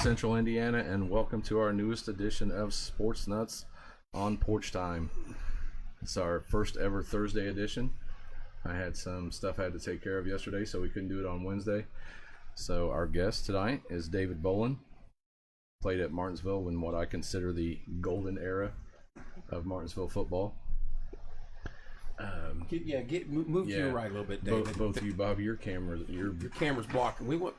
Central Indiana, and welcome to our newest edition of Sports Nuts on Porch Time. It's our first ever Thursday edition. I had some stuff I had to take care of yesterday, so we couldn't do it on Wednesday. So our guest tonight is David Bolin. Played at Martinsville in what I consider the golden era of Martinsville football. Move to your right a little bit, David. Both of you, Bob, your camera's blocking. We want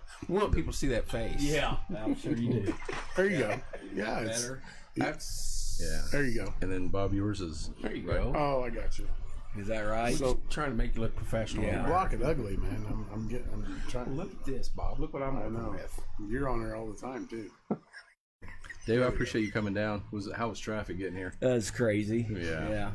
people to see that face. Yeah, I'm sure you do. There you go. Yeah, it's Better. There you go. And then Bob, yours is There you right. go. Oh, I got you. Is that right? So Trying to make you look professional. Yeah. block it ugly, man. I'm trying. Look at this, Bob. Look what I'm I working know. with. You're on there all the time too. Dave, I appreciate you coming down. How was traffic getting here? That's crazy. Yeah.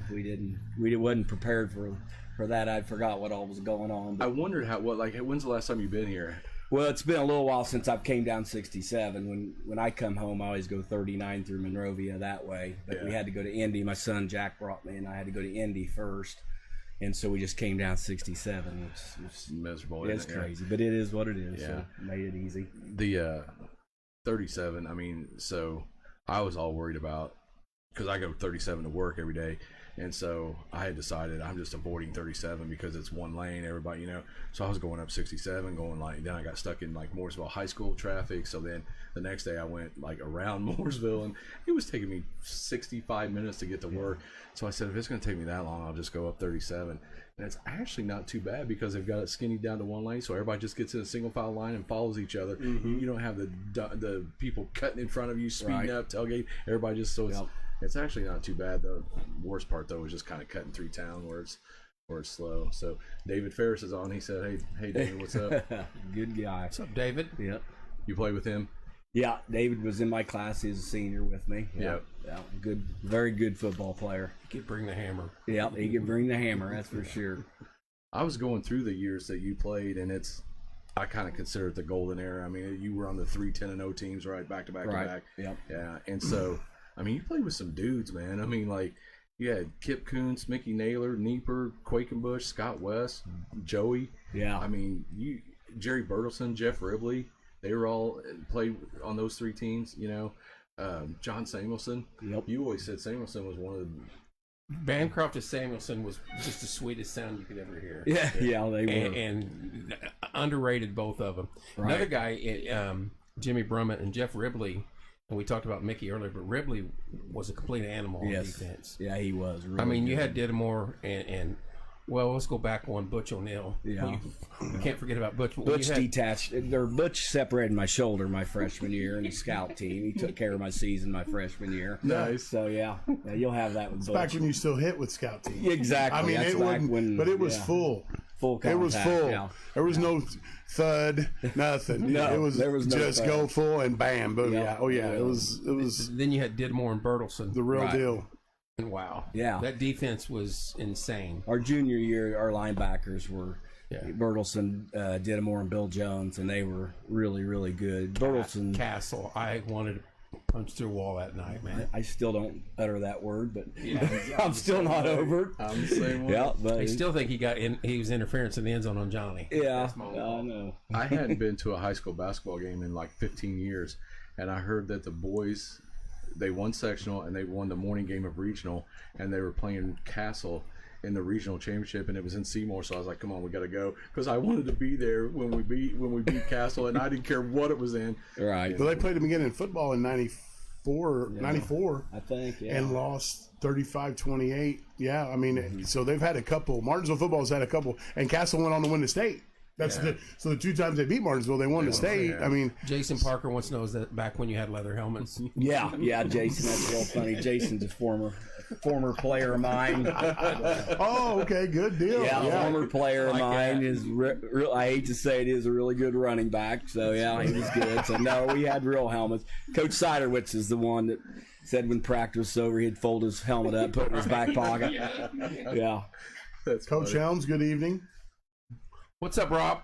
We wasn't prepared for that. I forgot what all was going on. I wondered when's the last time you've been here? Well, it's been a little while since I've came down 67. When I come home, I always go 39 through Monrovia that way. But we had to go to Indy. My son Jack brought me, and I had to go to Indy first. And so we just came down 67, which It's miserable. it's isn't it? crazy, but it is what it is. Yeah. So made it easy. The 37. I mean, so I was all worried about because I go 37 to work every day, and so I had decided I'm just avoiding 37 because it's one lane. Everybody, So I was going up 67, then I got stuck in Mooresville High School traffic. So then the next day I went around Mooresville, and it was taking me 65 minutes to get to work. So I said, if it's going to take me that long, I'll just go up 37. And it's actually not too bad because they've got it skinny down to one lane, so everybody just gets in a single file line and follows each other. Mm-hmm. You don't have the people cutting in front of you, speeding Right. up, tailgate. Everybody just it's actually not too bad. The worst part though is just kind of cutting through town where it's slow. So David Ferris is on. He said, "Hey David, what's up? Good guy. What's up, David? Yep. You play with him?" Yeah, David was in my class. He's a senior with me. Yep. Yeah, good, very good football player. You could bring the hammer. Yeah, he can bring the hammer, that's for sure. I was going through the years that you played, and I kind of consider it the golden era. I mean, you were on the 3-10-0 teams, right, back to back to back. Yep. Yeah, and so I mean, you played with some dudes, man. I mean, you had Kip Kuntz, Mickey Naylor, Nieper, Quakenbush, Scott West, Joey. Yeah. I mean, Jerry Bertelson, Jeff Ribley. They were all played on those three teams. John Samuelson. Yep. You always said Samuelson was one of the. Bancroft to Samuelson was just the sweetest sound you could ever hear. Yeah, they were. And underrated, both of them. Right. Another guy, Jimmy Brummett and Jeff Ribley, and we talked about Mickey earlier, but Ribley was a complete animal on defense. Yeah, he was. Really I mean, you good. had Dittamore and let's go back one, Butch O'Neill. Yeah. You can't forget about Butch. Butch Butch separated my shoulder my freshman year in the scout team. He took care of my season my freshman year. Nice. So yeah, you'll have that with Butch. Back when you still hit with scout team. Exactly. I mean, That's it back wasn't, when, but it was full. Full contact. It was full. Yeah. There was no thud, nothing. No, it was there was no just thud. go full and bam, boom. Yeah. Yeah. Oh yeah, it was Then you had Dittamore and Bertelson. the real Right. deal. And wow. Yeah. That defense was insane. Our junior year, our linebackers were Yeah. Bertelson, Dittamore, and Bill Jones, and they were really, really good. Bertelson, Castle. I wanted to punch through a wall that night, man. I still don't utter that word, but Yeah. I'm still not over it. I'm the same way. Yeah, but I still think he was interference in the end zone on Johnny. yeah, That's my I fault. know. I hadn't been to a high school basketball game in 15 years, and I heard that the boys, they won sectional and they won the morning game of regional, and they were playing Castle in the regional championship, and it was in Seymour. So I was like, "Come on, we got to go," because I wanted to be there when we beat Castle, and I didn't care what it was in. Right. Well, they played them again in football in 94, I think, yeah. and lost 35-28. Yeah, I mean, so they've had a couple. Martinsville football's had a couple, and Castle went on to win the state. That's so the two times they beat Martinsville, they won the state. yeah. I mean, Jason Parker once knows that back when you had leather helmets. Yeah, Jason, that's real funny. Jason's a former player of mine. oh, okay, good deal. Yeah, former player of Like mine that. is. I hate to say it, is a really good running back. So yeah, he was good. So no, we had real helmets. Coach Siderwitz is the one that said when practice was over, he'd fold his helmet up, put it in his back pocket. Yeah. That's Coach funny. Helms, good evening. What's up, Rob?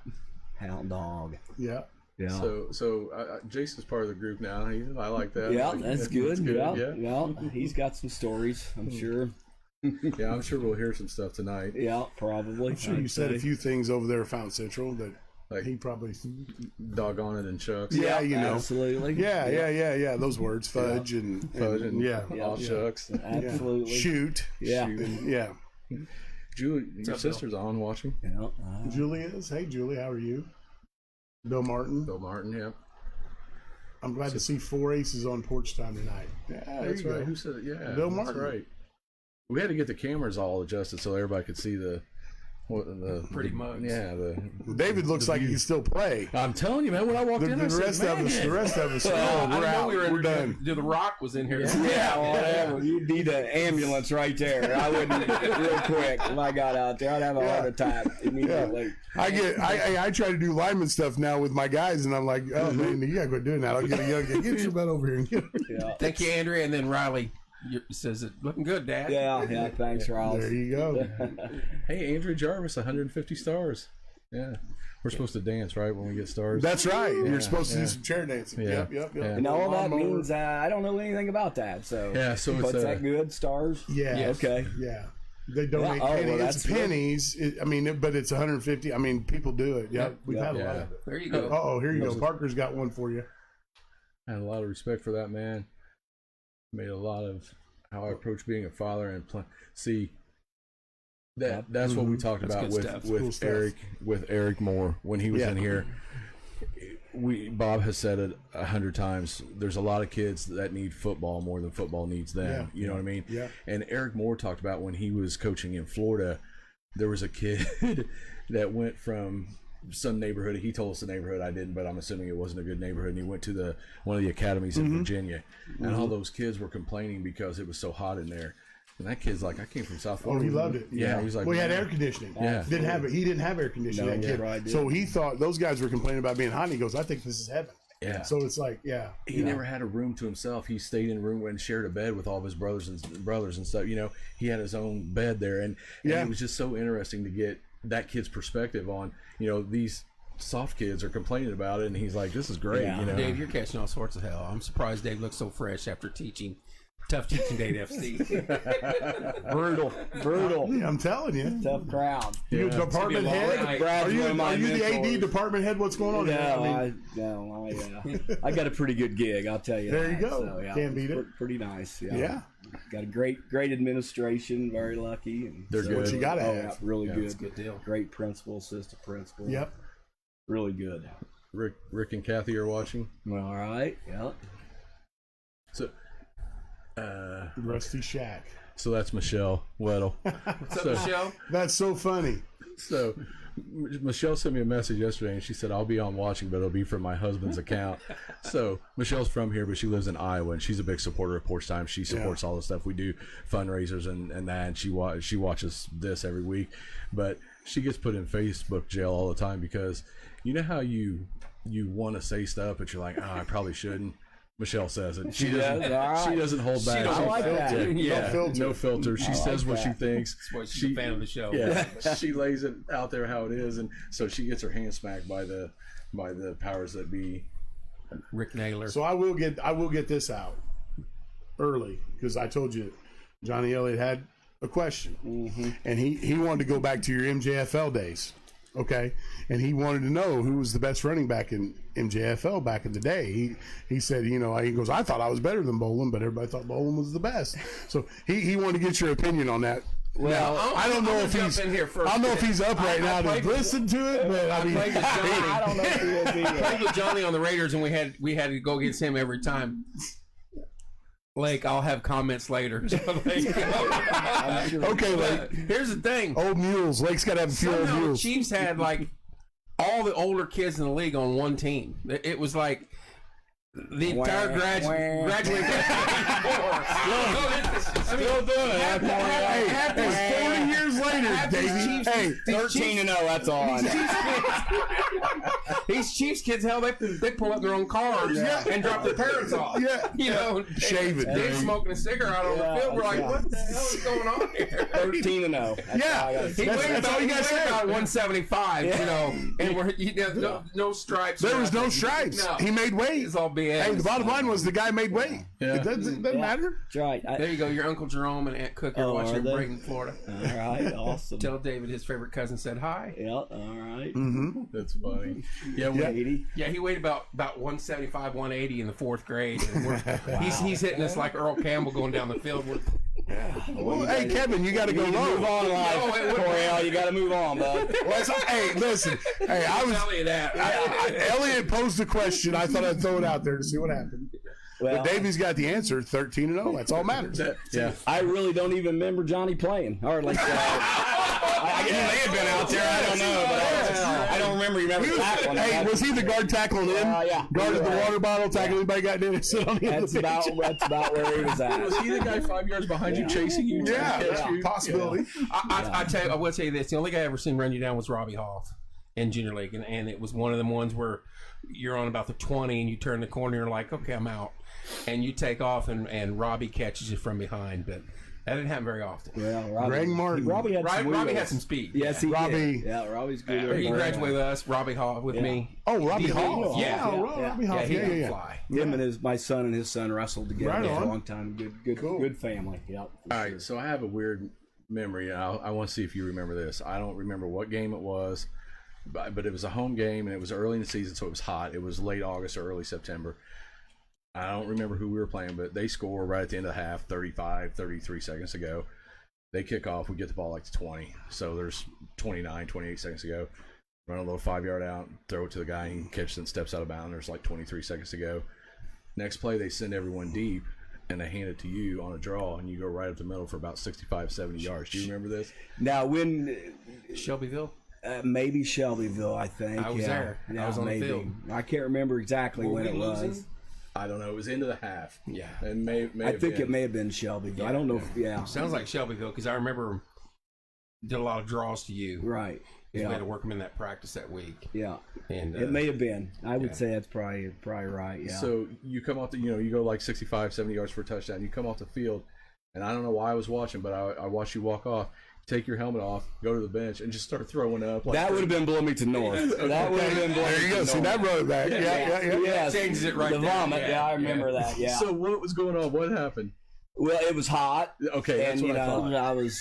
Hound dog. Yeah. Yeah. So Jason's part of the group now. I like that. Yeah, Like, that's good. Yeah, Yeah. yeah. He's got some stories, I'm sure. Yeah, I'm sure we'll hear some stuff tonight. Yeah, probably. I'm sure you said a few things over there at Fountain Central that Like He probably. doggone it and Chucks. Yeah, you know. Absolutely. Yeah. Those words, fudge and yeah. All Chucks. Absolutely. Shoot. Yeah. Yeah. Julie, your sister's on watching. Yeah. Julie is. Hey, Julie, how are you? Bill Martin. Bill Martin, yep. I'm glad to see 4 aces on Porch Time tonight. Yeah, That's there you right. go. Who said it? Yeah, Bill that's Martin. right. We had to get the cameras all adjusted so everybody could see the Pretty mugs. Yeah, David looks like he can still play. I'm telling you, man. When I walked in, I The said, rest of us, I we're didn't know out. we were We're done. The Rock was in here. Yeah, whatever. You'd need an ambulance right there. I wouldn't real quick if I got out there. I'd have a heart attack immediately. I try to do lineman stuff now with my guys, and I'm like, oh man, you gotta quit doing that. I'll get your butt over here. Yeah. Thank you, Andrea. And then Riley says it looking good, Dad. Yeah. Thanks, Ross. There you go. Hey, Andrew Jarvis, 150 stars. Yeah, we're supposed to dance right when we get stars. That's right. Yeah, You're supposed to yeah. do some chair dancing. Yeah. Yep. Yeah. And all that Lawnmower. means I don't know anything about that. So Yeah, so it's what's that good? Stars? Yeah. Okay. Yeah. They donate Yeah. Oh, well, pennies. that's It's pennies. But it's 150. I mean, people do it. Yep. We've had a lot of it. There you go. Oh, here you go. Parker's got one for you. I had a lot of respect for that man. Made a lot of how I approach being a father and see that's what we talked That's about good stuff. with Cool stuff. Eric Moore when he was Yeah. in here. Bob has said it 100 times. There's a lot of kids that need football more than football needs them. Yeah. You know what I mean? Yeah. And Eric Moore talked about when he was coaching in Florida, there was a kid that went from some neighborhood. He told us the neighborhood. I didn't, but I'm assuming it wasn't a good neighborhood. And he went to one of the academies in Virginia, and all those kids were complaining because it was so hot in there. And that kid's like, I came from South Oh, Florida. he loved it. Yeah, he was like, well, he had "Man." air conditioning. Yeah. Didn't have it. He didn't have air conditioning. No, that kid. yeah, right, So he thought those guys were complaining about being hot. And he goes, I think this is heaven. Yeah. So it's like, He never had a room to himself. He stayed in a room and shared a bed with all of his brothers and stuff. You know, he had his own bed there, and it was just so interesting to get that kid's perspective on, these soft kids are complaining about it, and he's like, this is great. Yeah. Dave, you're catching all sorts of hell. I'm surprised Dave looks so fresh after teaching. Tough teaching day at FC. Brutal. Yeah, I'm telling you. Tough crowd. You department head? Brad's Are you one of my the AD mentors. department head? What's going on? I got a pretty good gig, I'll tell you. There you that. go. So, yeah, Can't beat it. Pretty nice. Yeah. Got a great administration. Very lucky. And They're good. What you gotta Oh, have. yeah, really Yeah, good. It's a good deal. Great principal, assistant principal. Yep. Really good. Rick and Kathy are watching. All right. Yep. So, Rusty Shack. so that's Michelle Weddle. What's up, Michelle? That's so funny. So Michelle sent me a message yesterday, and she said, I'll be on watching, but it'll be from my husband's account. So Michelle's from here, but she lives in Iowa, and she's a big supporter of Porch Time. She supports all the stuff we do, fundraisers and that, and she watches this every week. But she gets put in Facebook jail all the time because you know how you want to say stuff, but you're like, I probably shouldn't. Michelle says it. She doesn't. all right. She doesn't hold back. don't I like that. Yeah, No filter. no filter. She says what she thinks. That's why she's a fan of the show. Yeah, she lays it out there how it is, and so she gets her hand smacked by the powers that be. Rick Naylor. So I will get this out early because I told you Johnny Elliott had a question, and he wanted to go back to your MJFL days. Okay, and he wanted to know who was the best running back in MJFL back in the day. He said, he goes, I thought I was better than Bolin, but everybody thought Bolin was the best. So he wanted to get your opinion on that. Well, I don't know if he's in here first. I don't know if he's up right now to listen to it, but I mean, played with Johnny. I don't know if he is either. Played with Johnny on the Raiders, and we had to go against him every time. Lake, I'll have comments later. So, okay, like here's the thing. old mules. Lake's got to have a few old Somehow the mules. Chiefs had like all the older kids in the league on one team. It was like the entire graduating Still doing it. Hey, 40 years later, Davey. Hey, 13-0. That's all I know. These Chiefs kids, hell, they pull up their own cars and drop their parents off. Yeah. Shave it, They're dude. smoking a cigarette on the field. We're like, what the hell is going on here? 13-0. Yeah. He weighed That's all you gotta say. about 175, and we're no stripes. There was no stripes. No. He made weight. He's all big. BS. Hey, the bottom line was the guy made weight. Yeah. It doesn't matter. That's right. There you go. Your Uncle Jerome and Aunt Cook are watching in they? Brayton, Florida. All right, awesome. Tell David his favorite cousin said hi. Yeah, all right. Mm-hmm. That's funny. Yeah, Yeah, he weighed about 175, 180 in the 4th grade. And he's hitting us like Earl Campbell going down the field. Well, hey, Kevin, you got to go low. Move on, Coriel. You got to move on, bud. Hey, listen. Hey, Tell you that. Elliot posed the question. I thought I'd throw it out there to see what happened. Well, But Davey's got the answer. 13-0. That's all matters. Yeah. I really don't even remember Johnny playing. Or at least, I guess he may have been out there. I don't know. But I don't remember. You remember tackling? Hey, was he the guard tackling him? Yeah. Guarded the water bottle, tackling anybody got in and sit on the end of That's the bench. that's about where he was at. Was he the guy 5 yards behind you, chasing you? trying to catch you? Possibility. I will tell you this: the only guy I ever seen run you down was Robbie Hoff in junior league, and it was one of them ones where you're on about the 20 and you turn the corner, you're like, okay, I'm out, and you take off, and Robbie catches you from behind, but that didn't happen very often. Well, Robbie, Greg Martin. Robbie had some Robbie wheels. had some speed. Yes, he Robbie. did. Yeah, Robbie's good. He graduated with us, Robbie Hall with me. Oh, Robbie Yeah. Hall. Yeah. Robbie Hall. He Yeah, can yeah. fly. Him and my son and his son wrestled together Right for on. a long time. Good family. Yep. All right, so I have a weird memory. I want to see if you remember this. I don't remember what game it was, but it was a home game, and it was early in the season, so it was hot. It was late August or early September. I don't remember who we were playing, but they score right at the end of the half, 35, 33 seconds to go. They kick off. We get the ball like to 20. So there's 29, 28 seconds to go. Run a little 5-yard out, throw it to the guy, and he catches and steps out of bounds. There's like 23 seconds to go. Next play, they send everyone deep, and they hand it to you on a draw, and you go right up the middle for about 65, 70 yards. Do you remember this? Now, when Shelbyville. maybe Shelbyville, I think. I was there. I was on the field. I can't remember exactly Were when we it was. losing? I don't know. It was into the half. Yeah. And may I have think been. it may have been Shelbyville. I don't know. Sounds like Shelbyville because I remember did a lot of draws to you. Right. 'Cause we had Yeah. to work them in that practice that week. Yeah. And It may have been. I would say that's probably right. Yeah. So you come off the, you go like 65, 70 yards for a touchdown. You come off the field, and I don't know why I was watching, but I watched you walk off, take your helmet off, go to the bench, and just start throwing up. Like that would have been Bloomington North. That would have been Bloomington There you go. North. See, that brought it back. Yeah. Yes. Changes it right The there. vomit. Yeah, Yeah, I remember that. Yeah. So what was going on? What happened? Well, it was hot. Okay, that's And, what I thought. I was,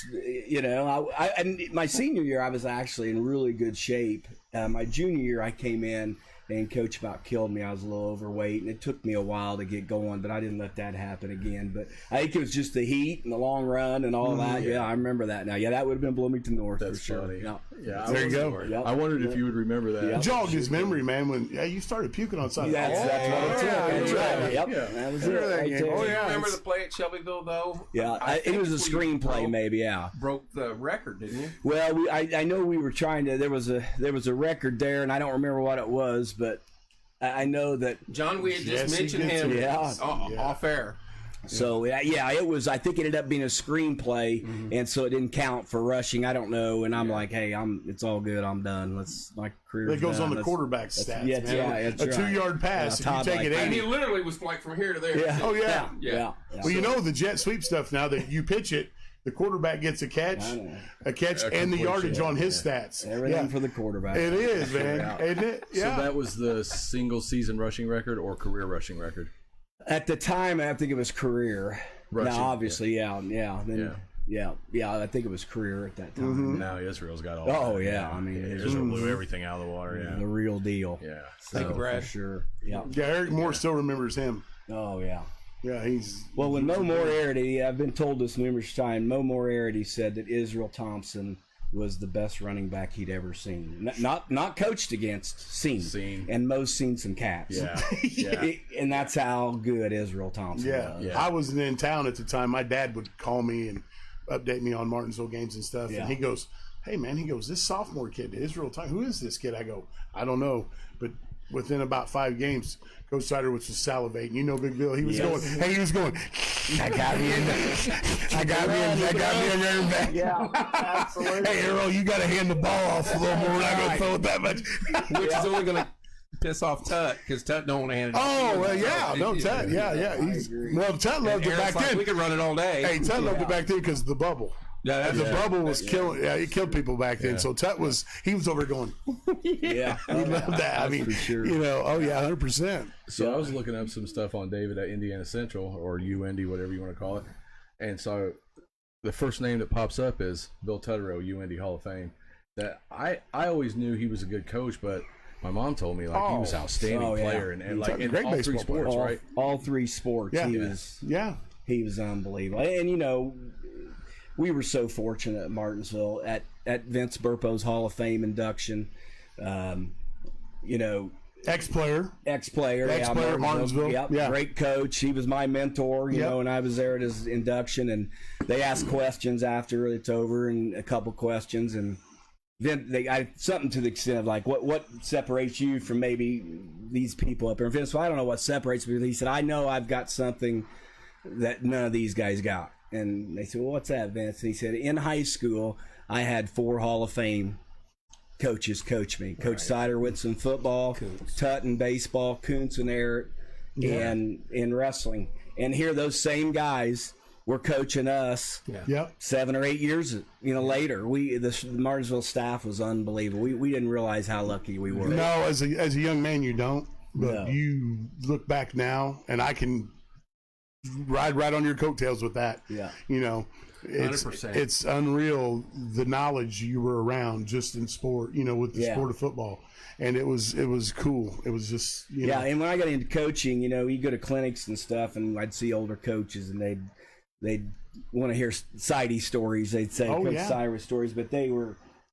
and my senior year, I was actually in really good shape. My junior year, I came in and coach about killed me. I was a little overweight, and it took me a while to get going, but I didn't let that happen again. But I think it was just the heat and the long run and all that. Yeah, I remember that now. Yeah, that would have been Bloomington North That's for sure. funny. Yeah. Yeah, There you go. Yep. I wondered if you would remember that. Yeah. Jogged his memory, man, when you started puking on Sunday. That's what it took. That's right. Yep. Yeah. That was Remember it. that Right game. there. Oh, yeah. Remember the play at Shelbyville though? Yeah, I it think was a we screenplay, broke- maybe. Yeah. Broke the record, didn't you? Well, I know we were trying to. There was a record there, and I don't remember what it was, but I know that. John, we had just Jesse mentioned gets him it. Yeah. off air. So yeah, it was. I think it ended up being a screenplay, and so it didn't count for rushing. I don't know, and I'm like, hey, it's all good. I'm done. My career. That goes done. on the Let's- quarterback stats, yeah, man. yeah, that's a right. 2-yard pass, Yeah, if you take it Todd And 80. he literally was like from here to there. Yeah. Oh, yeah. Yeah. Well, you know the jet sweep stuff now that you pitch it, the quarterback gets a catch, I know. and the completion. yardage on his stats. Everything Yeah. for the quarterback. It is, man. Yeah. Isn't it? Yeah. So that was the single season rushing record or career rushing record? At the time, I think it was career. Rushing, Now, obviously, yeah. Then, Yeah. yeah. I think it was career at that time. Now Israel's got all Oh that. yeah, I mean, it's Israel blew everything out of the water. the Yeah. real deal. Yeah. So, Thank you, Brad. for sure. Yeah. Yeah, Eric Moore still remembers him. Oh yeah. Yeah, he's. Well, when Mo Moriarty, I've been told this numerous times, Mo Moriarty said that Israel Thompson was the best running back he'd ever seen. Not coached against, seen. And Mo's seen some caps. Yeah. Yeah. And that's how good Israel Thompson was. Yeah. I was in town at the time. My dad would call me and update me on Martinsville games and stuff. Yeah. And he goes, hey, man, this sophomore kid, Israel Thompson, who is this kid? I go, I don't know. But within about 5 games, Coach Sider was just salivating. You know, Big Bill, he was going, I got me in there back. Yeah, absolutely. Hey, Earl, you got to hand the ball off a little more. We're not going to throw it that much. Which is only going to piss off Tut because Tut don't want to hand it. Oh, well, yeah. No, Tut. Yeah. Tut loved it back Like, then. we could run it all day. Hey, Tut loved it back then because of the bubble. Yeah, the bubble was killing. Yeah, it killed people back then. So Tut was over going. Yeah, he loved that. I mean, for sure. 100%. So I was looking up some stuff on David at Indiana Central or UIndy, whatever you want to call it, and so the first name that pops up is Bill Tutterow, UIndy Hall of Fame. That I always knew he was a good coach, but my mom told me he was an outstanding player and like in great all three baseball player. sports, right? All three sports. Yeah. He was unbelievable. And we were so fortunate at Martinsville at Vince Burpo's Hall of Fame induction. Ex-player at Martinsville. Yep, Yeah. Great coach. He was my mentor, you know, and I was there at his induction, and they asked questions after it's over, and a couple questions, and then something to the extent of like, what separates you from maybe these people up here? And Vince, well, I don't know what separates me. He said, I know I've got something that none of these guys got. And they said, well, what's that, Vince? And he said, in high school, I had 4 Hall of Fame coaches coach me. Coach Siderwitz in football, Tut in baseball, Kuntz and Eric and in wrestling. And here those same guys were coaching us 7 or 8 years later. The Martinsville staff was unbelievable. We didn't realize how lucky we were. No, as a young man you don't. But you look back now, and I can ride right on your coattails with that. Yeah. It's 100%. It's unreal the knowledge you were around just in sport, with the sport of football. And it was cool. It was just, and when I got into coaching, you go to clinics and stuff, and I'd see older coaches, and they'd want to hear Sidey stories. They'd say Coach Cyrus stories, but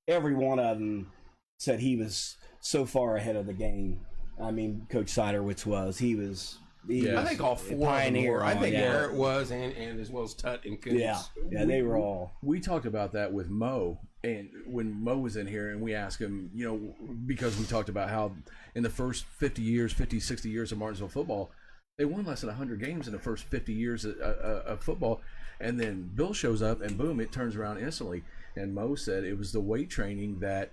every one of them said he was so far ahead of the game. I mean, Coach Siderwitz was. He was I think all 4 of them were. I think Eric was, and as well as Tut and Kuntz. Yeah, they were all. We talked about that with Mo, and when Mo was in here, and we asked him, because we talked about how in the first 60 years of Martinsville football, they won less than 100 games in the first 50 years of football. And then Bill shows up, and boom, it turns around instantly. And Mo said it was the weight training that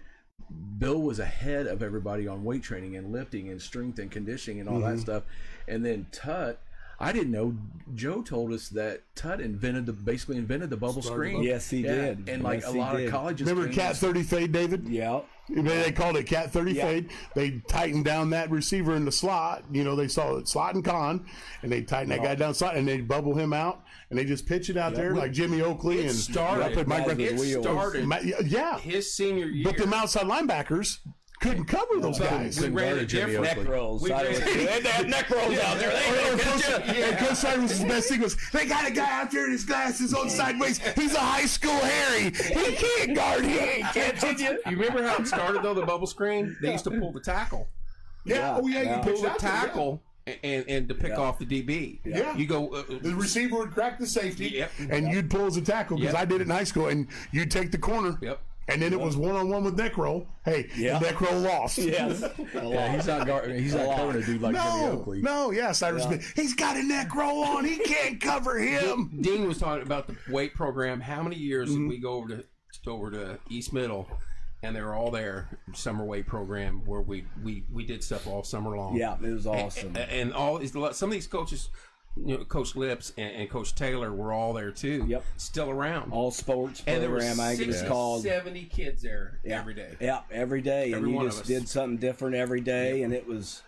Bill was ahead of everybody on weight training and lifting and strength and conditioning and all that stuff. And then Tut, I didn't know. Joe told us that Tut basically invented the bubble screen. Yes, he did. And like a lot of colleges. Remember Cat 30 fade, David? Yeah. They called it Cat 30 fade. They tightened down that receiver in the slot. They saw it slot and con, and they tightened that guy down slot, and they bubble him out, and they just pitch it out there like Jimmy Oakley. It started his senior year. But them outside linebackers couldn't cover those guys. We ran a different neck rolls. They had neck rolls out there. And Coach Cyrus' best thing was, they got a guy out there in his glasses on sideways. He's a high school Harry. He can't guard. He ain't catching you. You remember how it started, though, the bubble screen? They used to pull the tackle. Yeah. Oh, yeah. You pull the tackle and to pick off the DB. Yeah. You go. The receiver would crack the safety, Yep. and you'd pull as a tackle, because I did it in high school, and you'd take the corner. Yep. And then it was one-on-one with neck roll. Hey, neck roll lost. Yes. He's not covering a dude like Jimmy Oakley. Cyrus Smith. He's got a neck roll on. He can't cover him. Dean was talking about the weight program. How many years did we go over to East Middle, and they were all there, summer weight program, where we did stuff all summer long. Yeah, it was awesome. And some of these coaches, Coach Lips and Coach Taylor were all there too. Yep. Still around. All sports program. And there were I think it's called 70 kids there every day. Yeah, every day. Every and one you of just us. did something different every day. And it was,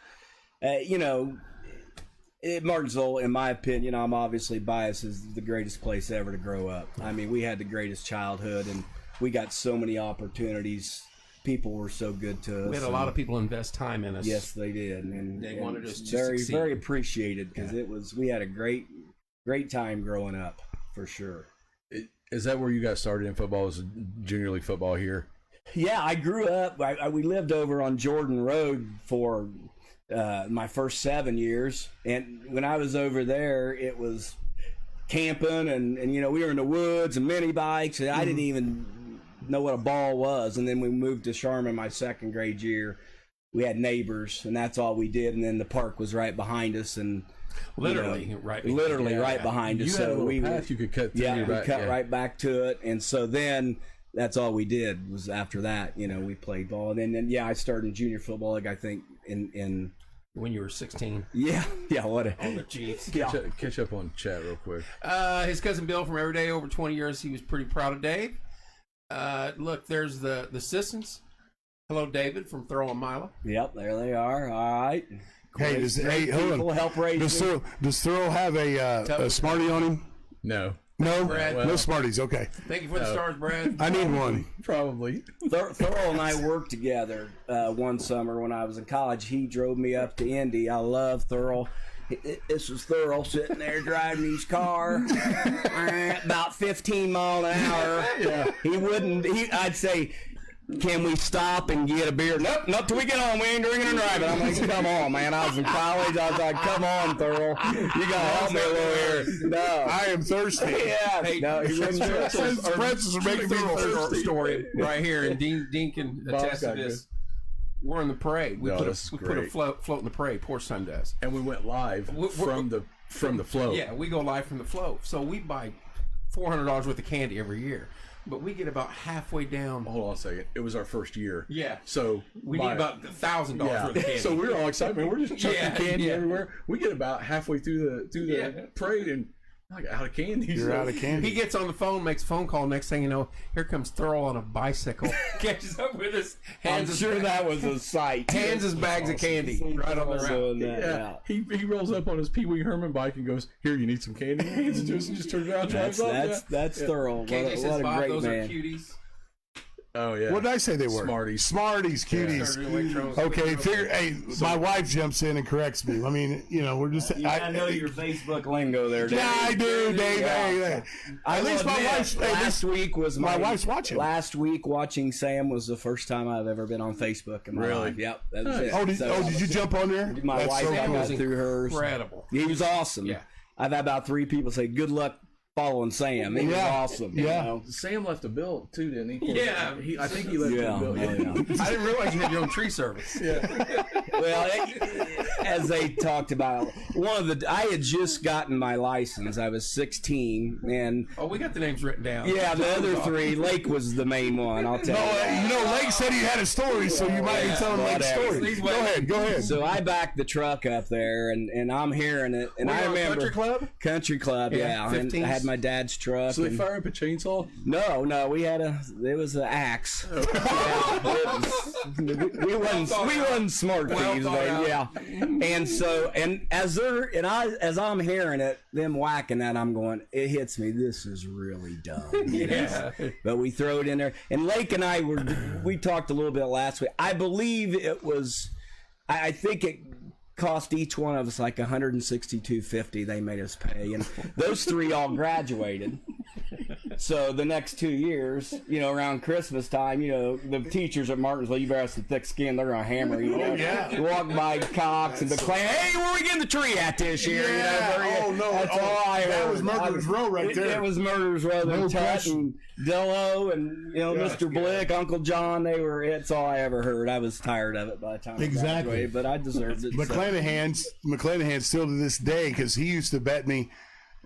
Martinsville, in my opinion, I'm obviously biased, is the greatest place ever to grow up. I mean, we had the greatest childhood, and we got so many opportunities. People were so good to us. We had a lot of people invest time in us. Yes, they did, and They wanted us to very, succeed. very appreciated, because we had a great time growing up, for sure. Is that where you got started in football? Was junior league football here? Yeah, I grew up. We lived over on Jordan Road for my first 7 years, and when I was over there, it was camping, and we were in the woods and mini bikes, and I didn't even know what a ball was. And then we moved to Sharman my second grade year. We had neighbors, and that's all we did. And then the park was right behind us, and Literally right behind us. You had a little we path you could cut through. we cut right back to it. And so then that's all we did was after that, we played ball. And then I started in junior football, like I think in when you were 16. Yeah, what a On the Chiefs. Catch up on chat real quick. His cousin Bill from Everyday, over 20 years. He was pretty proud of Dave. Look, there's the Sissons. Hello, David from Thurl and Mila. Yep, there they are. All right. Hey, hold on. Help raise Does Thurl have a Smartie on him? No. No, Brad. no Smarties. Okay, Thank you for the stars, Brad. I need one. Probably. Thurl and I worked together one summer when I was in college. He drove me up to Indy. I love Thurl. This was Thurl sitting there driving his car about 15 miles an hour. Yeah. He wouldn't. I'd say, can we stop and get a beer? Nope, not till we get home. We ain't drinking and driving. I'm like, come on, man. I was in college. I was like, come on, Thurl. You gotta help me a little here. No. I am thirsty. Yeah. Hey, No, he wouldn't do it. Pretzels are making me thirsty. Story right here, and Dean can attest to got this. We're in the parade. We No, put this is we put a great. float in the parade. Porch Time does. And we went live from the float. Yeah, we go live from the float. So we buy $400 worth of candy every year, but we get about halfway down. Hold on a second. It was our first year. Yeah. So We need about $1,000 worth of candy. So we were all excited, man. We're just chucking Yeah, candy yeah. everywhere. We get about halfway through the parade and like out of candy. You're out of candy. He gets on the phone, makes a phone call. Next thing you know, here comes Thurl on a bicycle, catches up with us, I'm hands us sure that was a sight. hands us bags of candy right on the route. Yeah. He rolls up on his Pee Wee Herman bike and goes, "Here, you need some candy." He hands it to us and just turns around, drives off. That's Thurl. KJ What says, a Bob, great those man. are cuties. Oh yeah. What did I say they were? Smarties. Smarties, cuties. Okay, figure. Hey, my wife jumps in and corrects me. I mean, we're just. I know your Facebook lingo there, Dave. Yeah, I do, Dave. Yeah. At least my wife's. Last week was my wife's watching. Last week watching Sam was the first time I've ever been on Facebook in my Really? life. Yep, that was it. Oh, did So, you jump on there? My That's wife so got cool. through hers. Incredible. He was awesome. Yeah. I've had about 3 people say, "Good luck following Sam." He was Yeah. awesome. Yeah. You know? Sam left a bill too, didn't he? Yeah. I think he left Yeah. a bill. Yeah. I didn't realize you had your own tree service. Well, as they talked about, I had just gotten my license. I was 16, and Oh, we got the names written down. the other 3, Lake was the main one. I'll tell you. Lake said he had a story, so you might be telling Lake's whatever. story. Go ahead. So I backed the truck up there, and I'm hearing it, and Were you I on remember Country Club? yeah, and 15s? I had my dad's truck. So they and- fire up a chainsaw? No, it was an axe. We wasn't smart thieves, but yeah. And so, as I'm hearing it, them whacking that, I'm going, it hits me. This is really dumb. Yeah. But we throw it in there. And Lake and I we talked a little bit last week. I believe it was, I think it cost each one of us like $162.50 they made us pay, and those 3 all graduated. So the next 2 years, around Christmas time, the teachers at Martinsville, you better have some thick skin, they're gonna hammer you. yeah. Walk by Cox and declare, "Hey, where we getting the tree at this year?" Oh no, That's all I heard. that was Murderer's Row right there. It was Murderer's Row. No Tut question. and Dillo and Mr. Blick, Uncle John. It's all I ever heard. I was tired of it by the time I Exactly. graduated, but I deserved it. McClanahan still to this day, because he used to bet me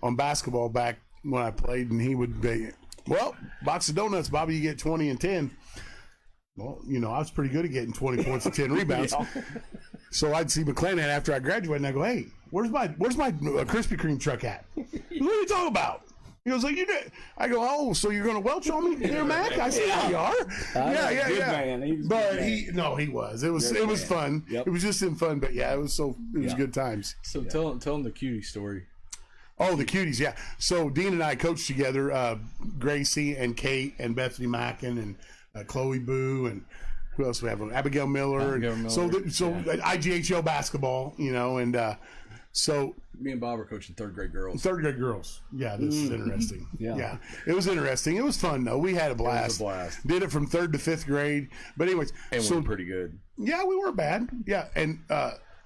on basketball back when I played, and he would be, well, box of donuts, Bobby, you get 20 and 10. Well, I was pretty good at getting 20 points and 10 rebounds. So I'd see McClanahan after I graduated, and I go, "Hey, where's my Krispy Kreme truck at?" What are you talking about? He goes like, "You did." I go, "Oh, so you're gonna welch on me there, Mac?" I said, "Yeah, you are." Yeah. Good man. He was a But good man. he was. It was fun. Yep. It was just in fun. But yeah, it was good times. So tell him the cutie story. Oh, the cuties, yeah. So Dean and I coached together. Gracie and Kate and Bethany Mackin and Chloe Boo and who else we have? Abigail Miller. So IGHL basketball, and so Me and Bob were coaching 3rd grade girls. 3rd grade girls. Yeah, this is interesting. Yeah. It was interesting. It was fun though. We had a blast. It was a blast. Did it from 3rd to 5th grade. But anyways, And we were pretty good. yeah, we weren't bad. Yeah, and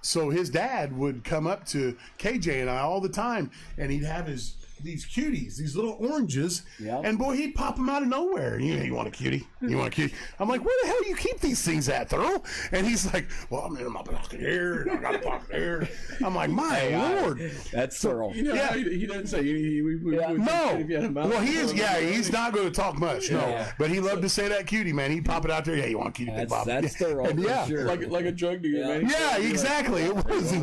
so his dad would come up to KJ and I all the time, and he'd have his these cuties, these little oranges, Yep. and boy, he'd pop them out of nowhere. You want a cutie? You want a cutie? I'm like, where the hell do you keep these things at, Thurl? And he's like, well, I'm in my pocket here, and I got a pocket here. I'm like, my Lord. That's Thurl. You know, Yeah. he doesn't say No. Well, he is. Yeah, he's not going to talk much. No, Yeah. but he loved to say that cutie, man. He'd pop it out there. Yeah, you want a cutie, Big Bob? That's Yeah. Thurl. And for yeah, sure. like a drug dealer, man. yeah, exactly. It was.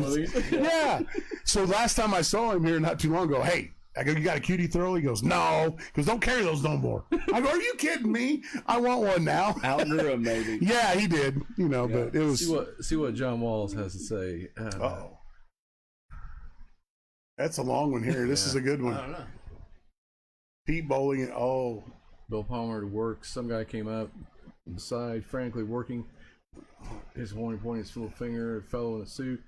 Yeah. So last time I saw him here not too long ago, hey, I go, you got a cutie, Thurl? He goes, no, because don't carry those no more. I go, are you kidding me? I want one now. Outgrew him, maybe. Yeah, he did. You know, but it was. See what John Walls has to say. Oh, that's a long one here. This is a good I one. don't know. Pete Bolin. Oh, Bill Palmer to work. Some guy came up on the side, frantically working. His horn pointing his little finger. A fellow in a suit.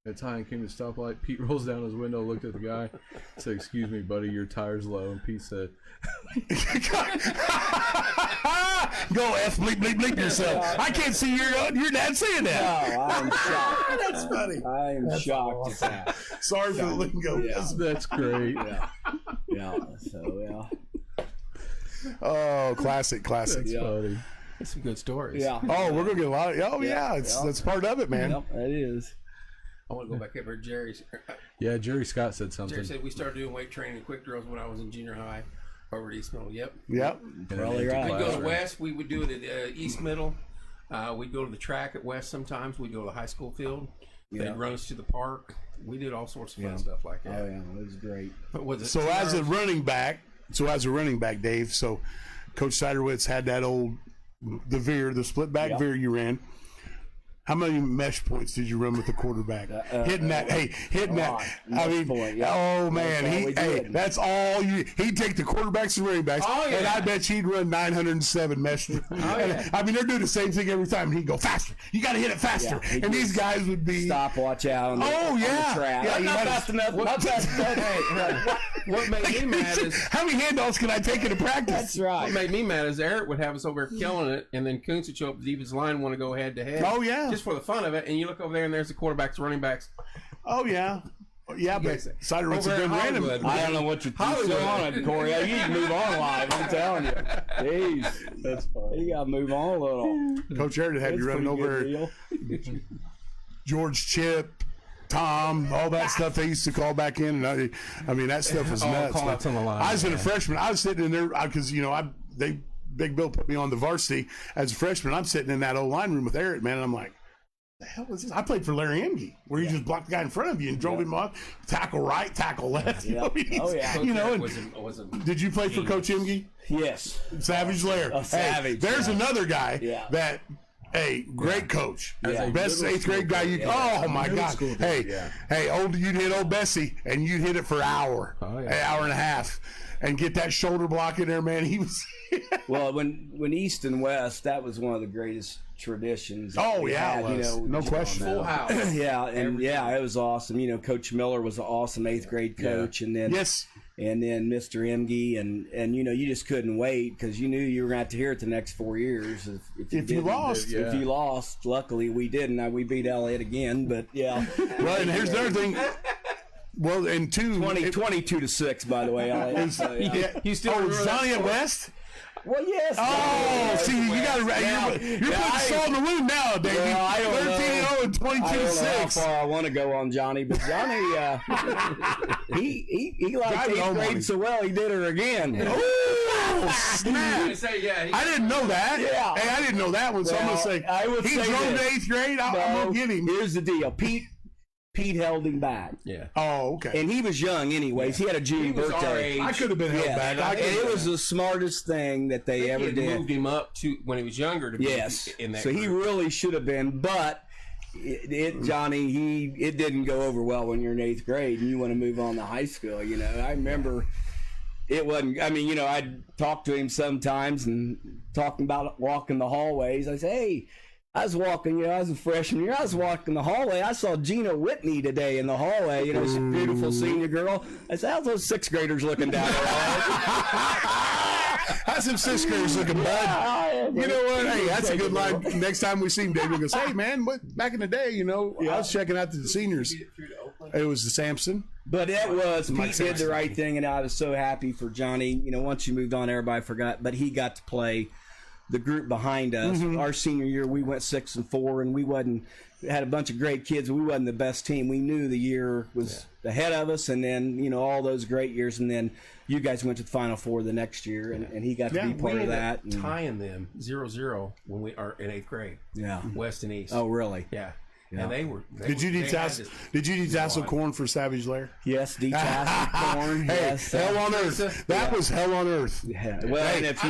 At the time came to the stoplight. Pete rolls down his window, looked at the guy, said, "Excuse me, buddy, your tire's low." And Pete said, go F bleep bleep bleep yourself. I can't see your dad saying that. Oh, I'm shocked. That's funny. I am shocked at that. Sorry for the lingo. Yeah. "That's great." Yeah. Yeah. So, yeah. Oh, classic. That's Yeah. funny. That's some good stories. Yeah. Oh, we're gonna get a lot of. Oh yeah, that's part of it, man. Yep, that is. I want to go back over to Jerry's. Yeah, Jerry Scott said something. Jerry said we started doing weight training and quick drills when I was in junior high over at East Middle. Yep. Yep. And Probably then right. We'd go to right? West. We would do it at East Middle. We'd go to the track at West sometimes. We'd go to the high school field. Yeah. They'd run us to the park. We did all sorts of fun stuff like that. Oh, yeah. It was great. What was it? So 2 as a hours? running back, Dave. So Coach Siderwitz had that old the split back veer you ran. How many mesh points did you run with the quarterback? Hitting that. I mean, point, yeah. oh man, That's all we did. that's all you. He'd take the quarterbacks and running backs, Oh, yeah. and I bet he'd run 907 mesh. yeah. I mean, they're doing the same thing every time. And he'd go faster. You got to hit it faster. Yeah, he and these just guys would be Stopwatch out on the, Oh, on the yeah. track. Yeah, you not had fast to- enough. Not fast enough. What made me mad is How many handoffs can I take into practice? That's right. what made me mad is Eric would have us over there killing it, and then Koontz would show up. The defensive line want to go head to head. Oh, yeah. just for the fun of it. And you look over there, and there's the quarterbacks, running backs. Oh yeah, yeah. But Siderwitz Over has in been random. Hollywood. I don't know what you're Hollywood. on, Corey. You need to move on live. I'm telling you. Jeez. That's funny. You got to move on a little. Coach Eric had That's you running pretty over good deal. George Chip, Tom, all that stuff they used to call back in. And I mean, that stuff was Oh, nuts. call outs on the line, I was a yeah. freshman. I was sitting in there because Big Bill put me on the varsity as a freshman. I'm sitting in that old line room with Eric, man, and I'm like, the hell is this? I played for Larry Emge, where you just blocked the guy in front of you and drove him off, tackle right, tackle left. You know, Oh, yeah. You know, and wasn't did you play for Coach Emge? Yes. Savage Lair. A savage, There's yeah. another guy Yeah. that, hey, great coach. Yeah. Best Middle 8th grade guy you. Oh my Middle God. school dude, Hey, yeah. you'd hit old Bessie, and you'd hit it for an hour, Oh, yeah. an hour and a half, and get that shoulder block in there, man. He was. Well, when East and West, that was one of the greatest traditions. that Oh we yeah, had, it was. No question. full house. Yeah, and it was awesome. You know, Coach Miller was an awesome 8th grade coach, and then Yes. and then Mr. Emge, and you know, you just couldn't wait because you knew you were going to have to hear it the next 4 years if you If you didn't. lost. Yeah. If you lost, luckily we didn't. Now we beat Elliott again, but yeah, Well, and here's another thing. Well, and 22-6, by the way. Yeah. You still Oh, remember that Johnny at score? West. Well, yes. Oh, see, you got to. Yeah. You're Yeah, putting I- salt in the wound now, Davey. Well, I don't 13-0 and I don't know how 22-6. far I want to go on Johnny, but Johnny, he liked Drive it 8th home on him. grade so well he did it again. Oh, I snap. say, yeah, I didn't know that. Yeah. Hey, I didn't know that one, so I'm Well, going to say, I would he say drove this. to 8th grade. I'm going to get him. Here's the deal. Pete held him back. yeah. Oh, okay. And he was young anyways. He had a junior He was our birthday. age. I could have been held Yeah, back. and it was the smartest thing that they He ever had did. moved him up to when he was younger to Yes. be in that So he group. really should have been, but Johnny, it didn't go over well when you're in 8th grade and you want to move on to high school. You know, I remember it wasn't. I mean, you know, I'd talk to him sometimes and talking about walking the hallways. I say, hey. I was walking, you know, I was a freshman year. I was walking the hallway. I saw Gina Whitney today in the hallway. You know, she's a beautiful senior girl. I said, how's those 6th graders looking down there? How's them 6th graders looking, bud? You know what? Hey, that's a good line. Next time we see him, David goes, hey, man, back in the day, you know, I was checking out the seniors. It was the Samson. But it was, Mike Pete did Sampson. the right thing, and I was so happy for Johnny. You know, once you moved on, everybody forgot, but he got to play the group behind us. Our senior year, we went 6-4, and we had a bunch of great kids. We wasn't the best team. We knew the year was ahead of us, and then, you know, all those great years, and then you guys went to the Final Four the next year, and he got to be part of that. We ended up tying them 0-0 when we are in 8th grade. Yeah. West and East. Oh, really? Yeah. And they were. Did you detassel corn for Savage Lair? Yes, detassel corn. Hey, Yes, hell on earth. That was hell on earth. Yeah. Well, and if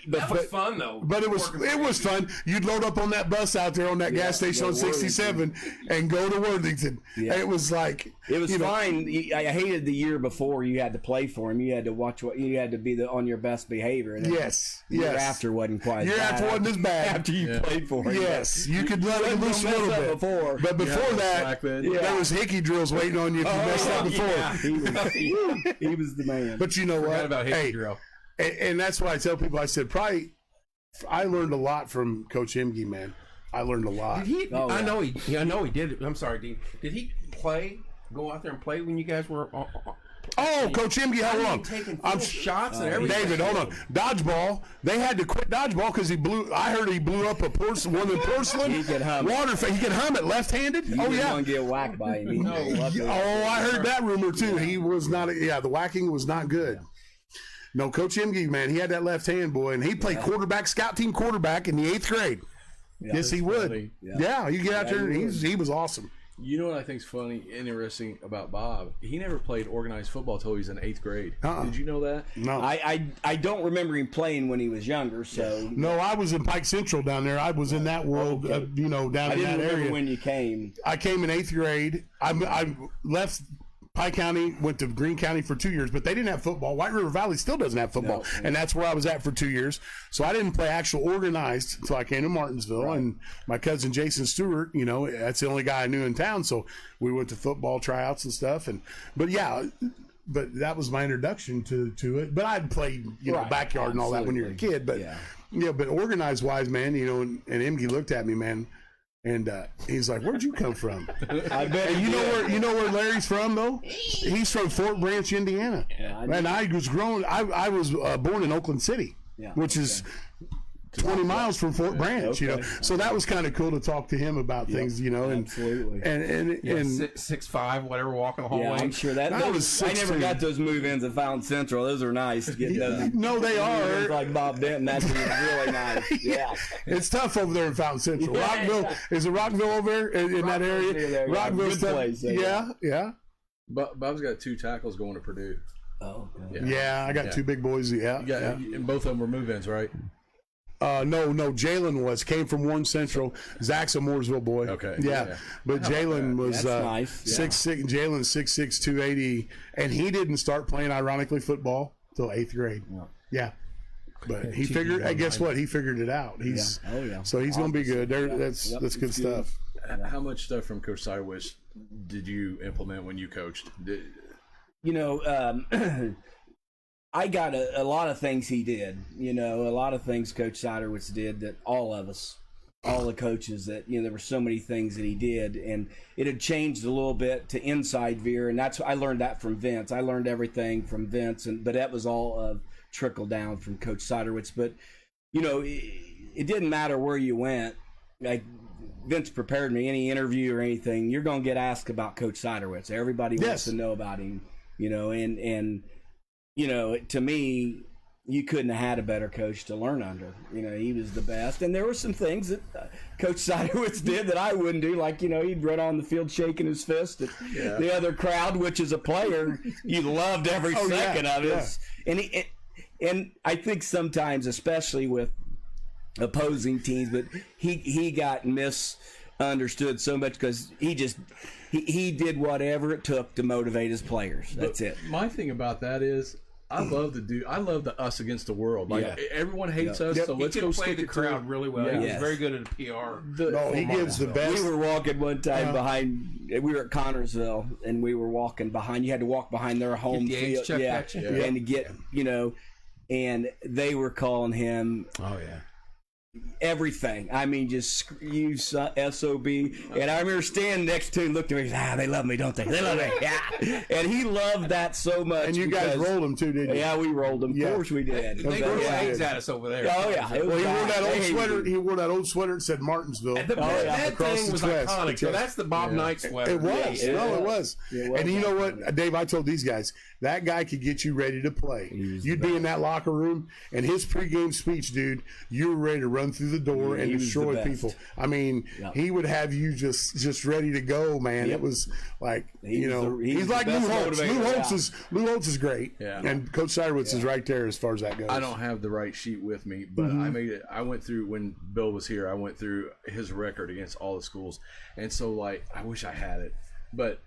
That was fun though. But it was fun. You'd load up on that bus out there on that gas station on 67 and go to Worthington. Yeah. It was like it was fine. I hated the year before you had to play for him. You had to watch what you had to be on your best behavior. And yes. Year after wasn't quite. Year after wasn't as bad After you played for him. Yes, you could let it loose a little bit. Before. But before that, there was hickey drills waiting on you if you messed up before. Yeah. He was the man. But you know what? About hickey drill. And that's why I tell people, I said, I learned a lot from Coach Imge, man. I learned a lot. Did he? I know he did. I'm sorry, Dean. Did he go out there and play when you guys were? Oh, Coach Imge, hold on. Taking shots and everything. David, hold on. Dodgeball. They had to quit dodgeball because I heard he blew up one of the porcelain. He could hum. He could hum it left-handed. You didn't want to get whacked by him. I heard that rumor too. He was not. The whacking was not good. No, Coach Imge, man, he had that left hand, boy, and he played quarterback, scout team quarterback in the 8th grade. Yes, he would. Funny. Yeah, you get out there, and he was awesome. You know what I think's funny, interesting about Bob? He never played organized football till he was in 8th grade. Did you know that? No, I don't remember him playing when he was younger. So no, I was in Pike Central down there. I was in that world, down in that area. When you came. I came in 8th grade. I left Pike County, went to Greene County for 2 years, but they didn't have football. White River Valley still doesn't have football, and that's where I was at for 2 years. So I didn't play actual organized until I came to Martinsville. And my cousin Jason Stewart, that's the only guy I knew in town. So we went to football tryouts and stuff. But that was my introduction to it. But I'd played, backyard and all that when you're a kid. But but organized wise, man, and Imge looked at me, man. And he's like, "Where'd you come from?" I bet. And you know where Larry's from, though? He's from Fort Branch, Indiana. Yeah, and I was born in Oakland City, which is 20 miles from Fort Branch. So that was kind of cool to talk to him about things. Absolutely. And 6'5", whatever, walking the hallway. Yeah, I'm sure that was. I never got those move-ins at Fountain Central. Those are nice. No, they are. Like Bob Denton. That's really nice. Yeah. It's tough over there in Fountain Central. Rockville, is it Rockville over there in that area? Rockville's good place. Yeah. But Bob's got 2 tackles going to Purdue. Oh, okay. Yeah, I got 2 big boys. And both of them were move-ins, right? No. Jalen came from Warren Central. Zach's a Mooresville boy. Okay. Yeah. But Jalen was nice. 6'6". Jalen 6'6", 280, and he didn't start playing ironically football till 8th grade. Yeah. But he figured. And guess what? He figured it out. So he's going to be good. That's good stuff. How much stuff from Coach Sidewich did you implement when you coached? I got a lot of things he did, a lot of things Coach Siderwitz did that all the coaches that, there were so many things that he did, and it had changed a little bit to inside veer, and I learned that from Vince. I learned everything from Vince, but that was all trickled down from Coach Siderwitz. But, it didn't matter where you went. Like Vince prepared me, any interview or anything, you're going to get asked about Coach Siderwitz. Everybody wants to know about him, and to me, you couldn't have had a better coach to learn under. He was the best. And there were some things that Coach Sidewitz did that I wouldn't do. Like, he'd run on the field shaking his fist at the other crowd, which as a player, you loved every second of it. Yeah. And I think sometimes, especially with opposing teams, but he got misunderstood so much because he did whatever it took to motivate his players. That's it. My thing about that is I love the us against the world. Like everyone hates us, so let's go play stick the crowd really well. Yeah. He was very good at PR. He gives the best. We were walking one time behind. We were at Connorsville, and we were walking behind. You had to walk behind their home field, and to get and they were calling him. Oh yeah. everything. I mean, just you SOB. And I remember standing next to him, looked at me, they love me, don't they? They love me. Yeah. And he loved that so much. And you guys rolled him too, didn't you? Yeah, we rolled him. Yeah. Of course we did. They threw eggs at us over there. Oh yeah. Well, he wore that old sweater. He wore that old sweater that said Martinsville. That across thing the was chest. iconic. So that's the Bob Knight sweater. It was. Yeah, It was. And you know what, Dave? I told these guys that guy could get you ready to play. You'd be in that locker room, and his pregame speech, dude, you were ready to run through the door and destroy people. I mean, he would have you just ready to go, man. It was like he's like Lou Holtz. Lou Holtz is great, and Coach Seidowitz is right there as far as that goes. I don't have the right sheet with me, but I made it. I went through when Bill was here. I went through his record against all the schools, and so like I wish I had it, but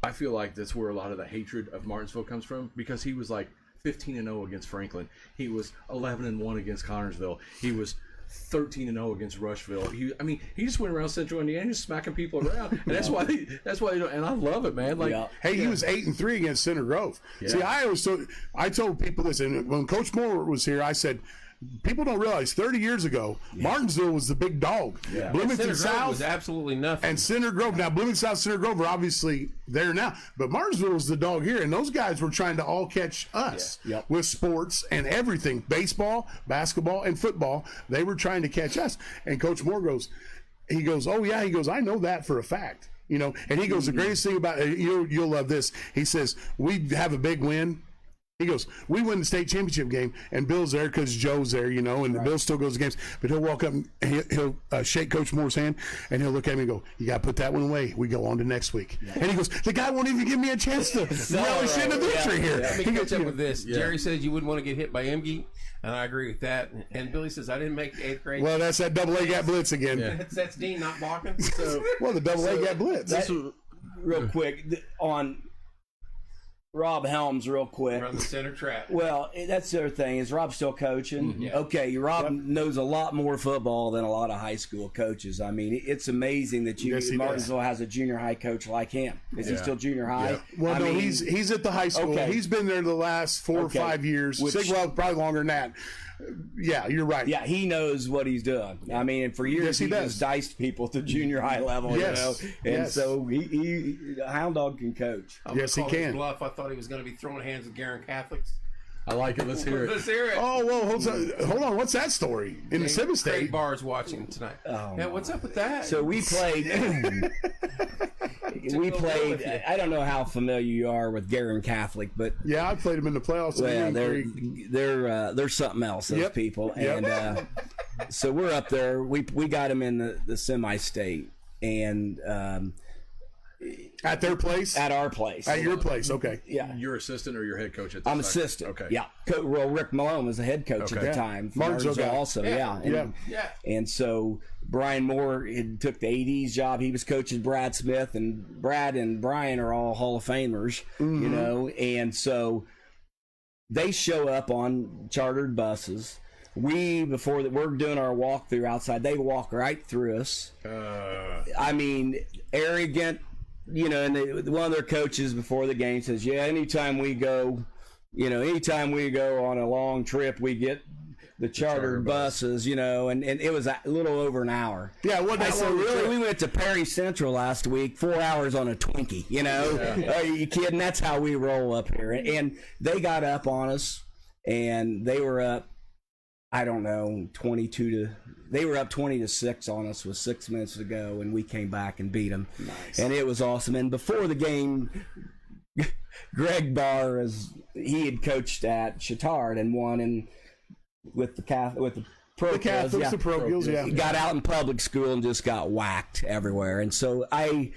I feel like that's where a lot of the hatred of Martinsville comes from, because he was like 15-0 against Franklin. He was 11-1 against Connersville. He was 13-0 against Rushville. He just went around Central Indiana just smacking people around, and that's why they don't. And I love it, man. Like, hey, he was 8-3 against Center Grove. See, I told people this, and when Coach Moore was here, I said, people don't realize 30 years ago, Martinsville was the big dog. Bloomington South was absolutely nothing. and Center Grove. Now, Bloomington South, Center Grove are obviously there now, but Martinsville was the dog here, and those guys were trying to all catch us with sports and everything, baseball, basketball, and football. They were trying to catch us. And Coach Moore goes, oh yeah, I know that for a fact. And he goes, the greatest thing about it, you'll love this. He says, we have a big win. He goes, we win the state championship game, and Bill's there because Joe's there, and Bill still goes to games. But he'll walk up and he'll shake Coach Moore's hand, and he'll look at me and go, you got to put that one away. We go on to next week. And he goes, the guy won't even give me a chance to relish in the victory here. Let me catch up with this. Jerry says you wouldn't want to get hit by Emge, and I agree with that. And Billy says, I didn't make 8th grade. Well, that's that double A gap blitz again. That's Dean not blocking. Well, the double A gap blitz. Real quick, on Rob Helms, real quick. Run the center trap. Well, that's the other thing. Is Rob still coaching? Okay, Rob knows a lot more football than a lot of high school coaches. I mean, it's amazing that Martinsville has a junior high coach like him. Is he still junior high? Well, no, he's at the high school. Okay. He's been there the last 4 or 5 years. Well, probably longer than that. Yeah, you're right. Yeah, he knows what he's doing. I mean, and for years he just diced people to junior high level, And so he Hound Dog can coach. Yes, he can. Bluff. I thought he was going to be throwing hands with Garen Catholics. I like it. Let's hear it. Let's hear it. Oh, well, hold on. What's that story? In the Civic State? Craig Barr's watching tonight. What's up with that? So we played. I don't know how familiar you are with Garen Catholic, but yeah, I played them in the playoffs. Well, they're something else. Those people, and so we're up there. We got them in the semi-state, and at their place, at our place, at your place. Okay, yeah. Your assistant or your head coach at the I'm time? assistant. Okay, yeah. Well, Rick Malone was the head coach at the time. Martinsville also, And so Brian Moore took the AD's job. He was coaching Brad Smith, and Brad and Brian are all Hall of Famers, and so they show up on chartered buses. Before we're doing our walkthrough outside, they walk right through us. I mean, arrogant, and one of their coaches before the game says, anytime we go on a long trip, we get the chartered buses, and it was a little over an hour. Yeah, we went to Perry Central last week, 4 hours on a Twinkie, Are you kidding? That's how we roll up here. And they got up on us, and they were up, I don't know, 20-6 on us with 6 minutes to go, and we came back and beat them. Nice. And it was awesome. And before the game, Greg Barr, he had coached at Chittard and won with the Catholics, the parochials, got out in public school and just got whacked everywhere. And so I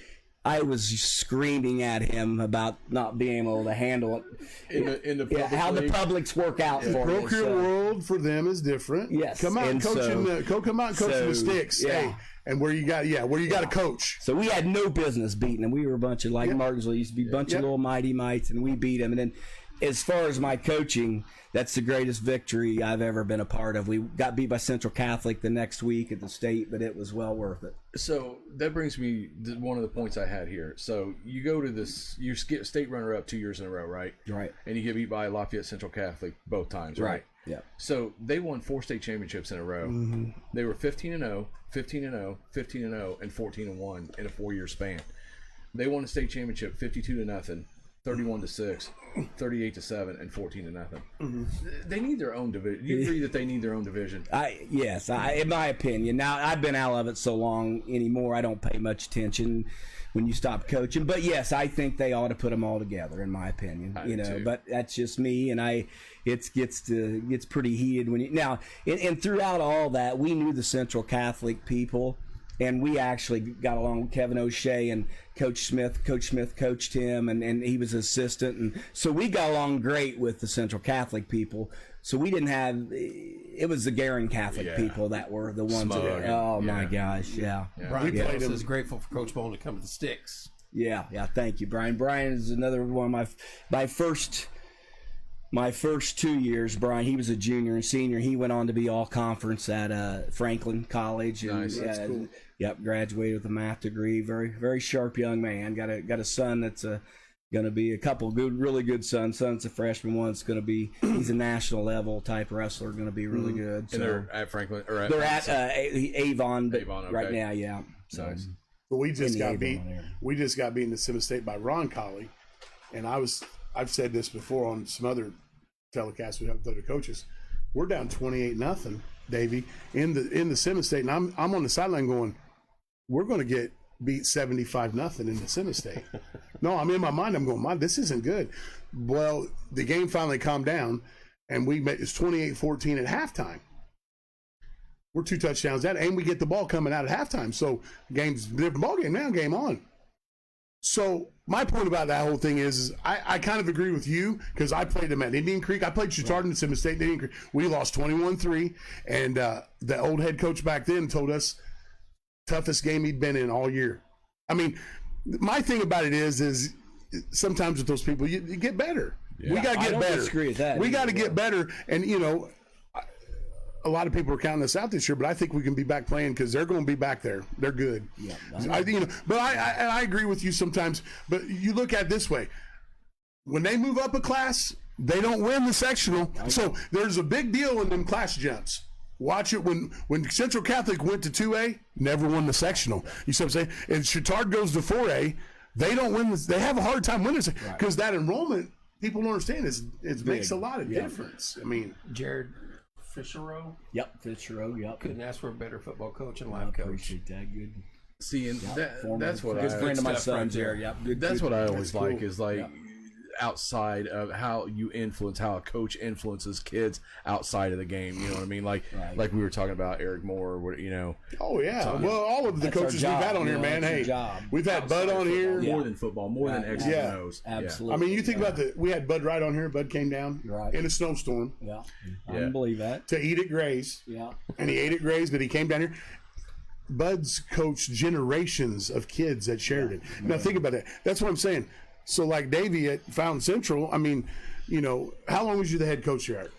was screaming at him about not being able to handle it. In the how the publics work out for the parochial world for them is different. Yes, come out and coach the sticks. Yeah. Hey, and where you got to coach. So we had no business beating them. We were a bunch of Martinsville used to be a bunch of little mighty mites, and we beat them. And then as far as my coaching, that's the greatest victory I've ever been a part of. We got beat by Central Catholic the next week at the state, but it was well worth it. So that brings me to one of the points I had here. So you go to this, you get state runner-up 2 years in a row, right? Right. And you get beat by Lafayette Central Catholic both times, right? Yeah. So they won 4 state championships in a row. They were 15-0, 15-0, 15-0, and 14-1 in a 4-year span. They won a state championship 52-0, 31-6, 38-7, and 14-0. They need their own division. You agree that they need their own division? Yes, in my opinion. Now, I've been out of it so long anymore, I don't pay much attention when you stop coaching. But yes, I think they ought to put them all together, in my opinion. I do too. But that's just me, and it gets pretty heated when you now. And throughout all that, we knew the Central Catholic people. And we actually got along with Kevin O'Shea and Coach Smith. Coach Smith coached him, and he was assistant. And so we got along great with the Central Catholic people. So we didn't have – it was the Garin Catholic people that were the ones Smug. that – my gosh, yeah. Brian Gillis is grateful for Coach Bolin to come to the Sticks. Yeah, thank you, Brian. Brian is another one of my first 2 years, Brian, he was a junior and senior. He went on to be all conference at Franklin College. And, nice. That's cool. Yep, graduated with a math degree. Very, very sharp young man. Got a son that's going to be a couple really good sons. Son's a freshman. One's going to be he's a national level type wrestler. Going to be really good. So And they're at Franklin or at they're at Avon, but Avon, okay. right now, yeah. So Nice. But we just In the got Avon beat. area. We just got beaten at Sim State by Ron Colley, and I've said this before on some other telecasts we have with other coaches. We're down 28-0, Davey, in the Sim State, and I'm on the sideline going, we're going to get beat 75-0 in the Sim State. No, I'm in my mind. I'm going, this isn't good. Well, the game finally calmed down, and it's 28-14 at halftime. We're 2 touchdowns out, and we get the ball coming out at halftime. So game's a different ball game now. Game on. So my point about that whole thing is I kind of agree with you because I played them at Indian Creek. I played Chittenden at Sim State and Indian Creek. We lost 21-3, and the old head coach back then told us toughest game he'd been in all year. I mean, my thing about it is sometimes with those people you get better. Yeah. We got to I get don't better. disagree with that We got to either. get better, and a lot of people are counting us out this year, but I think we can be back playing because they're going to be back there. They're good. Yeah, But I agree with you sometimes. But you look at it this way: when they move up a class, they don't win the sectional. So there's a big deal in them class jumps. Watch it when Central Catholic went to 2A, never won the sectional. You see what I'm saying? And Chittard goes to 4A, they don't win. They have a hard time winning because that enrollment. People don't understand it makes a lot of difference. I mean, Jared Fischerow Yep, Fitzgerald. Yep. couldn't ask for a better football coach and life coach. Appreciate that. Good. See, and that's what good I friend of my stuff son, right there. Jared. Yep. Good. that's good. what I always That's like cool. is like outside of how you influence how a coach influences kids outside of the game. You know what I mean? Like we were talking about Eric Moore. oh yeah. Well, all of the That's our coaches job, we've had on you here, know, man. that's our Hey, job. we've had Bud on here. more than football, more than X Yeah. and O's. Absolutely. I mean, you think about we had Bud Wright on here. Bud came down Right. in a snowstorm Yeah. I Yeah. can believe that. to eat at Gray's, Yeah. and he ate at Gray's, but he came down here. Bud's coached generations of kids at Sheridan. Now think about that. That's what I'm saying. So like Davey at Fountain Central, I mean, how long was you the head coach here?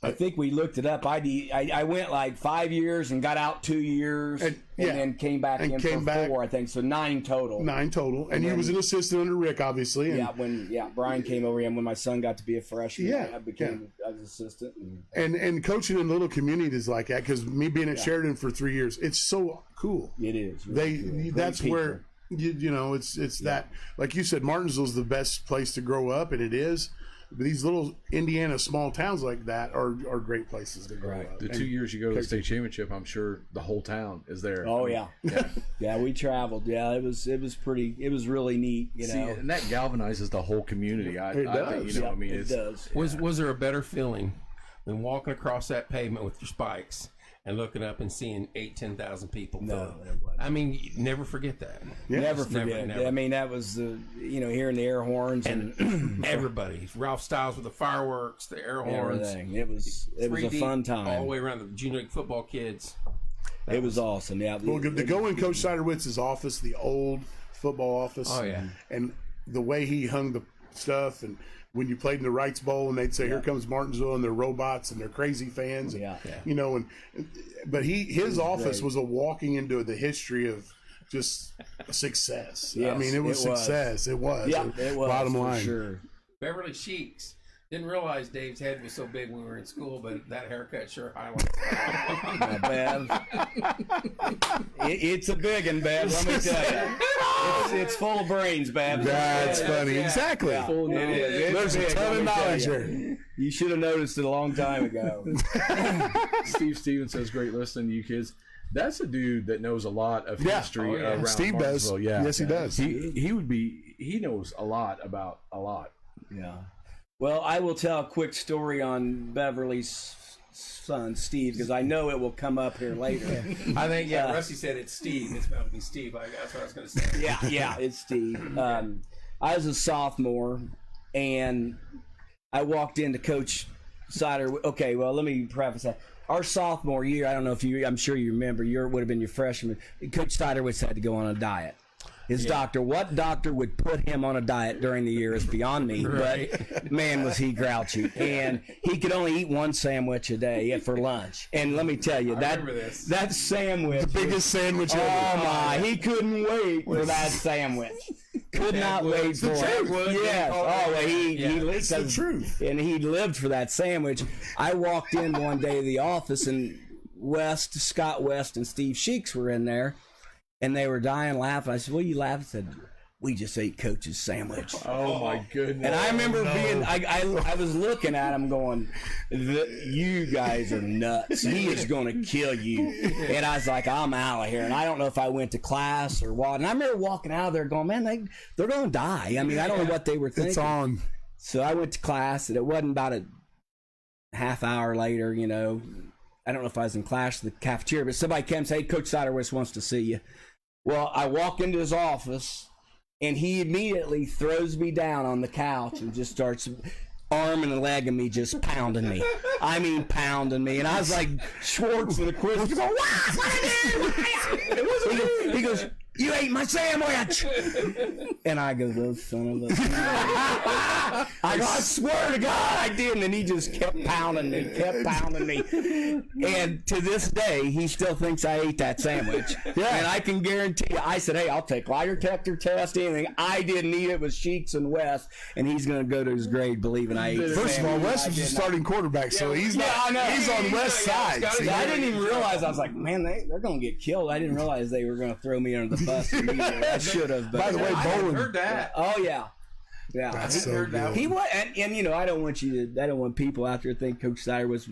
I think we looked it up. I went like 5 years and got out 2 years And- and yeah. then came back And in came for back. 4, I think. So 9 total. 9 total. And you was an assistant under Rick, obviously. And, Yeah, when Brian came over and when my son got to be a freshman, Yeah, I became an assistant. and coaching in little communities like that, because me being at Sheridan for 3 years, it's so cool. It is. Really cool. Great That's people. where it's that, like you said, Martinsville's the best place to grow up, and it is. But these little Indiana small towns like that are great places to grow up. The 2 years you go to the state championship, I'm sure the whole town is there. Oh yeah. Yeah, we traveled. Yeah, it was really neat, See, and that galvanizes the whole community. It does. I mean, it does. Was there a better feeling than walking across that pavement with your spikes and looking up and seeing 10,000 people? No, it wasn't. I mean, you never forget that. Never forget. never. I mean, that was hearing the air horns and Everybody, Ralph Stiles with the fireworks, the air horns, everything. It was a 3D fun time. all the way around the junior league football kids. It was awesome. Yeah. Well, to go in Coach Siderwitz's office, the old football office. Oh, yeah. And the way he hung the stuff, and when you played in the Wrights Bowl, and they'd say, "Here comes Martinsville," and they're robots and they're crazy fans. Yeah. You know, but his office was a walking into the history of just success. Yes, I mean, it was success. It was. Yeah, it was. Bottom line. Sure. Beverly Sheiks. Didn't realize Dave's head was so big when we were in school, but that haircut sure highlights it. Bev. It's a big one, Bev. Let me tell you. It's full of brains, Bev. That's funny. Yeah. Exactly. Yeah. Full knowledge. There's a ton of knowledge there. You should have noticed it a long time ago. Steve Stevens says, "Great listening to you kids." That's a dude that knows a lot of history around Steve does. Martinsville. Yeah. Yes, he does. He knows a lot about a lot. Yeah. Well, I will tell a quick story on Beverly's son, Steve, because I know it will come up here later. I think, Rusty said it's Steve. It's about to be Steve. That's what I was going to say. Yeah, it's Steve. I was a sophomore, and I walked into Coach Sider. Okay, well, let me preface that. Our sophomore year, I don't know if I'm sure you remember, would have been your freshman. Coach Siderwitz had to go on a diet. His doctor, what doctor would put him on a diet during the year is beyond me. Right. But man, was he grouchy. And he could only eat one sandwich a day for lunch. And let me tell you, that sandwich. The biggest sandwich ever. Oh my, he couldn't wait for that sandwich. Could not wait for it. Yes. Oh, well, he lived. It's the truth. And he lived for that sandwich. I walked in one day to the office, and Scott West and Steve Sheiks were in there. And they were dying laughing. I said, "What are you laughing?" I said, "We just ate Coach's sandwich." Oh my goodness! And I remember I was looking at him going, "You guys are nuts. He is going to kill you." And I was like, "I'm out of here." And I don't know if I went to class or what. And I remember walking out of there going, "Man, they're going to die." I mean, I don't know what they were thinking. It's on. So I went to class, and it wasn't about a half hour later, you know. I don't know if I was in class or the cafeteria, but somebody came and said, "Hey, Coach Siderwitz wants to see you." Well, I walk into his office, and he immediately throws me down on the couch and just starts arm and legging me, just pounding me. I mean, pounding me. And I was like, Schwartz and the quiz. He goes, he goes, "You ate my sandwich." And I go, "Those son of a..." I go, "I swear to God I didn't." And he just kept pounding me. And to this day, he still thinks I ate that sandwich. Yeah. And I can guarantee you, I said, "Hey, I'll take lie detector test, anything." I didn't eat it with Sheiks and West, and he's going to go to his grave believing I ate the First of all, sandwich. West was the starting quarterback, so he's not. I know. He's on West's side. I didn't even realize. I was like, "Man, they're going to get killed." I didn't realize they were going to throw me under the bus. I should have. By the way, Bolin. I heard that. Oh yeah. Yeah, That's so good. he was, and you know, I don't want people out there to think Coach Sider was,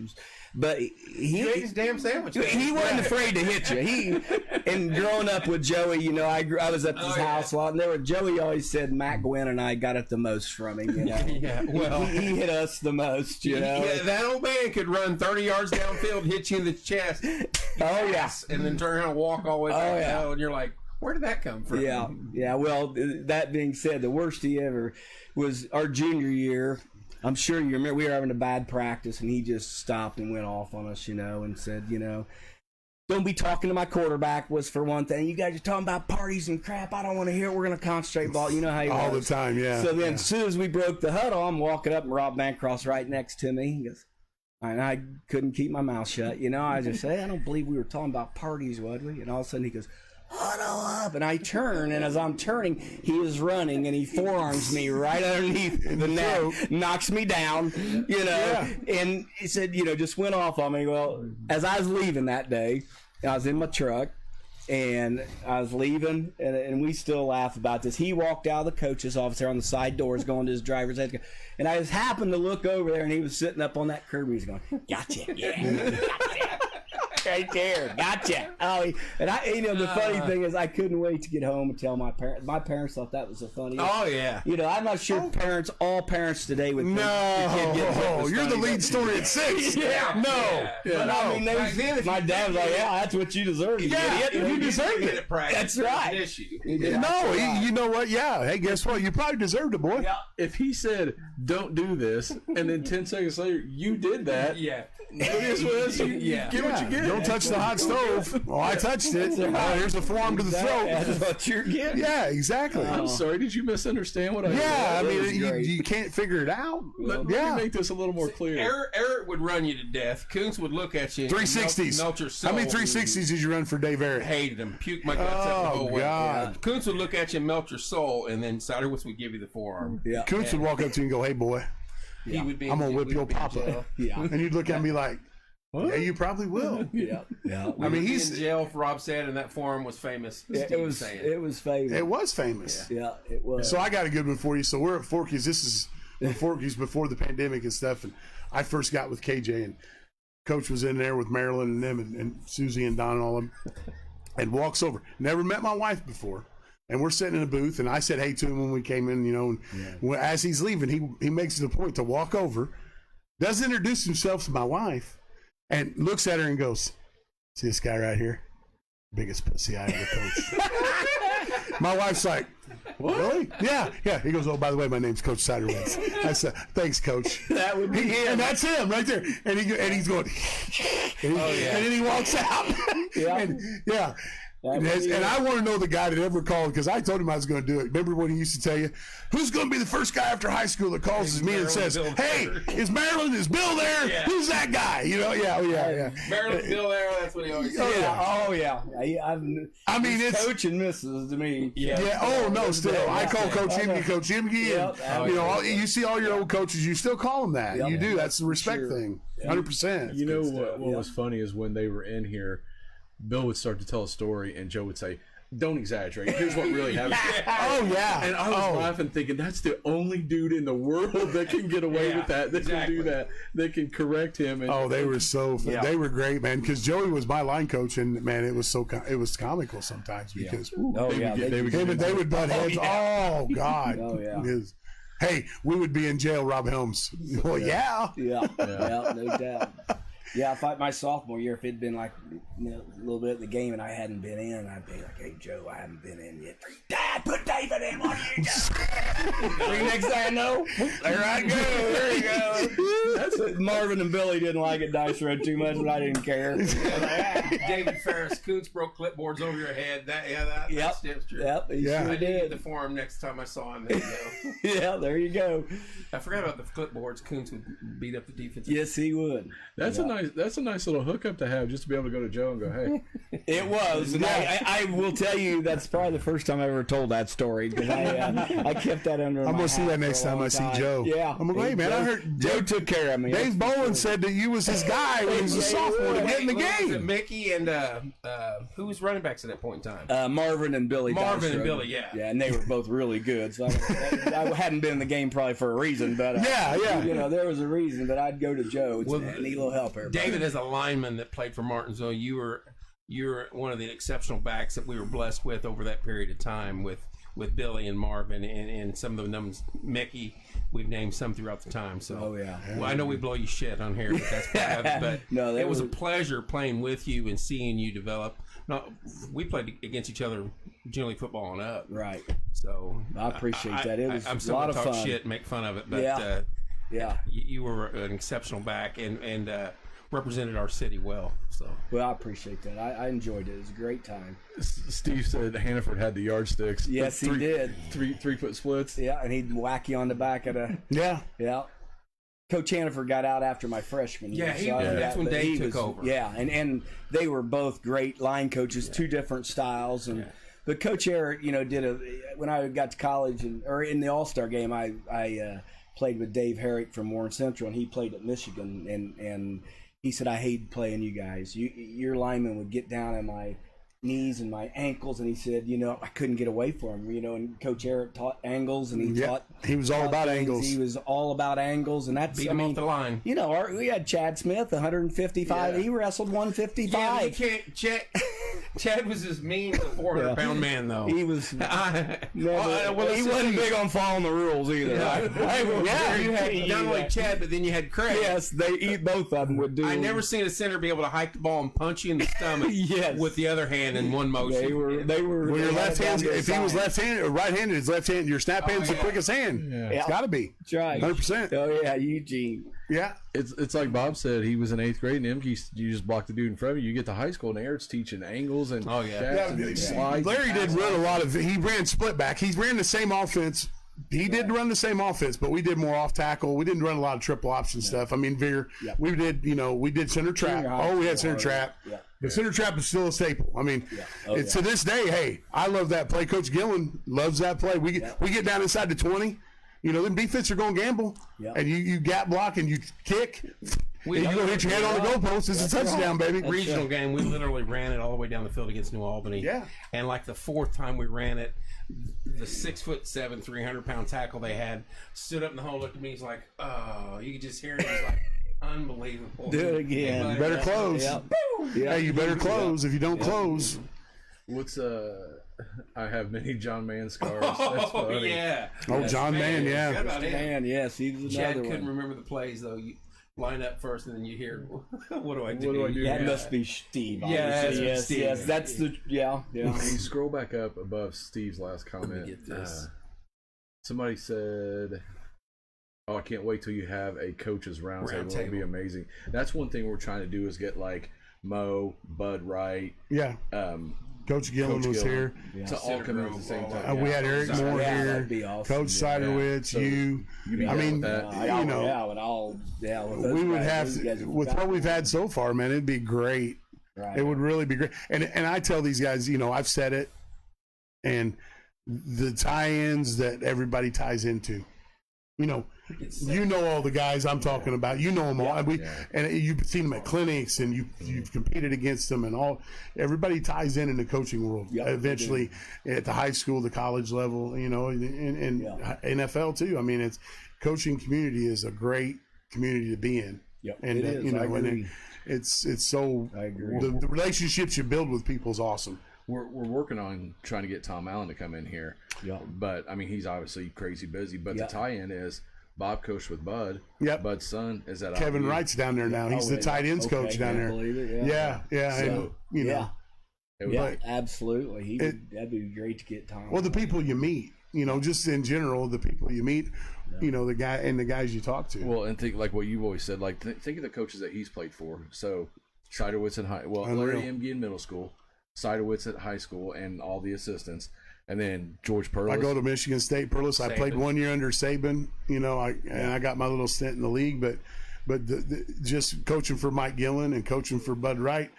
but He ate his damn sandwich. he wasn't afraid to hit you. And growing up with Joey, you know, I was at his house a lot, and Joey always said Matt Gwynn and I got it the most from him. You know, Well, he hit us the most. You know, that old man could run 30 yards downfield, hit you in the chest. Oh yeah, and then turn around and walk all the way back down, and you're like, where did that come from? Yeah. Well, that being said, the worst he ever was our junior year. I'm sure you remember we were having a bad practice, and he just stopped and went off on us, you know, and said, you know, "Don't be talking to my quarterback," was for one thing. "You guys are talking about parties and crap. I don't want to hear it. We're going to concentrate ball." You know how he all was. the time, yeah. So then, as soon as we broke the huddle, I'm walking up, and Rob Bancroft's right next to me. He goes, and I couldn't keep my mouth shut. You know, I just said, "I don't believe we were talking about parties, would we?" And all of a sudden, he goes, "Huddle up!" And I turn, and as I'm turning, he is running, and he forearms me right underneath the neck, knocks me down, you know, and he said, you know, just went off on me. Well, as I was leaving that day, I was in my truck, and I was leaving, and we still laugh about this. He walked out of the coach's office there on the side doors going to his driver's ed, and I just happened to look over there, and he was sitting up on that curb. He was going, "Gotcha, yeah, gotcha." Right there, gotcha. Oh, and you know, the funny thing is, I couldn't wait to get home and tell my parents. My parents thought that was the funniest. Oh yeah. You know, I'm not sure all parents today would. No, you're the lead story at 6. Yeah. No. But I mean, my dad was like, "Yeah, that's what you deserve. You idiot. You deserve it." That's right. No, you know what? Yeah. Hey, guess what? You probably deserved it, boy. Yeah. If he said, "Don't do this," and then 10 seconds later you did that, Yeah. it is what it is. You get what you get. don't touch the hot stove. Well, I touched it. Oh, here's a forearm to the throat. That's what you're getting. Yeah, exactly. I'm sorry. Did you misunderstand what I Yeah, I said? mean, you can't figure it out. Let me make this a little more clear. Eric would run you to death. Koontz would look at you. 360s. Melt your soul. How many 360s did you run for Dave Eric? Hated him. Puke my guts out the whole way. God. Koontz would look at you and melt your soul, and then Siderwitz would give you the forearm. Yeah. Koontz would walk up to you and go, "Hey, boy, He would be. I'm gonna whip we'd your be in papa." jail. Yeah. And you'd look at me like, "Yeah, you probably will." Yeah. Yeah. I mean, He'd be he's in jail. Rob said, and that forum was famous. It was famous. it was famous. Yeah, it was. So I got a good one for you. So we're at Forky's. This is Forky's before the pandemic and stuff. And I first got with KJ, and Coach was in there with Marilyn and them, and Susie and Don and all of them, and walks over. Never met my wife before. And we're sitting in a booth, and I said hey to him when we came in, and as he's leaving, he makes it a point to walk over, doesn't introduce himself to my wife, and looks at her and goes, "See this guy right here? Biggest pussy I ever coached." My wife's like, "What? Really?" Yeah. He goes, "Oh, by the way, my name's Coach Siderwitz." I said, "Thanks, Coach." That would be him. And that's him right there. And he's going, and then he walks out. Yeah. And I want to know the guy that ever called, because I told him I was going to do it. Remember when he used to tell you, "Who's going to be the first guy after high school that calls me and says, "Hey, is Maryland, is Bill there? Yeah. Who's that guy?" Yeah. Maryland Bill there. That's what he always said. Oh yeah. I mean, it's Coach and Mrs. to me. Yeah. Oh no, still I call Coach Imke Coach Imke. Yep. You see all your old coaches, you still call them that. Yep. You do. That's the respect thing. 100%. You know what was funny is when they were in here, Bill would start to tell a story, and Joe would say, "Don't exaggerate. Here's what really happened." Oh yeah. And I was laughing, thinking that's the only dude in the world that can get away with that. That can do that. That can correct him. And, They were they were great, man. Because Joey was my line coach, and man, it was it was comical sometimes because they would butt heads. Oh God. Oh yeah. Because, hey, we would be in jail, Rob Helms. Well, yeah. Yeah, no doubt. Yeah, if my sophomore year, if it'd been like a little bit of the game and I hadn't been in, I'd be like, "Hey, Joe, I haven't been in yet. Dad, put David in. What are you doing?" Next thing I know, there I go. There you go. Marvin and Billy didn't like it. Dice read too much, but I didn't care. David Ferris, Koontz broke clipboards over your head. That's true. Yep, he Yeah. sure I did did. the forum next time I saw him. There you go. Yeah, there you go. I forgot about the clipboards. Koontz would beat up the defense. Yes, he would. That's a nice little hookup to have, just to be able to go to Joe and go, "Hey." It was. And I will tell you, that's probably the first time I ever told that story, because I kept that under my I'm gonna see hat that for next a time long I see time. Joe. Yeah. I'm gonna go, "Hey man, I heard Joe took care of me. Dave Bolin said that you was his guy when he was a sophomore to get in the Was it game." Mickey and who was running backs at that point in time? Marvin and Billy. Marvin and Dykstra. Billy, yeah. Yeah, and they were both really good. So I hadn't been in the game probably for a reason, but you know, there was a reason. But I'd go to Joe. It's a neat little help here. David, as a lineman that played for Martinsville, you were one of the exceptional backs that we were blessed with over that period of time with Billy and Marvin and some of the numbers. Mickey, we've named some throughout the time. So well, I know we blow you shit on here, but that's part of it. But No, it was a pleasure playing with you and seeing you develop. We played against each other, generally football and up. Right. So I appreciate that. It was I'm a still lot gonna of talk fun. shit and make fun of it, but you were an exceptional back and represented our city well. So Well, I appreciate that. I enjoyed it. It was a great time. Steve said Hannaford had the yardsticks. Yes, he did. 3-foot splits. Yeah, and he'd whack you on the back of the. Yeah. Coach Hannaford got out after my freshman year. Yeah, that's when Dave took over. Yeah, and they were both great line coaches, two different styles. But Coach Eric, did when I got to college or in the All-Star game, I played with Dave Herrick from Warren Central, and he played at Michigan, and he said, "I hate playing you guys. Your linemen would get down on my knees and my ankles," and he said, I couldn't get away from him, and Coach Eric taught angles, and he was all about angles. He was all about angles, and that's beat him off the line. We had Chad Smith, 155. He wrestled 155. Yeah, you can't. Chad was as mean as a 400-pound man, though. He was. He he wasn't big on following the rules either. You had not only Chad, but then you had Craig. Yes, both of them would do. I never seen a center be able to hike the ball and punch you in the stomach with the other hand in one motion. They were. When your left hand, if he was left-handed or right-handed, his left hand, your snap hand's the quickest hand. Yeah. It's got to be. That's right. 100%. Oh yeah, Eugene. Yeah. It's like Bob said. He was in 8th grade, and MG, you just block the dude in front of you. You get to high school, and Eric's teaching angles and slides. Larry did run a lot of. He ran split back. He ran the same offense. He did run the same offense, but we did more off tackle. We didn't run a lot of triple option stuff. I mean, we did. We did center trap. We had center trap. Yeah. The center trap is still a staple. I mean, to this day, hey, I love that play. Coach Gillen loves that play. We get down inside the 20. Them defense are going to gamble, and you gap block and you kick. And you go hit your head on the goalpost. It's a touchdown, baby. Regional game, we literally ran it all the way down the field against New Albany. Yeah. And like the 4th time we ran it, the 6'7", 300-pound tackle they had stood up in the hole, looked at me. He's like, "Oh," you could just hear it. He's like, "Unbelievable." Do it again. You better close. Hey, you better close. If you don't close, What's I have many John Mann scars. That's funny. Yeah. Oh, John Mann, yeah. Forgot about him. Man, yes, he was Chad another couldn't one. remember the plays though. You line up first, and then you hear, "What do I do?" What do I do? That must be Steve. Yeah, obviously. that's Steve. Yes, that's the When you scroll back up above Steve's last comment, get this. somebody said, "Oh, I can't wait till you have a coaches roundtable. It'll be amazing." That's one thing we're trying to do is get like Mo, Bud Wright, yeah. Coach Gillen Coach was Gillen. here. To all come in at the same time. We had Eric Moore here, that'd be awesome. Coach Siderwitz, So, you. be I down mean, with that? with those we would guys, have those to, guys with would what we've had so far, man. It'd be great. Right. It would really be great. And I tell these guys, I've said it, and the tie-ins that everybody ties into. You know all the guys I'm talking about. You know them all. And you've seen them at clinics, and you've competed against them, and all. Everybody ties in the coaching world. Yep, eventually, at the high school, the college level, and NFL too. I mean, it's coaching community is a great community to be in. Yep, And it is. I agree. It's so. I agree. The relationships you build with people is awesome. We're working on trying to get Tom Allen to come in here. Yeah. But I mean, he's obviously crazy busy. But Yeah. the tie-in is Bob coached with Bud. Yep. Bud's son is at Kevin IU. Wright's down there now. He's the tight ends coach down there. Believe it, Yeah. So, And, It was yeah, absolutely. That'd be great to get Tom. Well, the people you meet, just in general, the people you meet, the guy and the guys you talk to. Well, and think like what you've always said. Like think of the coaches that he's played for. So Siderwitz in Larry MG in middle school, Siderwitz at high school, and all the assistants, and then George Perlis. I go to Michigan State, Perlis. I played 1 year under Saban. I got my little stint in the league, but just coaching for Mike Gillen and coaching for Bud Wright.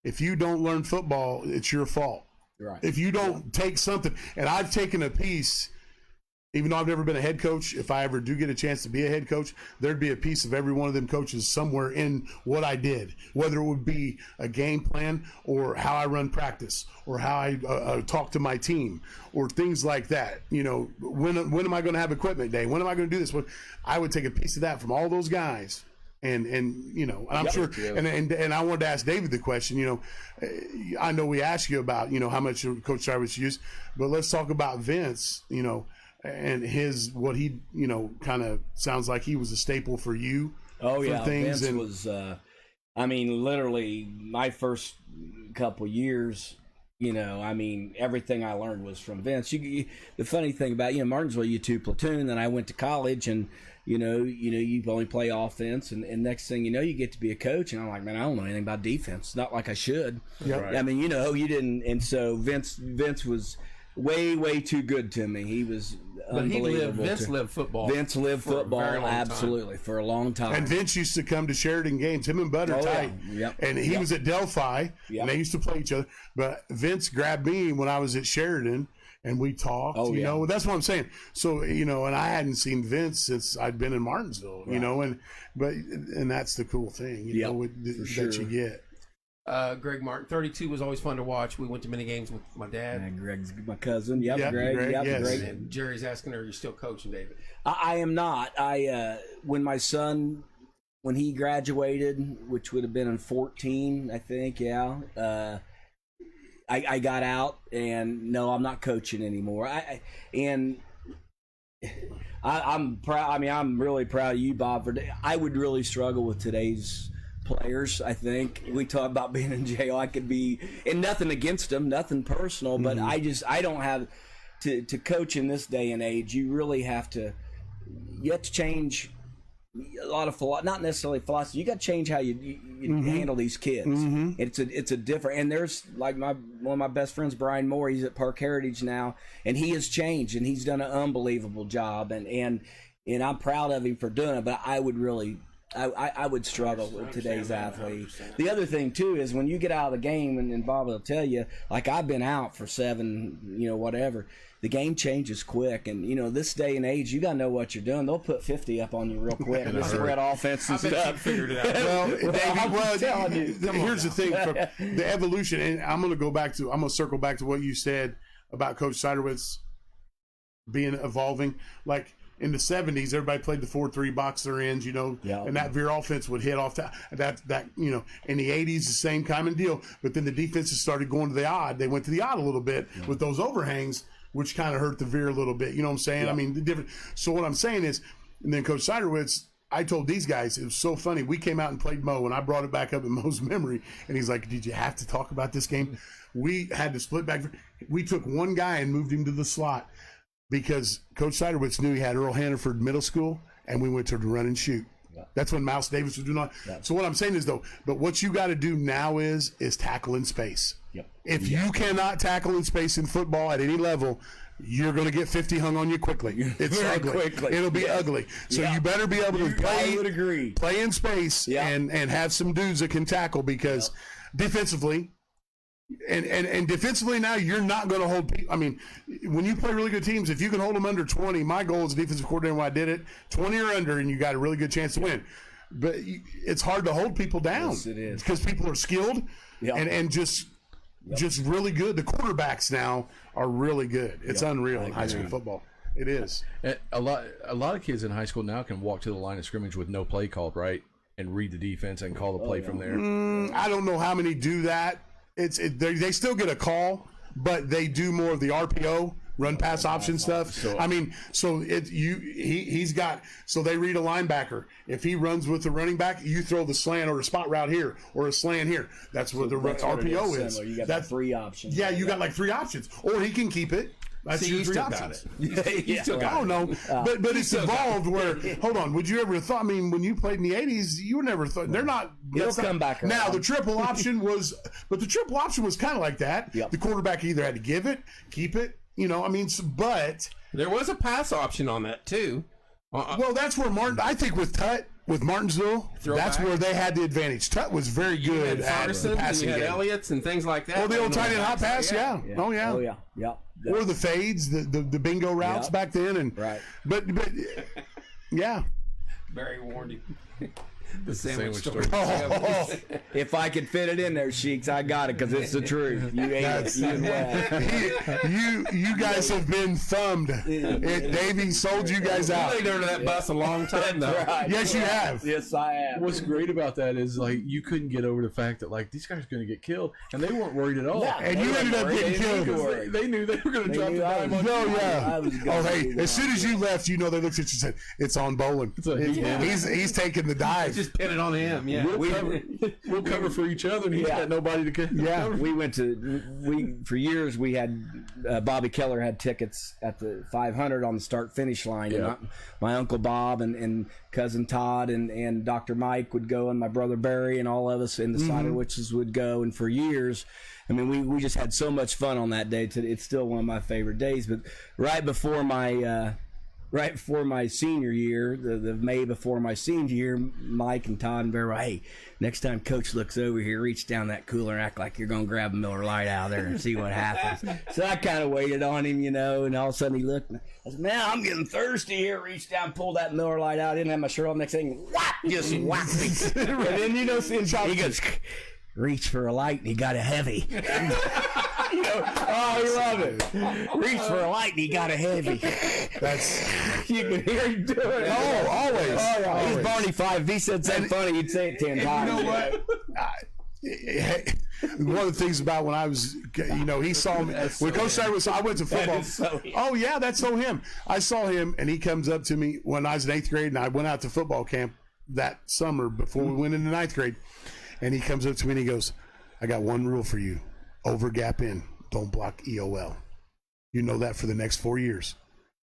If you don't learn football, it's your fault. Right. If you don't take something, and I've taken a piece, even though I've never been a head coach, if I ever do get a chance to be a head coach, there'd be a piece of every one of them coaches somewhere in what I did, whether it would be a game plan or how I run practice or how I talk to my team or things like that. When am I going to have equipment day? When am I going to do this? I would take a piece of that from all those guys. And I'm sure, and I wanted to ask David the question. I know we asked you about how much Coach Jarvis used, but let's talk about Vince. And what he kind of sounds like he was a staple for you. Oh for yeah, things Vince was. Literally my first couple years. Everything I learned was from Vince. The funny thing about Martinsville, you two platoon. Then I went to college, and you only play offense, and next thing you know, you get to be a coach, and I'm like, man, I don't know anything about defense. Not like I should. Yep. Right. I mean, you didn't, and so Vince was way too good to me. He was unbelievable. Vince lived football. Vince lived for a football, very long time. absolutely, for a long time. And Vince used to come to Sheridan games. Him and Bud are tight. Yep. And he was at Delphi, Yep. and they used to play each other. But Vince grabbed me when I was at Sheridan, and we talked. That's what I'm saying. So and I hadn't seen Vince since I'd been in Martinsville. And that's the cool thing. That you get. Greg Martin, 32 was always fun to watch. We went to many games with my dad. And Greg's my cousin. Yep, Yep, Greg. Greg, Yep, yes. Greg. And Jerry's asking her, "Are you still coaching, David?" I am not. When my son, when he graduated, which would have been in 14, I think. Yeah. I got out, and no, I'm not coaching anymore. I'm proud. I mean, I'm really proud of you, Bob. I would really struggle with today's players. I think we talk about being in jail. I could be, and nothing against them, nothing personal, but I don't have to coach in this day and age. You really have to change a lot of not necessarily philosophy. You got to change how you handle these kids. It's a different. And there's like one of my best friends, Brian Moore. He's at Park Heritage now, and he has changed, and he's done an unbelievable job. And I'm proud of him for doing it. But I would really. I would struggle with today's athlete. The other thing too is when you get out of the game, and Bob will tell you, like I've been out for 7, whatever. The game changes quick, and this day and age, you gotta know what you're doing. They'll put 50 up on you real quick and spread offense and stuff. Figured it out. Well, David, you. here's the thing: from the evolution, and I'm gonna circle back to what you said about Coach Siderwitz evolving. Like in the 70s, everybody played the 4-3 boxer ends, and that veer offense would hit off that, in the 80s, the same kind of deal. But then the defenses started going to the odd. They went to the odd a little bit with those overhangs, which kind of hurt the veer a little bit. You know what I'm saying? Yeah. I mean, the different. So what I'm saying is, and then Coach Siderwitz, I told these guys, it was so funny. We came out and played Mo, and I brought it back up in Mo's memory, and he's like, "Did you have to talk about this game?" We had to split back. We took one guy and moved him to the slot, because Coach Siderwitz knew he had Earl Hannaford Middle School, and we went to the run and shoot. Yeah. That's when Mouse Davis was doing all. Yeah. So what I'm saying is, though, but what you got to do now is tackle in space. Yep. If you cannot tackle in space in football at any level, you're going to get 50 hung on you quickly. It's ugly. Quickly. It'll be ugly. So you better be able to play in space and have some dudes that can tackle, because defensively – And defensively now, you're not going to hold people. I mean, when you play really good teams, if you can hold them under 20, my goal as a defensive coordinator when I did it, 20 or under, and you got a really good chance to win. But it's hard to hold people down. Yes, it is. Because people are skilled and just really good. The quarterbacks now are really good. It's unreal in high school football. It is. A lot of kids in high school now can walk to the line of scrimmage with no play called, right, and read the defense and call the play from there. I don't know how many do that. They still get a call, but they do more of the RPO, run pass option stuff. So they read a linebacker. If he runs with the running back, you throw the slant or a spot route here or a slant here. That's what the RPO is. You got 3 options. Yeah, you got like 3 options, or he can keep it. That's your 3 options. You still got it. Oh no, but it's evolved. Where hold on, would you ever thought? I mean, when you played in the '80s, you never thought they're not. It'll come back around. Now the triple option was, but the triple option was kind of like that. Yep. The quarterback either had to give it, keep it. But there was a pass option on that too. Well, that's where I think with Martinsville, that's where they had the advantage. Tut was very good at passing. You had Elliott's and things like that. Oh, the old tight end hot pass, yeah. Oh yeah. Or the fades, the bingo routes back then, and but yeah. Barry warned him. The sandwich story. If I could fit it in there, Sheiks, I got it, because it's the truth. You ate it. You guys have been thumbed. Davey sold you guys out. I've been under that bus a long time, though. Right. Yes, you have. Yes, I have. What's great about that is, like, you couldn't get over the fact that, like, these guys are going to get killed, and they weren't worried at all. Yeah, and you ended up getting killed. They knew they were going to drop the dime on you. Oh, yeah. Hey, as soon as you left, they looked at you and said, "It's on Bolin." He's taking the dive. Just pin it on him. Yeah, we'll cover for each other, and he's got nobody to cover. Yeah, for years we had Bobby Keller had tickets at the 500 on the start finish line. Yeah. And my uncle Bob and cousin Todd and Dr. Mike would go, and my brother Barry and all of us in the Siderwitzes would go. And for years, I mean, we just had so much fun on that day. It's still one of my favorite days. But right before my senior year, the May before my senior year, Mike and Todd and Bear were, "Hey, next time Coach looks over here, reach down that cooler and act like you're going to grab a Miller Lite out of there and see what happens." So I kind of waited on him, and all of a sudden he looked, and I said, "Man, I'm getting thirsty here." Reached down, pulled that Miller Lite out, didn't have my shirt on. Next thing, just whacked me. And then, he goes, "Reach for a light," and he got a heavy. Oh, you love it. Reach for a light, and he got a heavy. You can hear him do it. Oh, always. Oh, yeah. Always. He's Barney 5. If he said something funny, he'd say it 10 times. You know what? One of the things about when I was, he saw me when Coach Sider I went to football. Oh yeah, that's so him. I saw him, and he comes up to me when I was in 8th grade, and I went out to football camp that summer before we went into 9th grade, and he comes up to me and he goes, "I got one rule for you: over gap in, don't block EOL. You know that for the next 4 years."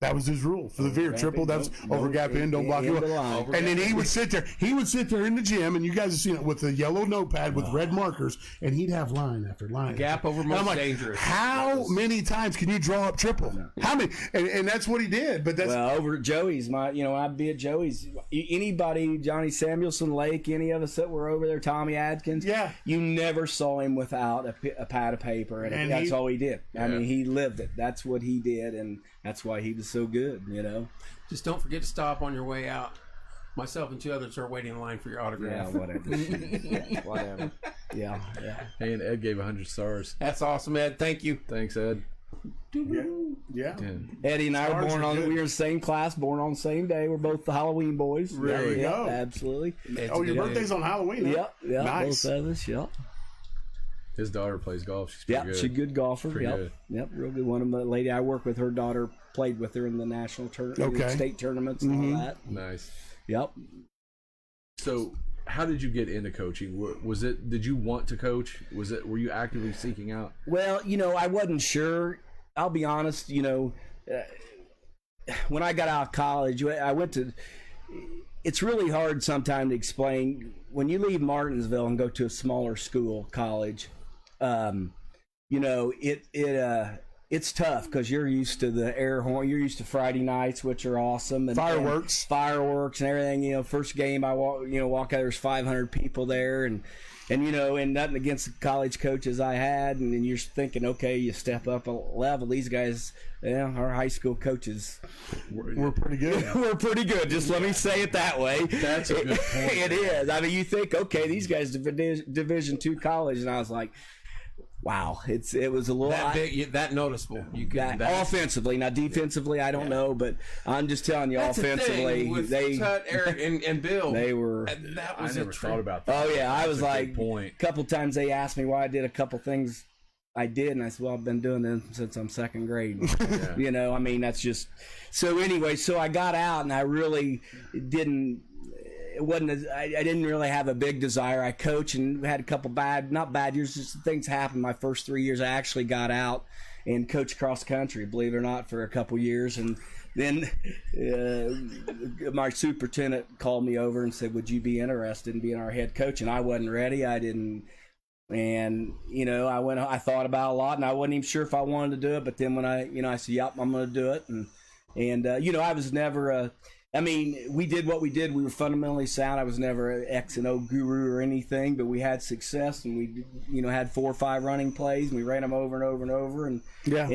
That was his rule for the veer. Triple, that's over gap in, don't block you. And then he would sit there. He would sit there in the gym, and you guys have seen it with the yellow notepad with red markers, and he'd have line after line. Gap over most dangerous. How many times can you draw up triple? How many? And that's what he did. But that's over at Joey's. I'd be at Joey's. Anybody, Johnny Samuelson, Lake, any of us that were over there, Tommy Adkins. Yeah. You never saw him without a pad of paper, and that's all he did. I mean, he lived it. That's what he did, and that's why he was so good, Just don't forget to stop on your way out. Myself and 2 others are waiting in line for your autograph. Yeah, whatever. Whatever. Yeah. Hey, and Ed gave 100 stars. That's awesome, Ed. Thank you. Thanks, Ed. Yeah. Eddie and I were born we were in the same class, born on the same day. We're both the Halloween boys. There you go. Absolutely. Your birthday's on Halloween, huh? Yep. Nice. Both of us, yep. His daughter plays golf. She's pretty good. She's a good golfer. Pretty good. Yep, real good. One of the lady I work with, her daughter played with her in the national tournament, state tournaments and all that. Nice. Yep. So, how did you get into coaching? Was it? Did you want to coach? Were you actively seeking out? Well, I wasn't sure. I'll be honest. When I got out of college, I went to. It's really hard sometimes to explain when you leave Martinsville and go to a smaller school, college. It's tough because you're used to the air horn. You're used to Friday nights, which are awesome, and fireworks and everything. First game I walk out, there's 500 people there, and nothing against the college coaches I had, and then you're thinking, okay, you step up a level. These guys, our high school coaches, we're pretty good. We're pretty good. Just let me say it that way. That's a good point. It is. I mean, you think, okay, these guys Division II college, and I was like, wow, it was a little that noticeable. You got offensively, now defensively, I don't know, but I'm just telling you, that's offensively, Tut, Eric, and Bill, they were. That was I never thought about that. Oh yeah, I was like, point. A couple times they asked me why I did a couple things I did, and I said, well, I've been doing this since I'm second grade. I mean, that's just so. Anyway, so I got out, and I really didn't. It wasn't. I didn't really have a big desire. I coached and had a couple not bad years. Just things happened. My first 3 years, I actually got out and coached cross country. Believe it or not, for a couple years, and then my superintendent called me over and said, "Would you be interested in being our head coach?" And I wasn't ready. I didn't. And I went. I thought about it a lot, and I wasn't even sure if I wanted to do it. But then when I said, "Yep, I'm going to do it," and I was never a. I mean, we did what we did. We were fundamentally sound. I was never an X and O guru or anything, but we had success, and we, had 4 or 5 running plays, and we ran them over and over and over, and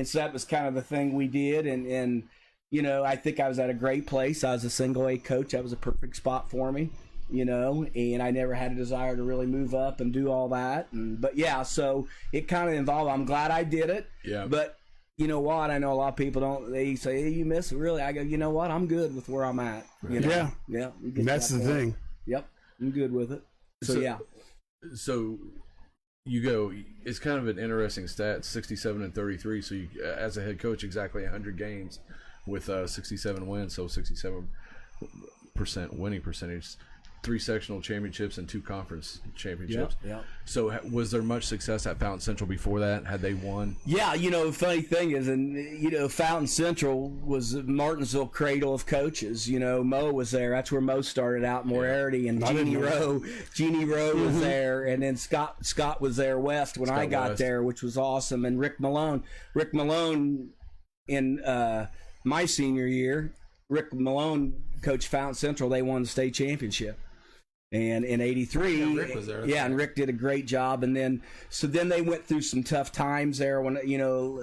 so that was kind of the thing we did. And I think I was at a great place. I was a single A coach. That was a perfect spot for me, and I never had a desire to really move up and do all that. So it kind of involved. I'm glad I did it. Yeah. But. You know what? I know a lot of people don't. They say, "Hey, you miss it." Really, I go, you know what? I'm good with where I'm at. Yeah. And that's the thing. Yep, I'm good with it. So you go. It's kind of an interesting stat: 67 and 33. So you, as a head coach, exactly 100 games with 67 wins. So 67% winning percentage. 3 sectional championships and 2 conference championships. Yeah. So was there much success at Fountain Central before that? Had they won? Yeah, the funny thing is, and Fountain Central was Martinsville cradle of coaches. Mo was there. That's where Mo started out, Moriarty, and Jeannie Rowe. Jeannie Rowe was there, and then Scott was there West when I got there, which was awesome. And Rick Malone. Rick Malone in my senior year, Rick Malone coached Fountain Central. They won the state championship. And in '83, Rick was there. and Rick did a great job. And then they went through some tough times there. When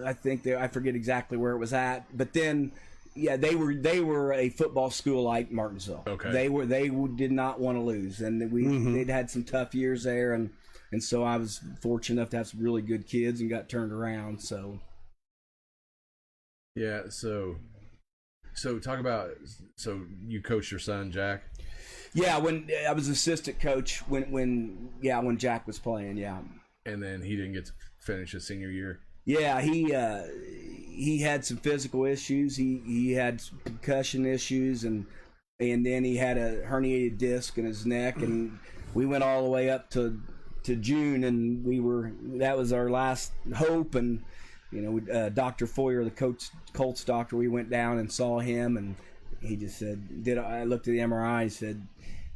I think I forget exactly where it was at, but then they were a football school like Martinsville. Okay, they did not want to lose, and they'd had some tough years there, and so I was fortunate enough to have some really good kids and got turned around. So talk about you coached your son Jack. Yeah, when I was assistant coach when Jack was playing, And then he didn't get to finish his senior year. Yeah, he had some physical issues. He had some concussion issues, and then he had a herniated disc in his neck, and we went all the way up to June, and that was our last hope, and Dr. Foyer, the Colts doctor, we went down and saw him, and he just said, I looked at the MRI and said,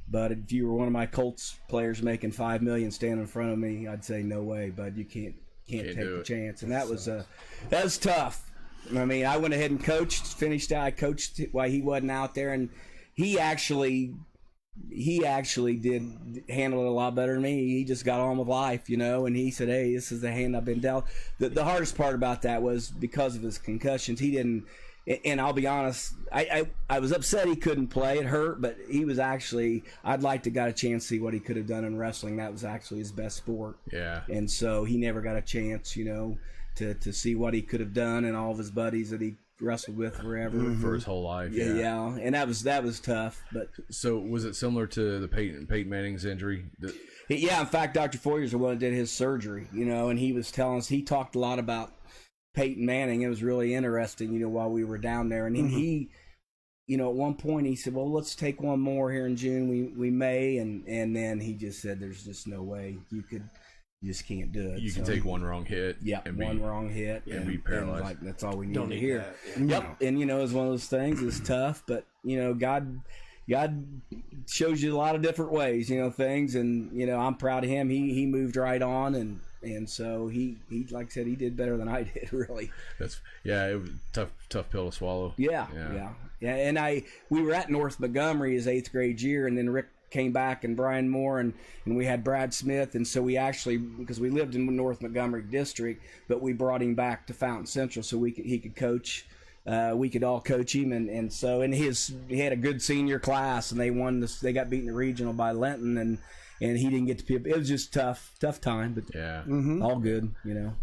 but if you were one of my Colts players making $5 million standing in front of me, I'd say no way, bud. You can't take the chance. And that was tough. I mean, I went ahead and finished out. I coached while he wasn't out there, and he actually did handle it a lot better than me. He just got on with life, and he said, hey, this is the hand I've been dealt. The hardest part about that was because of his concussions. He didn't, and I'll be honest, I was upset he couldn't play. It hurt, but he was actually, I'd like to got a chance to see what he could have done in wrestling. That was actually his best sport. Yeah. And so he never got a chance, to see what he could have done, and all of his buddies that he wrestled with forever for his whole life. Yeah, and that was tough. But so was it similar to the Peyton Manning's injury? Yeah, in fact, Dr. Foyer's the one that did his surgery, and he was telling us, he talked a lot about Peyton Manning. It was really interesting, while we were down there, and he at one point he said, well, let's take one more here in June. We may, and then he just said, there's just no way you just can't do it. You can take one wrong hit. Yeah, one wrong hit. And be paralyzed. And that's all we need to hear. That. Yep. And, it's one of those things. It's tough, but, God shows you a lot of different ways, things. And, I'm proud of him. He moved right on. And so he, like I said, he did better than I did, really. It was tough pill to swallow. Yeah. And we were at North Montgomery his 8th grade year, and then Rick came back, and Brian Moore, and we had Brad Smith, and so we actually, because we lived in North Montgomery district, but we brought him back to Fountain Central so he could coach. We could all coach him, and so he had a good senior class, and they won this. They got beaten the regional by Lenton, and he didn't get to be. It was just tough time, but all good,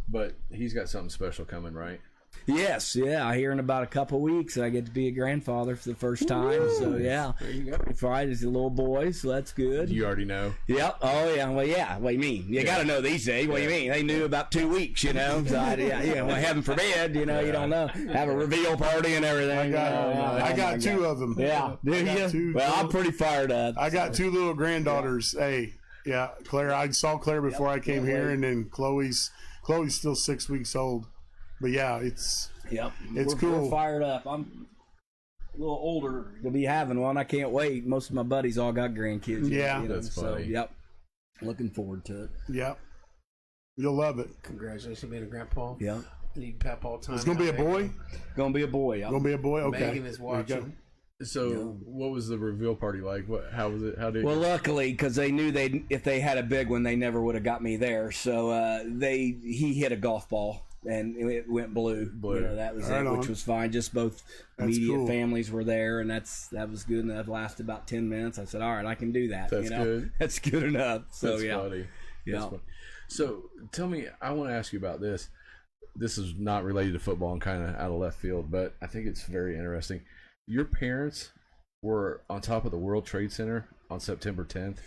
But he's got something special coming, right? Yes, I hear in about a couple of weeks I get to be a grandfather for the first time. Woo! So yeah, there you go. Friday's a little boy, so that's good. You already know. Yep. Oh yeah. Well, yeah. What do you mean? You got to know these days. What do you mean? They knew about 2 weeks. So well, heaven forbid. You don't know. Have a reveal party and everything. I got two of them. Yeah. Do you? Well, I'm pretty fired up. I got two little granddaughters. Yeah. Hey, yeah, Claire. I saw Claire before I came here, and then Chloe's still 6 weeks old. But yeah, it's cool. We're fired up. I'm a little older to be having one. I can't wait. Most of my buddies all got grandkids. Yeah, that's funny. So, yep, looking forward to it. Yep, you'll love it. Congratulations on being a grandpa. Yeah, need pep all time. It's gonna be a boy. Gonna be a boy. Gonna be a boy. Okay. Megan is watching. So, what was the reveal party like? How was it? How did? Well, luckily, because they knew if they had a big one, they never would have got me there. So he hit a golf ball. And it went blue. That was right it, which was fine. Just both immediate families were there, and that was good enough. Lasted about 10 minutes. I said, "All right, I can do that." That's good. That's good enough. So That's funny. Yeah. Funny. So tell me, I want to ask you about this. This is not related to football and kind of out of left field, but I think it's very interesting. Your parents were on top of the World Trade Center on September 10th.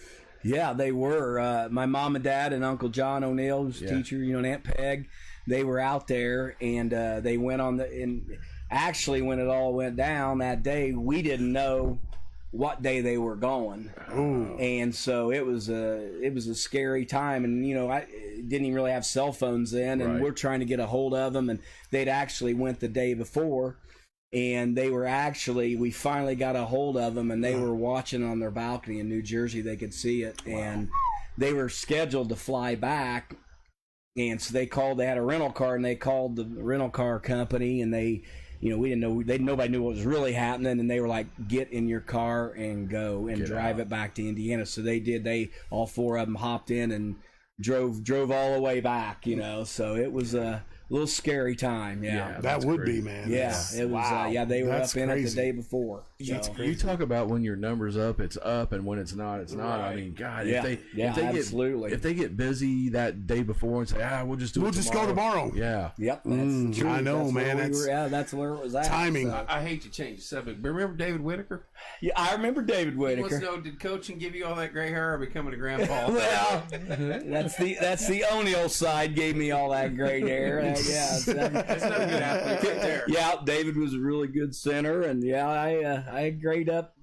Yeah, they were. My mom and dad and Uncle John O'Neill was a teacher, and Aunt Peg. They were out there, and they went on and actually, when it all went down that day, we didn't know what day they were going. Ooh. And so it was a scary time, and I didn't even really have cell phones then, and we're trying to get a hold of them, and they'd actually went the day before, and we finally got a hold of them, and they were watching on their balcony in New Jersey. They could see it, and they were scheduled to fly back. And so they had a rental car, and they called the rental car company, and we didn't know, nobody knew what was really happening, and they were like, get in your car and go and drive it back to Indiana. So they did, all four of them hopped in and drove all the way back, so it was a little scary time. Yeah, that would be, man. Yeah, it was. Wow. They were That's up in crazy. it the day before. You talk about when your number's up, it's up, and when it's not, it's not. I mean, God, absolutely. If they get busy that day before and say, we'll just go tomorrow. Yeah. Yep. That's true. I know, man. That's where it was at. Timing. So. I hate to change the subject, but remember David Whitaker? Yeah, I remember David Whitaker. He wants to know, did coaching give you all that gray hair or becoming a grandpa? Well, that's the O'Neill side gave me all that gray hair. That's not a good athlete right there. Yeah, David was a really good center, and I grayed up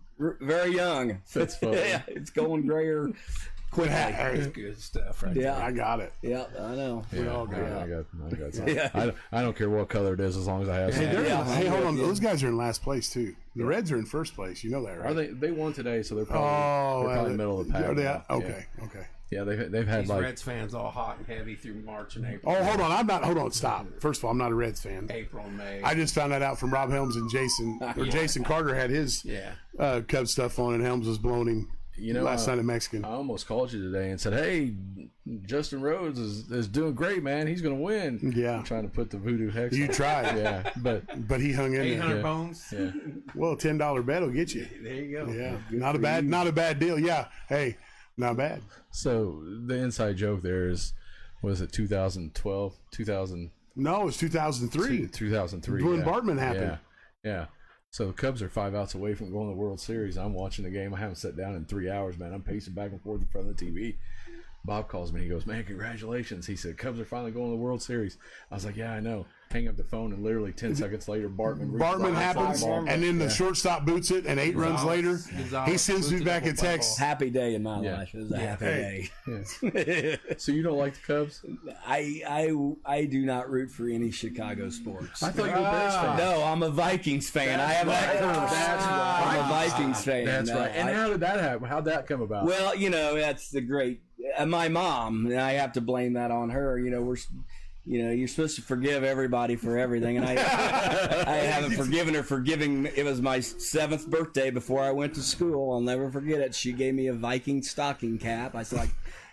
very young. That's funny. Yeah, it's going grayer quickly. That's good stuff, right? Yeah, I got it. yeah, I know. Yeah, all got I got some. Yeah. I don't care what color it is as long as I have some. Hey, hold on. Those guys are in last place too. The Reds are in first place. You know that, right? Are they? They won today, so they're probably middle of the pack. Are they? now. Okay. Yeah, they've had These like Reds fans all hot and heavy through March and April. Oh, hold on. I'm not. Hold on. Stop. First of all, I'm not a Reds fan. April and May. I just found that out from Rob Helms and Jason. Or Jason Carter had his Cubs stuff on, and Helms was blowing him. Last night in Mexican. I almost called you today and said, "Hey, Justin Rhodes is doing great, man. He's going to win." Yeah. I'm trying to put the voodoo hex. You on. tried, Yeah, but he hung in 800 there. bones. yeah. Well, $10 bet will get you. There you go. Yeah, not a bad deal. Yeah, hey, not bad. So the inside joke there is, was it 2012, 2000? No, it's 2003. 2003. When yeah. Bartman happened. Yeah. So the Cubs are 5 outs away from going to the World Series. I'm watching the game. I haven't sat down in 3 hours, man. I'm pacing back and forth in front of the TV. Bob calls me. He goes, "Man, congratulations." He said, "Cubs are finally going to the World Series." I was like, "Yeah, I know." Hang up the phone, and literally 10 seconds later, Bartman happens, and then the shortstop boots it, and 8 runs later, he sends me back a text. Happy day in my Yeah. life. It was a happy day. So you don't like the Cubs? I do not root for any Chicago sports. I thought you were a Bears fan. No, I'm a Vikings fan. I have that curse. That's right. I'm a Vikings fan. That's No, right. And how did that happen? How'd that come about? Well, that's the great. My mom, and I have to blame that on her. You're supposed to forgive everybody for everything, and I haven't forgiven her for giving. It was my 7th birthday before I went to school. I'll never forget it. She gave me a Viking stocking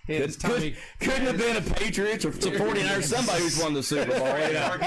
couldn't have been a Patriots or supporting or somebody who's won the Super Bowl. Yeah,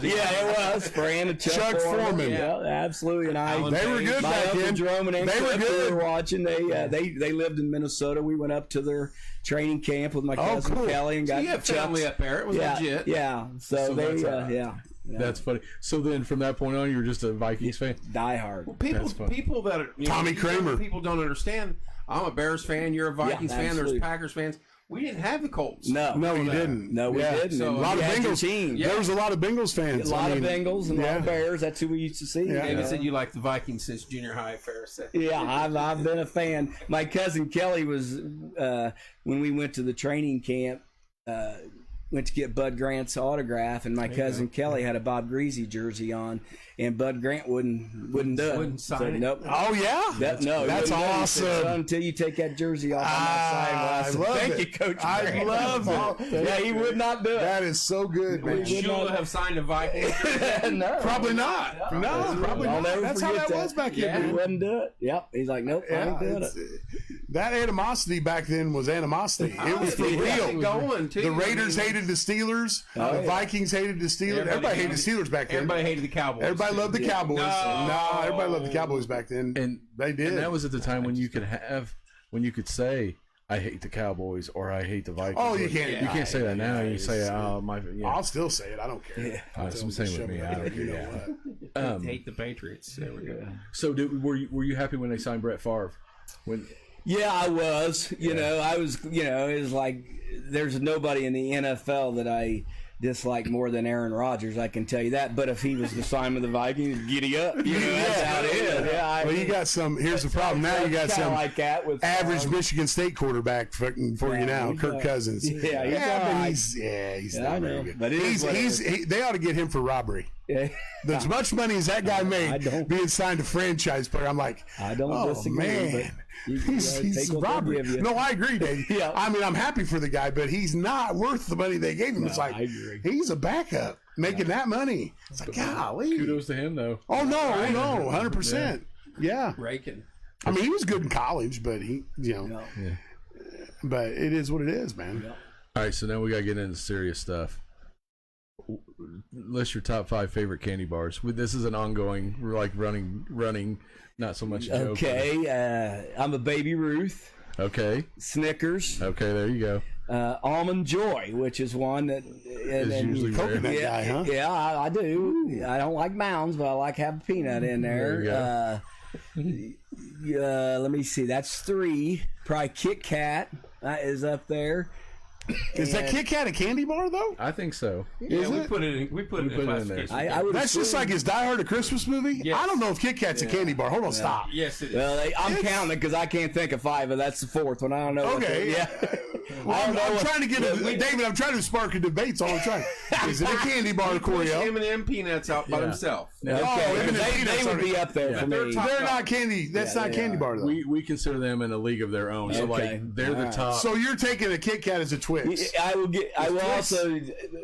it was. Fran and Chuck Foreman. Yeah, absolutely. And They were good my back Uncle then. Jerome and Aunt They were Cliff good. were watching. They lived in Minnesota. We went up to their training camp with my cousin cool. Kelly and got You have family Chuck's- up there. It was legit. Yeah. So they, that's all right. yeah. That's funny. So then, from that point on, you were just a Vikings fan. Die hard. That's funny. People that are Tommy Kramer. People don't understand. I'm a Bears fan. You're a Vikings fan. absolutely. There's Packers fans. We didn't have the Colts. No, You didn't. No, we didn't. So, And A lot you of had your Bengals. team. There was a lot of Bengals fans. A lot of I mean, Bengals and a lot of Bears. That's who we used to see. Yeah. David said you like the Vikings since junior high. Ferris said. Yeah, I've been a fan. My cousin Kelly was when we went to the training camp. Went to get Bud Grant's autograph, and my cousin Kelly had a Bob Greasy jersey on, and Bud Grant wouldn't do it. Wouldn't sign Said, it? Nope. Oh yeah, That's awesome. Until you take that jersey off, I'm I not signing. love Thank it. you, Coach. I Grant. love it. Yeah, he would not do it. That is so good, man. Would you have signed a Vikings? No, Probably not. No, probably I'll not. never That's how forget that was back Yeah, then. he man. wouldn't do it. Yep, he's like, nope, I Yeah, ain't doing it's- it. that animosity back then was animosity. It was for real. Going too. The Raiders hated the Steelers. The yeah. Vikings hated the Steelers. Everybody hated the Steelers back then. Everybody hated the Cowboys. Everybody loved the Cowboys. No. Everybody loved the Cowboys back then. And they did. And that was at the time when you could say, "I hate the Cowboys" or "I hate the Vikings." Oh, you can't. You can't say that now. You say, "Oh, my." Yeah. I'll still say it. I don't care. Yeah. It's the same with me. I don't You know care. what? Hate the Patriots. There we go. So, were you happy when they signed Brett Favre? When Yeah, I was. I was. It was like there's nobody in the NFL that I dislike more than Aaron Rodgers. I can tell you that. But if he was to sign with the Vikings, giddy up. That's how it is. Yeah. Well, you got some. Here's the problem. Now you got some like that with average Michigan State quarterback for you now, he's Kirk not- Cousins. Yeah, he's but all right. he's I not know, very good. but it is what it is. They ought to get him for robbery. Yeah. As much money as that guy I made don't- being signed to franchise player, I'm like, I don't oh disagree, man, but you he's take what they robbery. give you. No, I agree, Dave. Yeah. I mean, I'm happy for the guy, but he's not worth the money they gave him. It's like I agree. he's a backup making that money. It's like, golly. kudos to him, though. Oh no, 100%. Yeah. Raking. I mean, he was good in college, but but it is what it is, man. Yeah. All right, so now we got to get into serious stuff. List your top 5 favorite candy bars. This is an ongoing, we're like running, not so much a joke. Okay, I'm a Baby Ruth, Okay. Snickers, Okay, there you go. Almond Joy, which is one that It's usually coconut rare. guy, huh? Yeah, I do. I don't like mounds, but I like having peanut in there. There Let me see. That's 3. Probably Kit Kat is up there. Is that Kit Kat a candy bar though? I think so. Yeah, we put it in. We put it in in there. classification. I would That's just assume- like, is Die Hard a Christmas movie? Yes. I don't know if Kit Kat's a candy bar. Hold on, stop. Yes, it is. Well, I'm counting it because I can't think of 5, but that's the 4th one. I don't know. what Okay. the- yeah. Well, I don't know I'm what- trying to get David. I'm trying to spark a debate. So I'm trying. Is it a candy bar, Push Coriel? M&M peanuts out by Yeah. himself. Okay, M&M they peanuts would are- be up there for They're me. top- They're not candy. That's Yeah, not they candy are. bar though. We consider them in a league of their own. So Okay. like they're the Alright. top. So you're taking a Kit Kat as a Twix. I will Twix. also.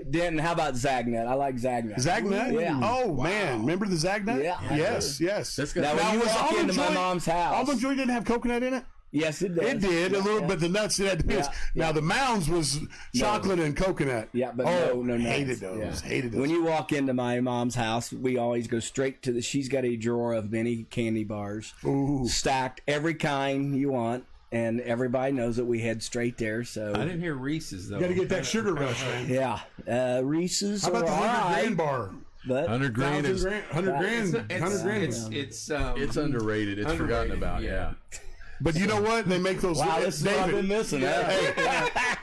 Denton, how about Zagnut? I like Zagnut. Zagnut? Yeah. Oh man, remember the Zagnut? Yeah. Yes, yes. That's Now, got when you was walk Almond into my Joy- mom's house, Almond Joy didn't have coconut in it. yes, it does. It did a little, but the nuts it had the pits. Yeah, Now the Mounds was chocolate and coconut. Yeah, but no nuts. hated those. Yeah. Hated those. When you walk into my mom's house, we always go straight to the. She's got a drawer of many candy bars, Ooh. stacked every kind you want, and everybody knows that we head straight there. So I didn't hear Reese's though. You got to get that sugar rush. Man. yeah, Reese's. How about the are 100 alright, grand bar? But 100 grand 1,000 is grand, 100 grand, 100 grand. It's underrated. It's forgotten underrated, about. yeah. But you know what? They make those. wow, this is what I've been missing. Hey,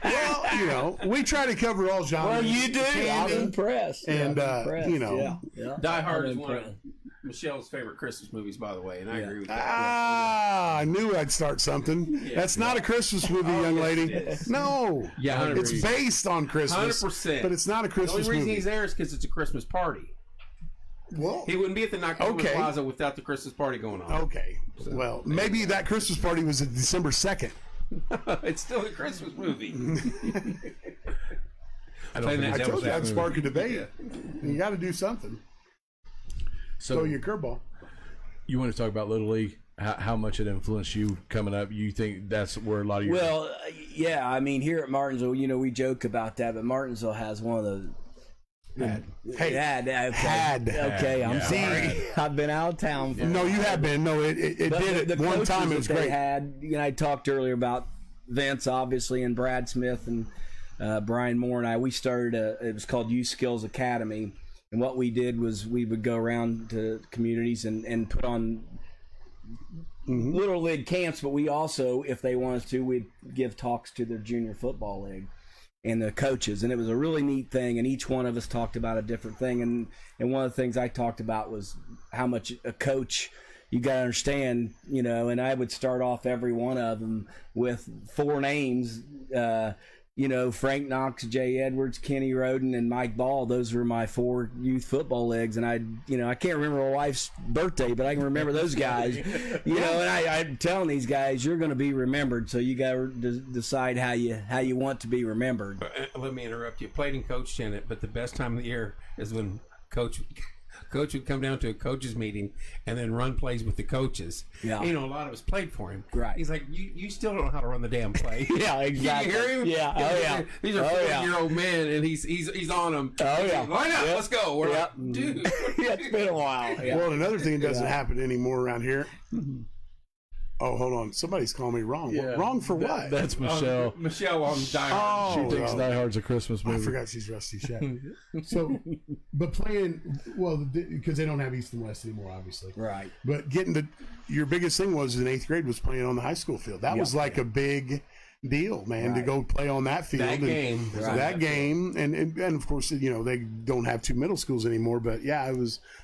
well, you know, we try to cover all genres. Well, you do. I'm Candy. impressed. And, I'm impressed. you know. yeah. Die Hard I'm is one of impressed. Michelle's favorite Christmas movies, by the way, and I agree with that. Ah, I knew I'd start something. That's not a Christmas movie, young yes, lady. it is. No. Yeah, 100%. It's based on Christmas. 100%. But it's not a The Christmas only reason movie. he's there is because it's a Christmas party. Well, He wouldn't be at the Nocturne Okay. Plaza without the Christmas party going on. okay. Well, maybe that Christmas party was at December 2nd. It's still a Christmas movie. I don't think I it's told you that I'd movie. spark a debate. You got to do something. So Throw your curveball. you want to talk about Little League? How much it influenced you coming up? You think that's where a lot of your Well, yeah, I mean, here at Martinsville, you know, we joke about that, but Martinsville has one of the. Hey, Had. Okay, I'm Yeah. sorry. I've been out of town. For no, you have been. No, it But did it one coaches time. It that was they great. Had, you know, I talked earlier about Vince, obviously, and Brad Smith and Brian Moore and I. We started it was called Youth Skills Academy, and what we did was we would go around to communities and put on little league camps, but we also, if they wanted to, we'd give talks to their junior football league and the coaches, and it was a really neat thing, and each one of us talked about a different thing, and one of the things I talked about was how much a coach, you got to understand, you know, and I would start off every one of them with 4 names, you know, Frank Knox, Jay Edwards, Kenny Roden, and Mike Ball. Those were my 4 youth football leagues, and I can't remember my wife's birthday, but I can remember those guys. You know, and I'm telling these guys, you're going to be remembered, so you got to decide how you want to be remembered. Let me interrupt you. Played and coached in it, but the best time of the year is when coach would come down to a coaches meeting and then run plays with the coaches. Yeah. You know, a lot of us played for him. Right. He's like, you still don't know how to run the damn play. Yeah, exactly. You hear him? Yeah. Oh, yeah. These are 40-year-old men, and he's on them. Oh, yeah. Line up. Yep. Let's go. We're Yep. like, dude. Yeah, it's been a while. Yeah. Well, another thing that doesn't happen anymore around here. Oh, hold on. Somebody's calling me wrong. Yeah. Wrong for what? That's Michelle. Michelle on Die Hard. She thinks Die Hard's a Christmas I movie. forgot she's Rusty Shack. So, but playing, well, because they don't have East and West anymore, obviously. Right. But your biggest thing was in 8th grade was playing on the high school field. That was like a big deal, man, to go play on that field. That game. So that game, and of course, you know, they don't have 2 middle schools anymore, but yeah,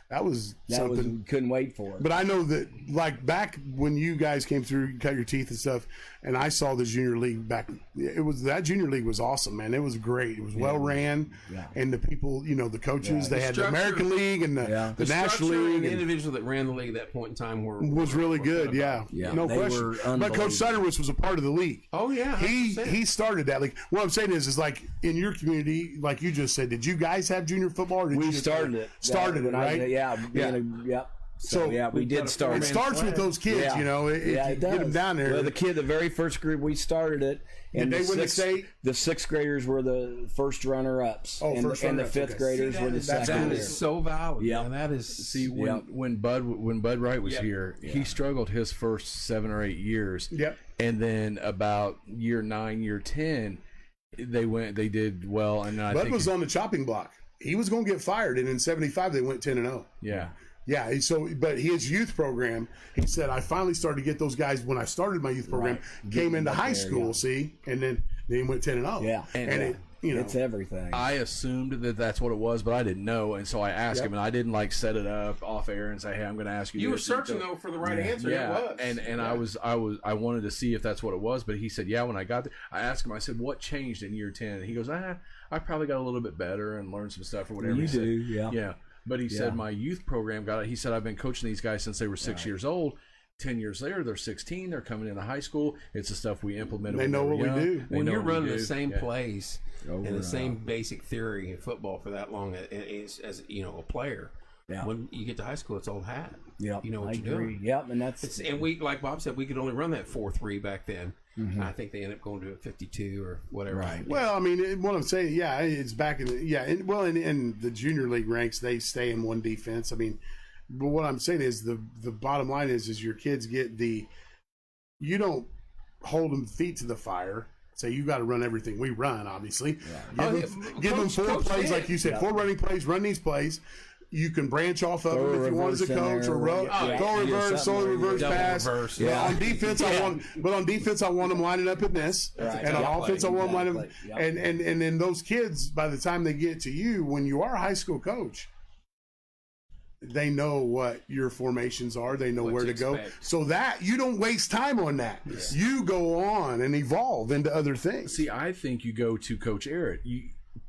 that was something. Couldn't wait for it. But I know that, like, back when you guys came through, you cut your teeth and stuff, and I saw the junior league back, that junior league was awesome, man. It was great. It was well ran, and the people, you know, the coaches, they had the American League and the National League. And the individual that ran the league at that point in time was really good, yeah. No they question. were But Coach unbelievable. Sutterwitz was a part of the league. Oh, yeah. 100%. He started that league. What I'm saying is like in your community, like you just said, did you guys have junior football? Or did We you just started it. Started it, When I- right? Yep. So yeah, we did got a start It it. starts with those kids, you know. If you it get them does. down there. Well, the very first group, we started it. And Did they win the state? The 6th graders were the first runner-ups. Oh, and, first and the runner-ups, 5th okay. graders were the that's second. That cool. is so valid. Yeah. Man. That is. See, when Bud Wright was here, he struggled his first 7 or 8 years. Yep. And then about year 9, year 10, they did well. And I Bud think was on the chopping block. He was going to get fired, and in '75 they went 10-0. yeah. Yeah, so but his youth program, he said, I finally started to get those guys when I started my youth program, came into high school, see, and then Then he went 10-0. Yeah. And it, you know, it's everything. I assumed that that's what it was, but I didn't know, and so I asked him, and I didn't like set it up off air and say, "Hey, I'm going to ask you." You were this. searching though for the right answer. Yeah, It was. and I wanted to see if that's what it was, but he said, "Yeah." When I got there, I asked him. I said, "What changed in year 10?" And he goes, I probably got a little bit better and learned some stuff or whatever." You He said, do, yeah. Yeah, but he said my youth program got it. He said, "I've been coaching these guys since they were 6 years old. 10 years later, they're 16. They're coming into high school. It's the stuff we implemented. They know what we do. When you're running the same plays Over and the same and basic theory in football for that long as you know, a player, when you get to high school, it's old hat. Yep, You know what I you're agree. doing. Yep, and that's And we, like Bob said, we could only run that 4-3 back then. I think they ended up going to a 52 or whatever. Right. Well, I mean, what I'm saying, it's back in in the junior league ranks, they stay in one defense. I mean, but what I'm saying is the bottom line is your kids get you don't hold them feet to the fire. Say you got to run everything we run, obviously. Give them 4 plays, like you said, 4 running plays. Run these plays. You can branch off of them if you want as a coach, or go reverse, solo reverse pass. Reverse, On defense, I want them lining up in this, and on offense, I want them lining up. And then those kids, by the time they get to you, when you are a high school coach, they know what your formations are. They know where to go. So that you don't waste time on that. You go on and evolve into other things. See, I think you go to Coach Eric,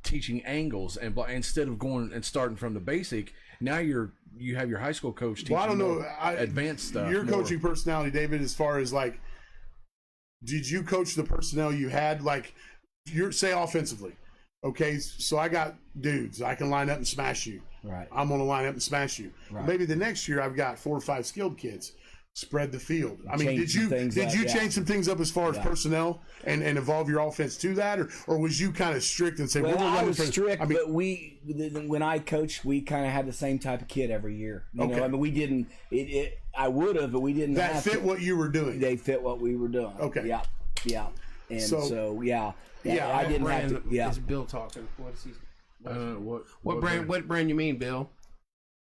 teaching angles, and instead of going and starting from the basic, now you have your high school coach teaching I don't know, advanced stuff. Your coaching personality, David, as far as like, did you coach the personnel you had? Like, say offensively. Okay, so I got dudes. I can line up and smash you. Right. I'm going to line up and smash you. Right. Maybe the next year I've got 4 or 5 skilled kids. Spread the field. I mean, Change did you change some things up as far as personnel and evolve your offense to that, or was you kind of strict and say, Well, I was strict, but when I coached, we kind of had the same type of kid every year. You know, I mean, we didn't. I would have, but we didn't. That fit what you were doing. They fit what we were doing. Okay. Yeah. And so Yeah, I didn't have to. Yeah. Is Bill talking? What is he? What brand you mean, Bill?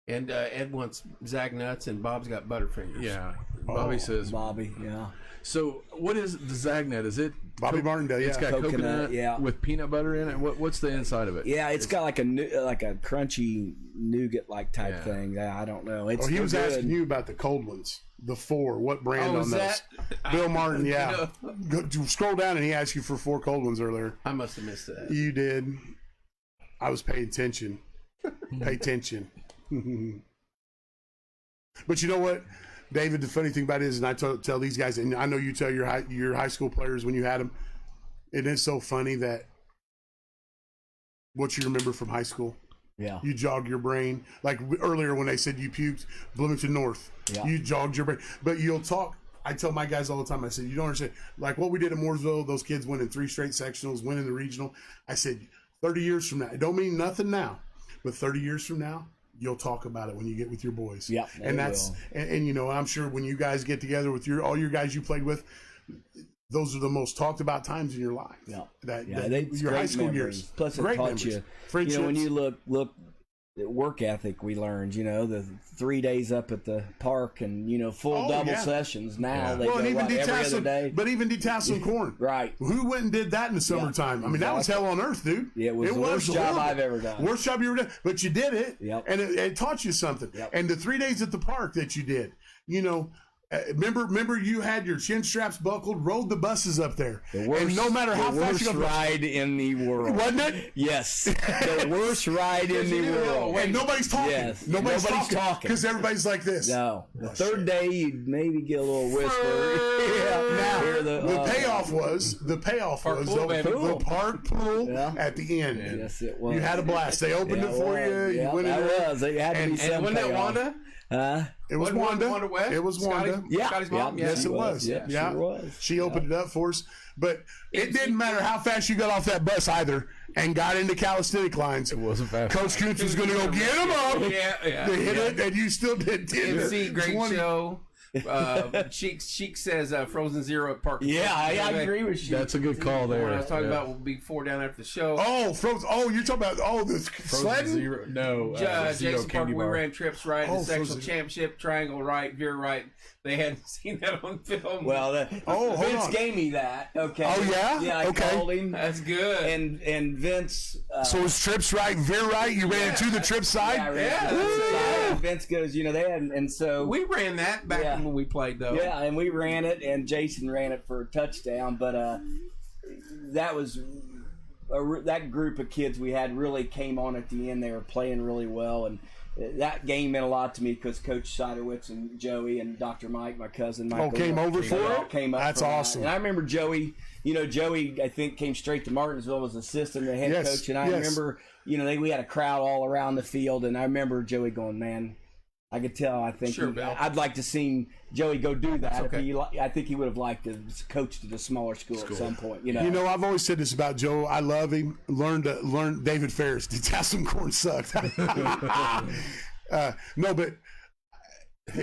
And Ed wants Zag Nuts, and Bob's got Butterfingers. Yeah, Bobby says. Bobby. Yeah. So, what is the Zagnut? Is it Bobby Martindale? Yeah, it's got coconut with peanut butter in it. What's the inside of it? Yeah, it's got like a crunchy nougat like type thing. Yeah, I don't know. It's he was good. asking you about the cold ones, the 4. What brand on those? Bill Martin. Yeah. Go, scroll down and he asked you for 4 cold ones earlier. I must have missed that. You did. I was paying attention. Pay attention. But you know what, David? The funny thing about it is, and I tell these guys, and I know you tell your high school players when you had them, it is so funny that what you remember from high school. Yeah. You jog your brain. Like earlier when they said you puked, Bloomington North. Yeah. You jogged your brain. But you'll talk. I tell my guys all the time, I said, you don't understand. Like what we did at Mooresville, those kids winning 3 straight sectionals, winning the regional. I said, 30 years from now, it don't mean nothing now, but 30 years from now, you'll talk about it when you get with your boys. Yeah. And that's, and you know, I'm sure when you guys get together with all your guys you played with, those are the most talked about times in your life. Yeah. Your high school years. Plus, it taught you, when you look at work ethic, we learned, the 3 days up at the park and, full double sessions. Now they go every other day. But even detasseling corn. Right. Who went and did that in the summertime? I mean, that was hell on earth, dude. Yeah, it was the worst job I've ever done. Worst job you ever done. But you did it. Yep. And it taught you something. Yep. And the 3 days at the park that you did, remember you had your chin straps buckled, rode the buses up there. And no matter how fast you go, ride in the world. Wasn't it? Yes. The worst ride in the world. And nobody's talking. Yes. Nobody's talking. Because everybody's like this. No. The third day, you'd maybe get a little whisper. Now, the payoff was the park pool at the end. Yes, it was. You had a blast. They opened it for you. You went in there. It had to be some wasn't that Wanda? It was Wanda. West? It was Wanda. Scotty's mom? Yes, it was. Yeah, she was. She opened it up for us. But it didn't matter how fast you got off that bus either and got into calisthenic lines. It wasn't fast. Coach Kuntz was going to go get him up. Yeah. They hit it, and you still did. MC, great show. Sheik says Frozen Zero at Park. Yeah, I agree with you. That's a good call there. What I was talking about will be 4 down after the show. Oh, Frozen. Oh, you're talking about the sledding? Zero. No, Jason Parker, we ran trips right, the sectional championship, triangle right, veer right, they hadn't seen that on film. Well, hold Vince on. gave me that. Okay. Oh, yeah? Yeah, I Okay. called him. That's good. And Vince. So was trips right, veer right? You ran it to the trip side? Yeah, Yeah, and Vince goes, they had, and so we ran that back Yeah. when we played, though. yeah, and we ran it, and Jason ran it for a touchdown. But that was that group of kids we had really came on at the end. They were playing really well, and that game meant a lot to me because Coach Siderwitz and Joey and Dr. Mike, my cousin, Michael, came over for all it? Came up That's for that. awesome. And I remember Joey. Joey, I think, came straight to Martinsville as assistant, the head Yes, coach, and I yes. remember, we had a crowd all around the field, and I remember Joey going, man. I could tell. I think Sure, Bill. I'd like to see Joey go do that. okay. I think he would have liked to coach at a smaller school at some point. I've always said this about Joe. I love him. Learn David Ferris. Tassim corn sucked. No, but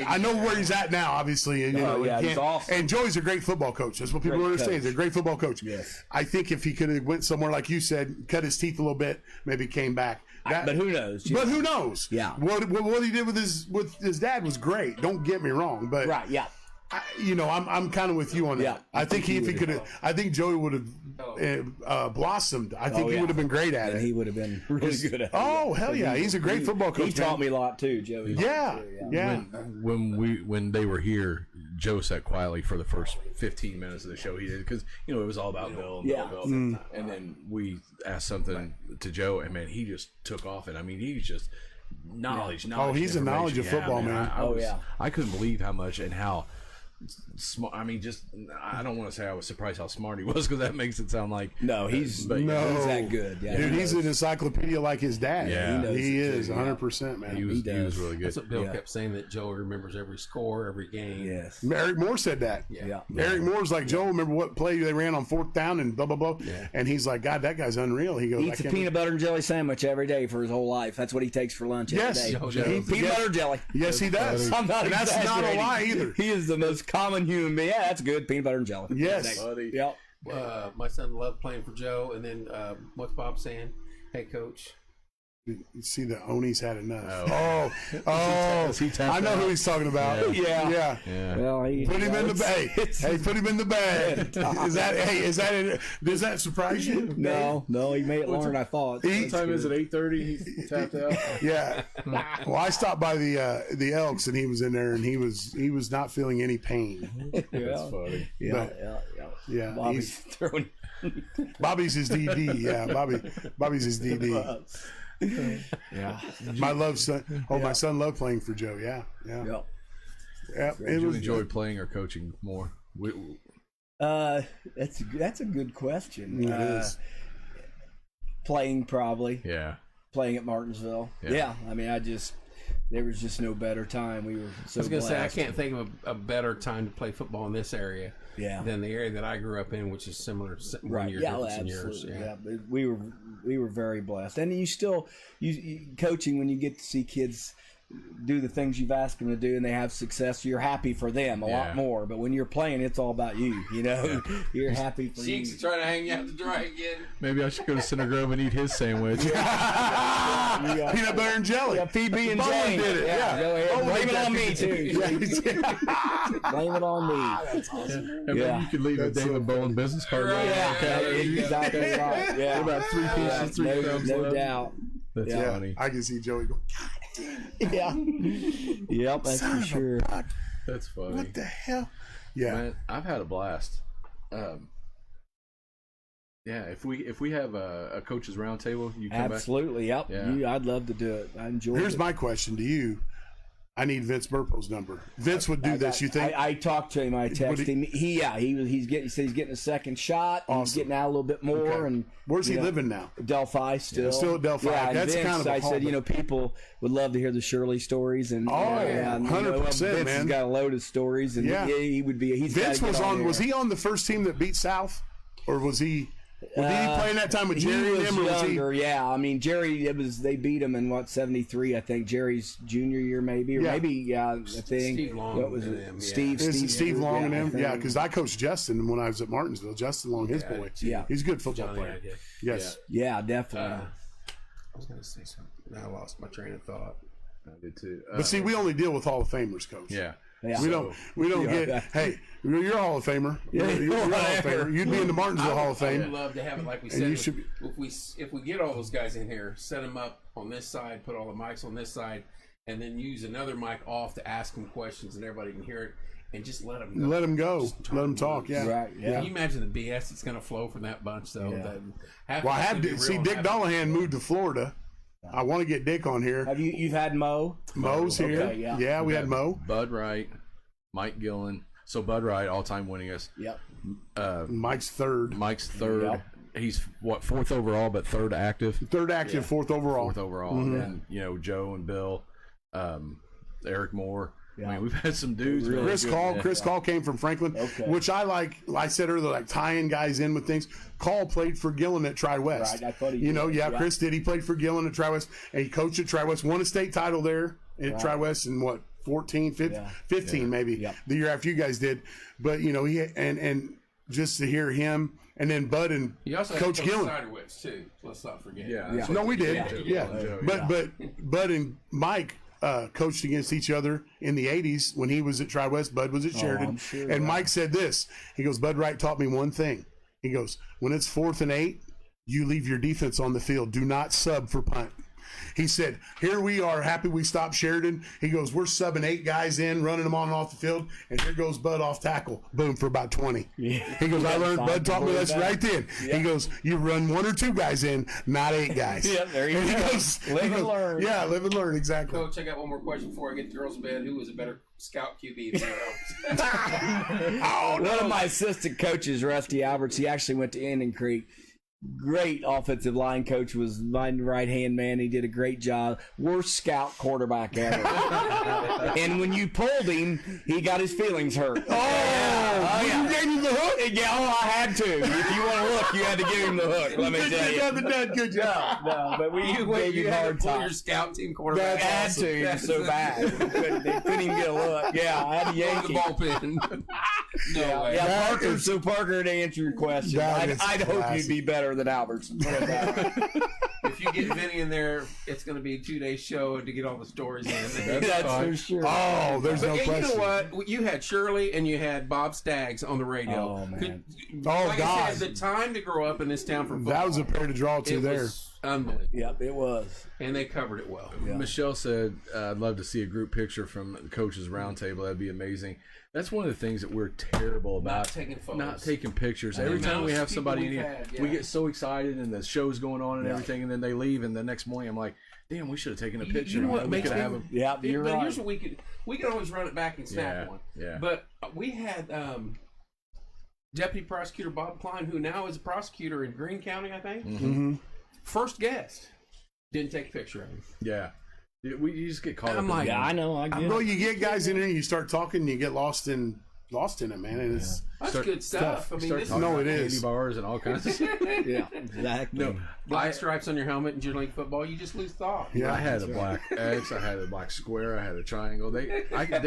I know where he's at now. Obviously, and he's awesome. And Joey's a great football coach. That's what people don't understand. He's a great football coach. Yes. I think if he could have went somewhere like you said, cut his teeth a little bit, maybe came back. But who knows? But who knows? Yeah. What he did with his dad was great. Don't get me wrong, but Right? Yeah. I'm kind of with you on that. Yeah, I think if he could have, I think Joey would have blossomed. I think he would have been great at it. He would have been really good at it. Oh hell yeah, he's a great football coach. He taught me a lot too, Joey. Yeah, yeah. When they were here, Joe sat quietly for the first 15 minutes of the show. He did because it was all about Bill and Yeah. Bill. And then we asked something to Joe, and man, he just took off. And I mean, he's just knowledge. Oh, he's a knowledge of football, man. I couldn't believe how much and how smart. I mean, I don't want to say I was surprised how smart he was because that makes it sound like No, he's No. he's that good. Yeah, Dude, he's an encyclopedia like his dad. Yeah. He knows he it, is too, 100%, man. he was does. really good. That's what Bill kept saying, that Joe remembers every score, every game. Yes. Eric Moore said that. Yeah. Eric Moore's like, Joe, remember what play they ran on 4th down and blah, blah, blah. Yeah. And he's like, God, that guy's unreal. He goes, He eats a peanut butter and jelly sandwich every day for his whole life. That's what he takes for lunch every Yes. day. He- Peanut butter jelly. Yes, he does. I'm not And that's not a exaggerating. lie either. He is the most common human being. Yeah, that's good. Peanut butter and jelly. Yes. Yep. My son loved playing for Joe. And then what's Bob saying? Hey, Coach. You see, the Oni's had enough. Oh. Oh, I know who he's talking about. Yeah. Yeah. Yeah. Well, Put him in the bag. Hey, put him in the bag. Does that surprise you? No, he made it longer than I thought. He- What time is it? 8:30. He's tapped out. Yeah. Well, I stopped by the Elks and he was in there and he was not feeling any pain. That's funny. Yeah, But- yeah. Yeah. Bobby's throwing. Bobby's his DD. Yeah. Bobby's his DD. Yeah. My son loved playing for Joe. Yeah. Yeah. Yep. Yeah. Do It you was enjoy playing or coaching more? That's a good question. It is. Playing probably. Yeah. Playing at Martinsville. Yeah. Yeah. I mean, there was just no better time. We were so I was going to say, I blessed. can't think of a better time to play football in this area Yeah. than the area that I grew up in, which is similar, one Right. year Yeah, difference in yours. absolutely. Yeah. But we were very blessed. And you coaching, when you get to see kids do the things you've asked them to do and they have success, you're happy for them a lot more. But when you're playing, it's all about you. You're happy for you. Cheeks trying to hang you out to dry again. Maybe I should go to Center Grove and eat his sandwich. peanut butter and jelly. Yeah, PB and Bolin J. did it. Yeah. Go ahead. Bolin Blame did it that on me PB&J. too. Blame it on me. That's awesome. And Yeah. maybe you could leave a David Bolin business card. Right. Right. Yeah, exactly right. Yeah. About 3 pieces, 3 crumbs no left. doubt. That's Yeah. funny. I can see Joey go, Yeah. Yep, that's son for of a sure. buck. That's funny. What the hell? Yeah. Man, I've had a blast. Yeah, if we have a coach's roundtable, you come Absolutely. Yep. Yeah. I'd love to do it. I enjoy it. Here's my question to you. I need Vince Burpo's number. Vince would do this, you think? I talked to him. I texted him. He said he's getting a second shot. He's Awesome. getting out a little bit more. Okay. And Where's he you know, living now? Delphi still. Still at Delphi. Yeah, and That's Vince, kind of a I call, said, but- people would love to hear the Shirley stories. And yeah, and, 100%, Vince man. has got a load of stories, and Yeah. he would be. He's Vince gotta was get on. there. Was he on the first team that beat South, or was he? Did he play in that time with Jerry He and was him, or was he? younger, yeah. I mean, Jerry. They beat him in 73, I think. Jerry's junior year, maybe, or Yeah. maybe, I think. Steve Long What was and it? them, yeah. Steve Long and I him? think. Yeah, because I coached Justin when I was at Martinsville. Justin Long, his Yeah, boy. yeah. He's a good football Johnny, player. I did. Yes. Yeah, definitely. I was going to say something. I lost my train of thought. I did too. But see, we only deal with Hall of Famers, Coach. Yeah. Yeah. We don't get. Hey, you're a Hall of Famer. You're a Hall of Famer. You'd be in the Martinsville Hall of I Fame. would love to have it like we And said. you should If we get all those guys in here, set them up on this side, put all the mics on this side, and then use another mic off to ask them questions, and everybody can hear it, and just let them go. Let them go. Just turn Let them talk. Yeah. Right. Yeah. Can you imagine the BS that's going to flow from that bunch, though? Yeah. Well, I have to see Dick Dollahan moved to Florida. I want to get Dick on here. Have you've had Mo? Mo's here. Okay, yeah. We had Mo. Bud Wright, Mike Gillen. So Bud Wright, all-time winningest. Yep. Mike's third. Mike's third. Yep. He's what, fourth overall, but third active. Third active, fourth overall. Fourth overall. And then, Joe and Bill, Eric Moore. Yeah. I mean, we've had some dudes. Really Chris good. Call. Yeah. Chris Call came from Franklin, Okay. which I like. I said earlier, like tying guys in with things. Call played for Gillen at Tri-West. Right, I thought he did. Yeah, Yeah. Chris did. He played for Gillen at Tri-West, and he coached at Tri-West. Won a state title there at Tri-West in what 14, 15 maybe Yep. the year after you guys did. But he and just to hear him and then Bud and You also Coach had Gillen. Siderwitz, too. Let's not forget. Yeah. Yeah. No, we did. Yeah. Yeah. But Bud and Mike coached against each other in the 80s when he was at Tri-West. Bud was at Sheridan. I'm sure, and yeah. Mike said this. He goes, Bud Wright taught me one thing. He goes, when it's 4th and 8, you leave your defense on the field. Do not sub for punt. He said, here we are, happy we stopped Sheridan. He goes, we're subbing 8 guys in, running them on and off the field, and here goes Bud off tackle. Boom, for about 20. Yeah. He goes, I learned, Bud taught me that's right then. Yeah. He goes, you run 1 or 2 guys in, not 8 guys. Yeah, there you And he go. goes, Live and learn. Yeah, live and learn, exactly. Coach, I got one more question before I get to girls' bed. Who was a better scout QB than yours? One of my assistant coaches, Rusty Alberts, he actually went to Indian Creek. Great offensive line coach, was my right hand man. He did a great job. Worst scout quarterback ever. And when you pulled him, he got his feelings hurt. You gave him the hook? Yeah, I had to. If you want to look, you had to give him the hook. Let me tell you. Good job. No, but we You gave him had to hard pull time. your scout team quarterback. Had Awesome. to. He was so bad. Couldn't even get a look. Yeah, I had to Go yank to the him. bullpen. No way. Yeah, That Parker. is- So Parker, to answer your question, That is I'd hope classic. you'd be better than Alberts. Put it that way. If you get Vinny in there, it's going to be a 2-day show to get all the stories in. That's for sure. Oh, there's no And you question. know what? You had Shirley and you had Bob Staggs on the radio. Oh, man. Like God. I said, the time to grow up in this town for football. That was a pair to draw to it there. was unbelievable. Yep, it was. And they covered it well. Yeah. Michelle said, I'd love to see a group picture from the coaches roundtable. That'd be amazing. That's one of the things that we're terrible about. Not taking photos. Not taking pictures. And Every the time we amount have of somebody people in we've here, had, we yeah. get so excited and the show's going on and everything, and then they leave, and the next morning I'm like, damn, we should have taken a picture. You know what we makes could me? have them. Yeah, you're but right. here's what we could always run it back and snap Yeah, one. yeah. But we had Deputy Prosecutor Bob Klein, who now is a prosecutor in Greene County, I think. Mm-hmm. First guest. Didn't take a picture of him. Yeah. You just get caught I'm up like, Yeah, I know. I get Well, it. you get guys in here and you start talking and you get lost in it, man. And it's That's Start- good stuff. I mean, start this talking No, about it candy is. bars and all kinds of stuff. Yeah, exactly. No, black stripes on your helmet in Junior League football, you just lose thought. yeah. I had a black X, I had a black square, I had a triangle. They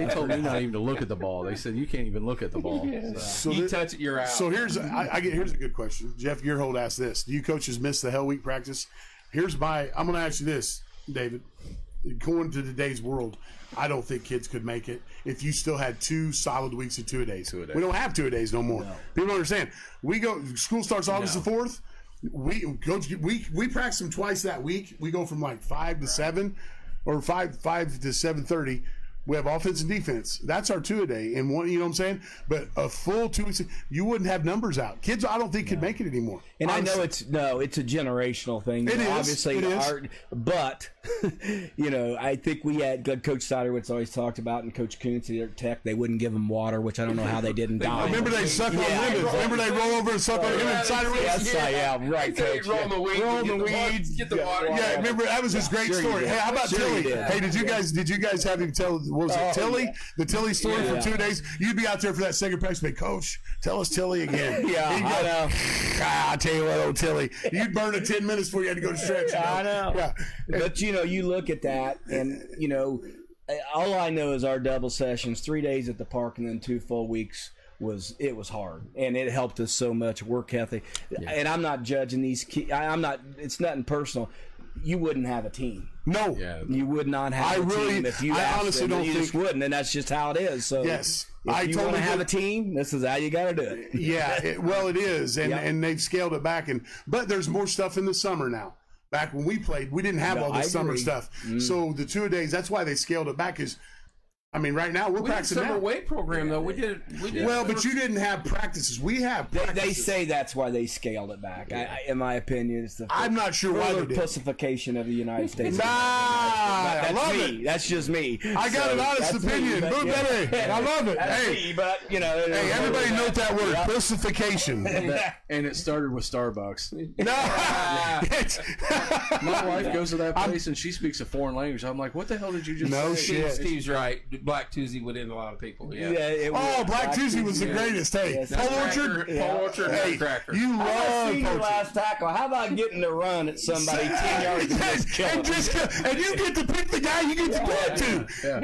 told me not even to look at the ball. They said you can't even look at the ball. So. So, You thi- touch it, you're out. so here's a good question. Jeff Gearhold asked this: do you coaches miss the Hell Week practice? I'm going to ask you this, David. Going to today's world, I don't think kids could make it if you still had 2 solid weeks of 2-a-days. Two-a-days. We don't have 2-a-days no more. People don't understand. School starts August the 4th. We practice them twice that week. We go from like 5 to 7 or 5 to 7:30. We have offense and defense. That's our 2-a-day. And one, you know what I'm saying? But a full 2 weeks, you wouldn't have numbers out. Kids, I don't think could make it anymore. And Honestly. I know it's a generational thing. It is. Obviously, It is. but I think we had Coach Siderwitz always talked about, and Coach Kuntz at Tech, they wouldn't give them water, which I don't know how they didn't die. Remember they suck on lemons. Remember they roll over and suck on him inside of Yes, right, Coach. Roll the weeds. Roll the Get weeds. Get the water. Yeah, remember that was his great Sure you story. did. Hey, how about Sure you Tilly? did. Hey, did you guys have him tell? What was it Tilly? yeah. The Tilly story Yeah. for 2 days. You'd be out there for that second practice, be Coach, tell us Tilly again. Yeah, He'd go, I know. I'll tell you what, old Tilly, you'd burn it 10 minutes before you had to go to stretch. You I know. Yeah. But you look at that, and all I know is our double sessions, 3 days at the park, and then 2 full weeks. It was hard, and it helped us so much. Work ethic, and I'm not judging these kids. I'm not. It's nothing personal. you wouldn't have a team. No. Yeah. You would not have a team if you asked honestly them, don't you just think. wouldn't, and that's just how it is. So Yes. if you want to have a team, this is how you got to do it. Yeah, it is, and Yep. and they've scaled it back, but there's more stuff in the summer now. Back when we played, we didn't have No, all I this summer agree. stuff. So the 2-a-days, that's why they scaled it back. Is, I mean, right now we're We had a practicing summer now. weight program though. We did. Well, but you didn't have practices. We have They practices. say that's why they scaled it back. In my opinion, it's the I'm not sure why further they did. pussification of the United States. Nah, I That's love me. it. That's just me. I got an honest that's me, opinion. but Boo, yeah. baby. I love it. That's Hey, me, but you know. hey, everybody note that word, Yep. pussification. And it started with Starbucks. No, it's- Ah. My wife goes to that place and she speaks a foreign language. I'm like, what the hell did you just No say? shit. Steve's right. Black Tuesday would end a lot of people. Yeah. It Oh, was. Black Tuesday was the greatest. Hey, Yes. Paul Orchard. Paul Orchard Hey, Cracker. you How about love senior Paul last tackle? How about getting to run at somebody 10 yards and just kill and, him? and you get to pick the guy you get to pick to. Yeah.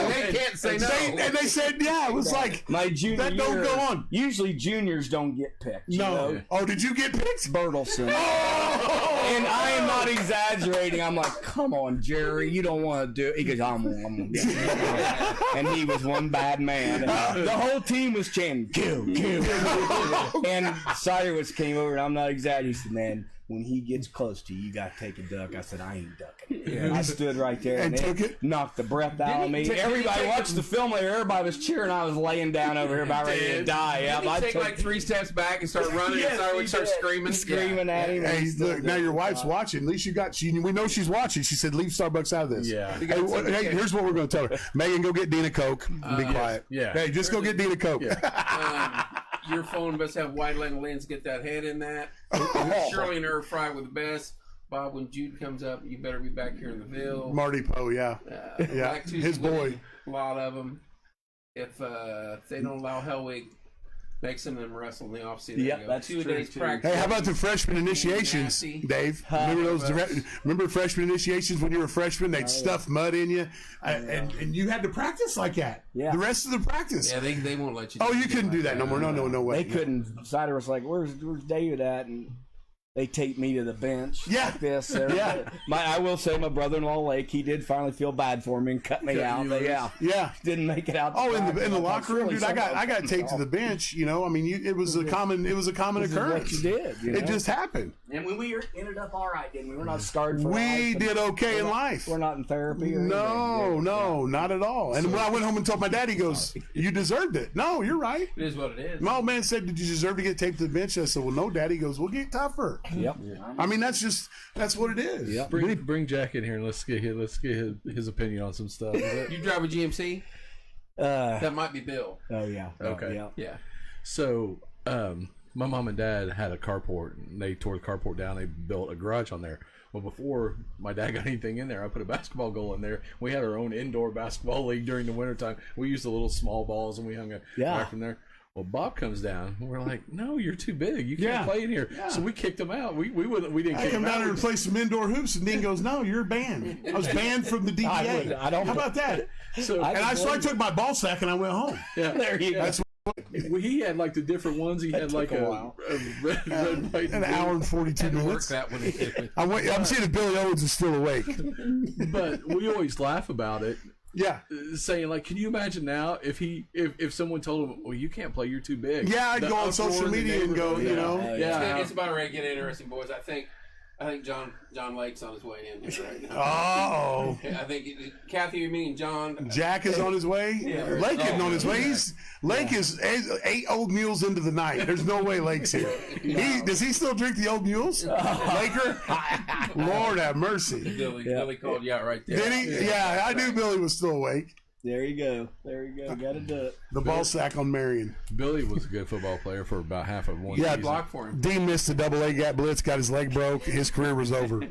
They can't say no. And they said, yeah, it was like, My junior that don't year, go on. Usually juniors don't get picked. You no. know? Oh, did you get picked? Bertelson. Oh! And I am not exaggerating. I'm like, come on, Jerry, you don't want to do it. He goes, I'm gonna get it. And he was one bad man. And the whole team was chanting, kill, kill. And Cyrus came over, and I'm not exaggerating. He said, man, when he gets close to you, you got to take a duck. I said, I ain't ducking. I stood right there And and took it? knocked the breath out of me. did he Everybody take watched the film later. Everybody was cheering. I was laying down over here about ready to die. Did he I take took- like 3 steps back and start running Yes, and Cyrus he would start did. screaming? at him. and Hey, he still look, now did. your wife's watching. At least you got, we know she's watching. She said, leave Starbucks out of this. Yeah. Hey, here's what we're going to tell her. Megan, go get Dina Coke. Be quiet. Yeah. Hey, just go get Dina Coke. Your phone must have wide angle lens. Get that head in that. Shirley and her fry with the best. Bob, when Jude comes up, you better be back here in the Ville. Marty Poe, yeah. Yeah, Black Tuesday his boy. A lot of them. If they don't allow Hell Week, make some of them wrestle in the offseason. Yep, that's 2 true, days too. practice. Hey, how about the freshman initiations, Nasty. Dave? Remember those? Remember freshman initiations when you were a freshman? They'd stuff mud in you, and you had to practice like that. Yeah. The rest of the practice. Yeah, they won't let you. Oh, you couldn't do that no more. No way. They couldn't. Cider was like, "Where's David at?" And they taped me to the bench. Yeah. Like this. Yeah. I will say, my brother-in-law Lake, he did finally feel bad for me and cut me out. you But loose. yeah, didn't make it out. Oh, in the practice. locker room, dude. I got taped to the bench. You know, I mean, it was a common This occurrence. is what you did. You know? It just happened. And we ended up all right, didn't we? We're not scarred for life. We and did okay we're in not- life. We're not in therapy. Or No, anything. no, not at all. And when I went home and told my dad, he goes, "You deserved it." No, you're right. It is what it is. My old man said, "Did you deserve to get taped to the bench?" I said, "Well, no, Dad." He goes, "We'll get tougher." Yep. I mean, that's what it is. Yep. Bring Jack in here and let's get his opinion on some stuff. Is that- You drive a GMC? That might be Bill. Oh yeah. Okay. Yeah. Yeah. So, my mom and dad had a carport, and they tore the carport down. They built a garage on there. Well, before my dad got anything in there, I put a basketball goal in there. We had our own indoor basketball league during the wintertime. We used the little small balls, and we hung it right from there. Well, Bob comes down, and we're like, "No, you're too big. You can't play in here." So we kicked him out. We didn't I kick come him down out. there and play some indoor hoops, and Dean goes, "No, you're banned." I was banned from the DBA. I don't- How about that? So, So I took my ball sack and I went home. There you go. That's he had like the different ones. He had like took a a while. red, white, an hour and 42 Work minutes. that one. I'm seeing if Billy Owens is still awake. But we always laugh about it, Yeah. saying like, "Can you imagine now if someone told him, well, you can't play, you're too big." Yeah, I'd The go on uproar social in the media and go, neighborhood, you know. Oh, yeah. It's about ready to get interesting, boys. I think John Lake's on his way in here right now. Oh. I think Kathy, you're meeting John. Jack is on his way. Lake isn't on his way. Lake is 8 old mules into the night. There's no way Lake's here. Does he still drink the old mules? Laker? Lord have mercy. Billy called you out right there. Did he? Yeah, I knew Billy was still awake. There you go. There you go. Got to do it. The ball sack on Marion. Billy was a good football player for about half of one Yeah, season. Block for him. Dean missed the double-A gap blitz, got his leg broke. His career was over.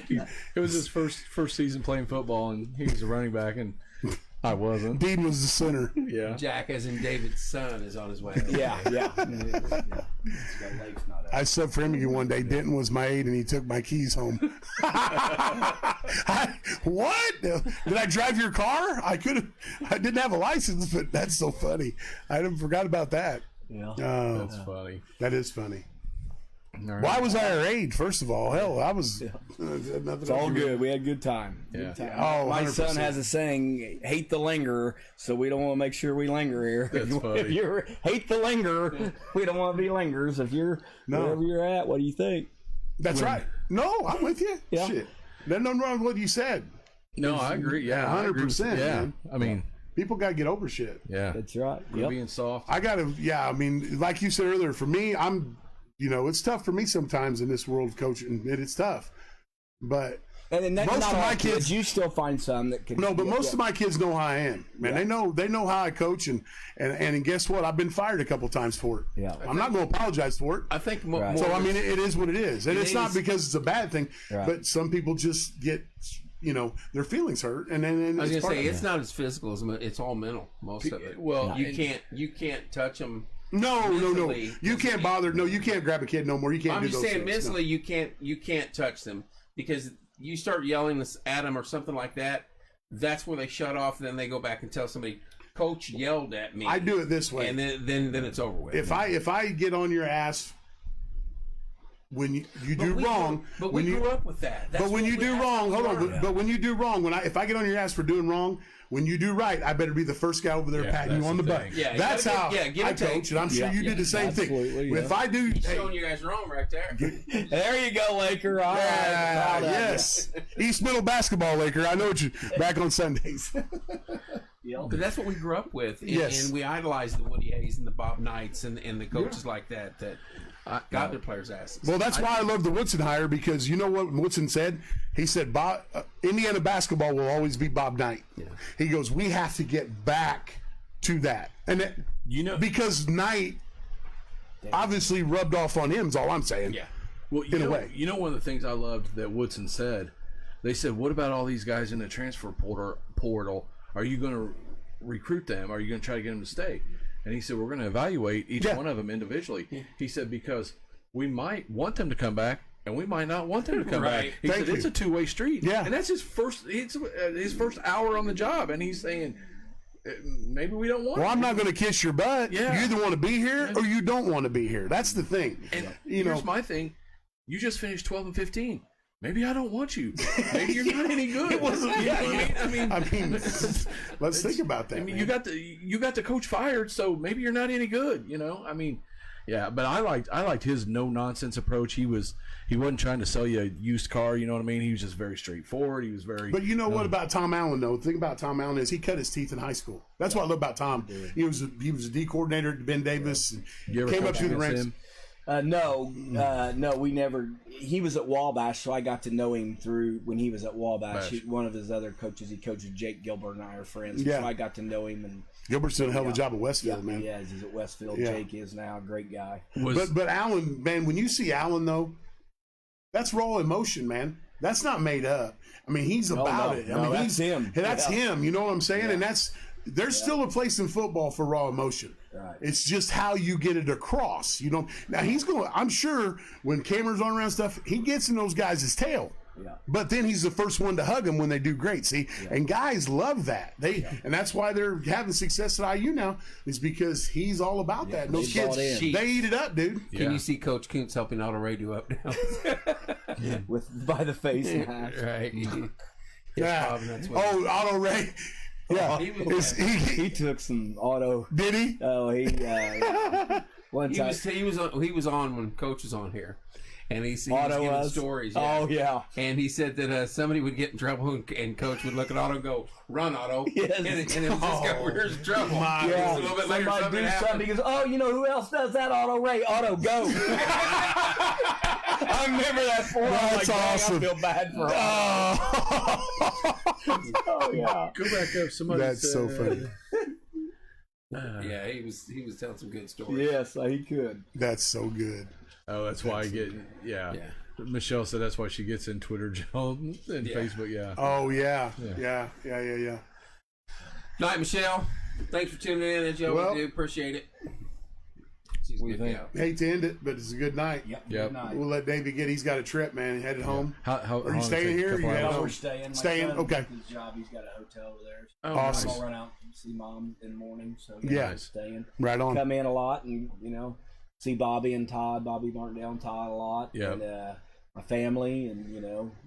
It was his first season playing football, and he was a running back, and I wasn't. Dean was the center. Yeah. Jack, as in David's son, is on his way. Yeah. It's got legs not out. I subbed for him one day. Denton was my aide, and he took my keys home. What? Did I drive your car? I didn't have a license, but that's so funny. I forgot about that. Yeah. Oh, That's funny. that is funny. right. Why was I our age? First of all, hell, I was. It's all good. We had a good time. Yeah. Good time. Oh, my 100%. son has a saying: "Hate the lingerer," so we don't want to make sure we linger here. That's funny. If you're hate the lingerer, we don't want to be lingers. If you're wherever you're at, what do you think? That's right. No, I'm with you. Yeah. Shit. There's nothing wrong with what you said. No, I agree. Yeah, 100%, Yeah, man. I mean, People got to get over shit. yeah, That's right. Quit Yep. being soft. I got to, I mean, like you said earlier, for me, it's tough for me sometimes in this world of coaching. It's tough. But And then Most not of all my kids- you still find some that can. no, but most of my kids know how I am, man. Yeah. They know how I coach, and guess what? I've been fired a couple times for it. Yeah. I'm not going to apologize for it. I think more. Right. more So I mean, it is what it is, and it's not is- because it's a bad thing. Right. But some people just get, their feelings hurt, and then I was it's gonna part say of it. it's not as physical as it's all mental. Most of it. Well, you and- can't touch them. No. mentally, You can't bother. No, you can't grab a kid no more. You can't I'm do just those saying, things. No. mentally, you can't touch them because you start yelling this at them or something like that. That's where they shut off. And then they go back and tell somebody, "Coach yelled at me." I do it this way. and then it's over with. If I get on your ass when you do wrong, but when we you grew up with that. That's but when what you we do have wrong, to hold learn. on. But when you do wrong, if I get on your ass for doing wrong, when you do right, I better be the first guy over there Yeah, patting you that's on the the butt. thing. Yeah, you That's gotta how give I and take. coach, and I'm sure Yeah, you did the same absolutely, thing. yeah. If I do, He's showing you guys wrong right there. There you go, Laker. All right. Proud of you. yes, East Middle basketball, Laker. I know what you back on Sundays. But that's what we grew up with. And, Yes. and we idolized the Woody Hayes and the Bob Knights and the coaches like that got their players' asses. Well, that's why I love the Woodson hire, because you know what Woodson said? He said, Indiana basketball will always be Bob Knight. Yeah. He goes, we have to get back to that. And because Knight obviously rubbed off on him is all I'm saying. Yeah. Well, in a way. You know, one of the things I loved that Woodson said, they said, what about all these guys in the transfer portal? Are you going to recruit them? Are you going to try to get them to stay? And he said, we're going to evaluate each one of them individually. He said, because we might want them to come back, and we might not want them to come back. He said, it's a two-way street. Yeah. And that's his first hour on the job. And he's saying, maybe we don't want Well, him. I'm not going to kiss your butt. Yeah. You either want to be here or you don't want to be here. That's the thing. And you here's know, my thing. You just finished 12 and 15. Maybe I don't want you. Maybe you're not any good. I mean, let's think about that. I mean, man. you got the coach fired, so maybe you're not any good. I mean, yeah. But I liked his no nonsense approach. He wasn't trying to sell you a used car. You know what I mean? He was just very straightforward. He was very. But you know what about Tom Allen though? The thing about Tom Allen is he cut his teeth in high school. That's what I love about Tom. He was a D coordinator at Ben Davis. And You ever came up coach through the against ranks. him? No, we never. He was at Wabash, so I got to know him through when he was at Wabash. One of his other coaches, he coaches Jake Gilbert, and I are friends. Yeah. So I got to know him. And Gilbert's done a hell of a job at Westfield, man. Yeah, he's at Westfield. Yeah. Jake is now a great guy. But Allen, man, when you see Allen though, that's raw emotion, man. That's not made up. I mean, he's about it. I mean, that's him. That's him. You know what I'm saying? And there's still a place in football for raw emotion. Right. It's just how you get it across. You know. Now he's going. I'm sure when cameras on around stuff, he gets in those guys' tail. Yeah. But then he's the first one to hug them when they do great. See, and guys love that. And that's why they're having success at IU now. Is because he's all about that. And those they kids, bought in. they eat it up, dude. Can you see Coach Kuntz helping Auto Ray do up now? By the face and half. Right. Yeah. That's what Oh, Auto Ray. Yeah. He took some auto. Did he? Oh, one time. he was on when Coach was on here, and he was Otto giving was? stories. Oh, yeah. And he said that somebody would get in trouble, and Coach would look at Otto and go, "Run, Otto!" Yes. And it was this guy, "Where's trouble?" Yeah. A little bit later, Somebody something do happened. something. He goes, "Oh, you know who else does that? Auto Ray. Auto, go." I remember that for him. That's awesome. I feel bad for him. Oh, yeah. Go back up. Somebody That's so funny. Yeah, he was telling some good stories. Yes, he could. That's so good. Oh, that's why I get. Yeah. Michelle said that's why she gets in Twitter jail and Facebook. Yeah. Oh yeah. Yeah. Night, Michelle. Thanks for tuning in, Joe. Well, we do appreciate it. What do you think? Hate to end it, but it's a good night. Yep. Yep. Good night. We'll let David get. He's got a trip, man. He headed home. How Are you staying here? Or you headed No, home? we're staying. My Staying? son, Okay. His job, he's got a hotel over there. Oh, Awesome. I'll run out and see Mom in the morning. So Yeah. staying. Right on. Come in a lot, and see Bobby Martindale and Todd a lot. Yep. And my family, and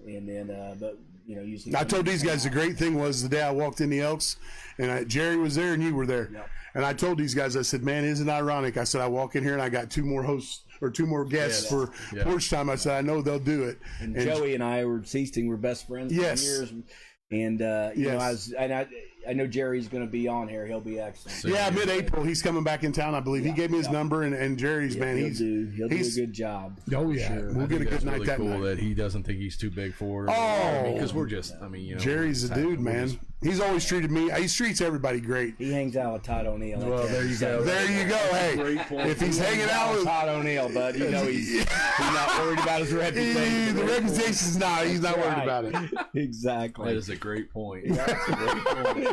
and then but usually. I told these guys the great thing was the day I walked in the Elks, and Jerry was there and you were there. Yep. And I told these guys, I said, man, isn't it ironic? I said, I walk in here and I got 2 more hosts or 2 more guests for Porch Time. I said, I know they'll do it. And Joey and I were best friends for years. And I know Jerry's going to be on here. He'll be excellent. So, mid-April he's coming back in town. I believe he gave me his number, and Jerry's man, he'll do a good job. Oh yeah, sure. We'll get a good night really that cool night. that he doesn't think he's too big for. Because we're just, Jerry's a dude, man. He's always treated me. He treats everybody great. He hangs out with Todd O'Neill. Well, there you go. There you go. Hey, if he's hanging out with Todd O'Neill, bud, he's not worried about his reputation. The reputation's not. He's not worried about it. Exactly. That is a great point. That's a great point.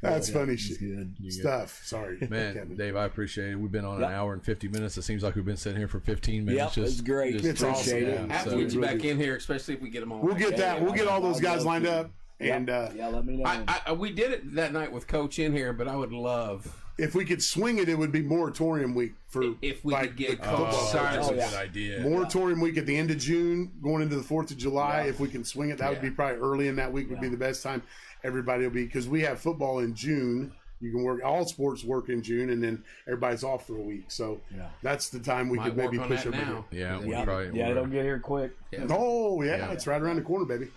That's funny shit. Good. Stuff. Sorry, Man, Kevin. Dave, I appreciate it. We've been on an hour and 50 minutes. It seems like we've been sitting here for 15 minutes. Yep, it's great. It's appreciate awesome. it. Have to get you back in here, especially if we get them on. We'll get that. We'll get all those guys lined up. And let me know. We did it that night with Coach in here, but I would love if we could swing it, it would be moratorium week for if we could get football. Coach That's a Simons. good idea. Moratorium week at the end of June, going into the 4th of July. If we can swing it, that would be probably early in that week. Would be the best time. Everybody will be, because we have football in June. You can work, all sports work in June, and then everybody's off for a week. So that's the time we could maybe push over now. Yeah, it'll get here quick. Oh yeah, it's right around the corner, baby.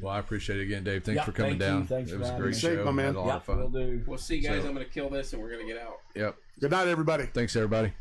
Well, I appreciate it again, Dave. Thanks for coming down. Thanks it was for a great having me. show. Safe, my man. Had a lot of fun. We'll do. We'll see, guys. I'm going to kill this, and we're going to get out. Yep. Good night, everybody. Thanks, everybody.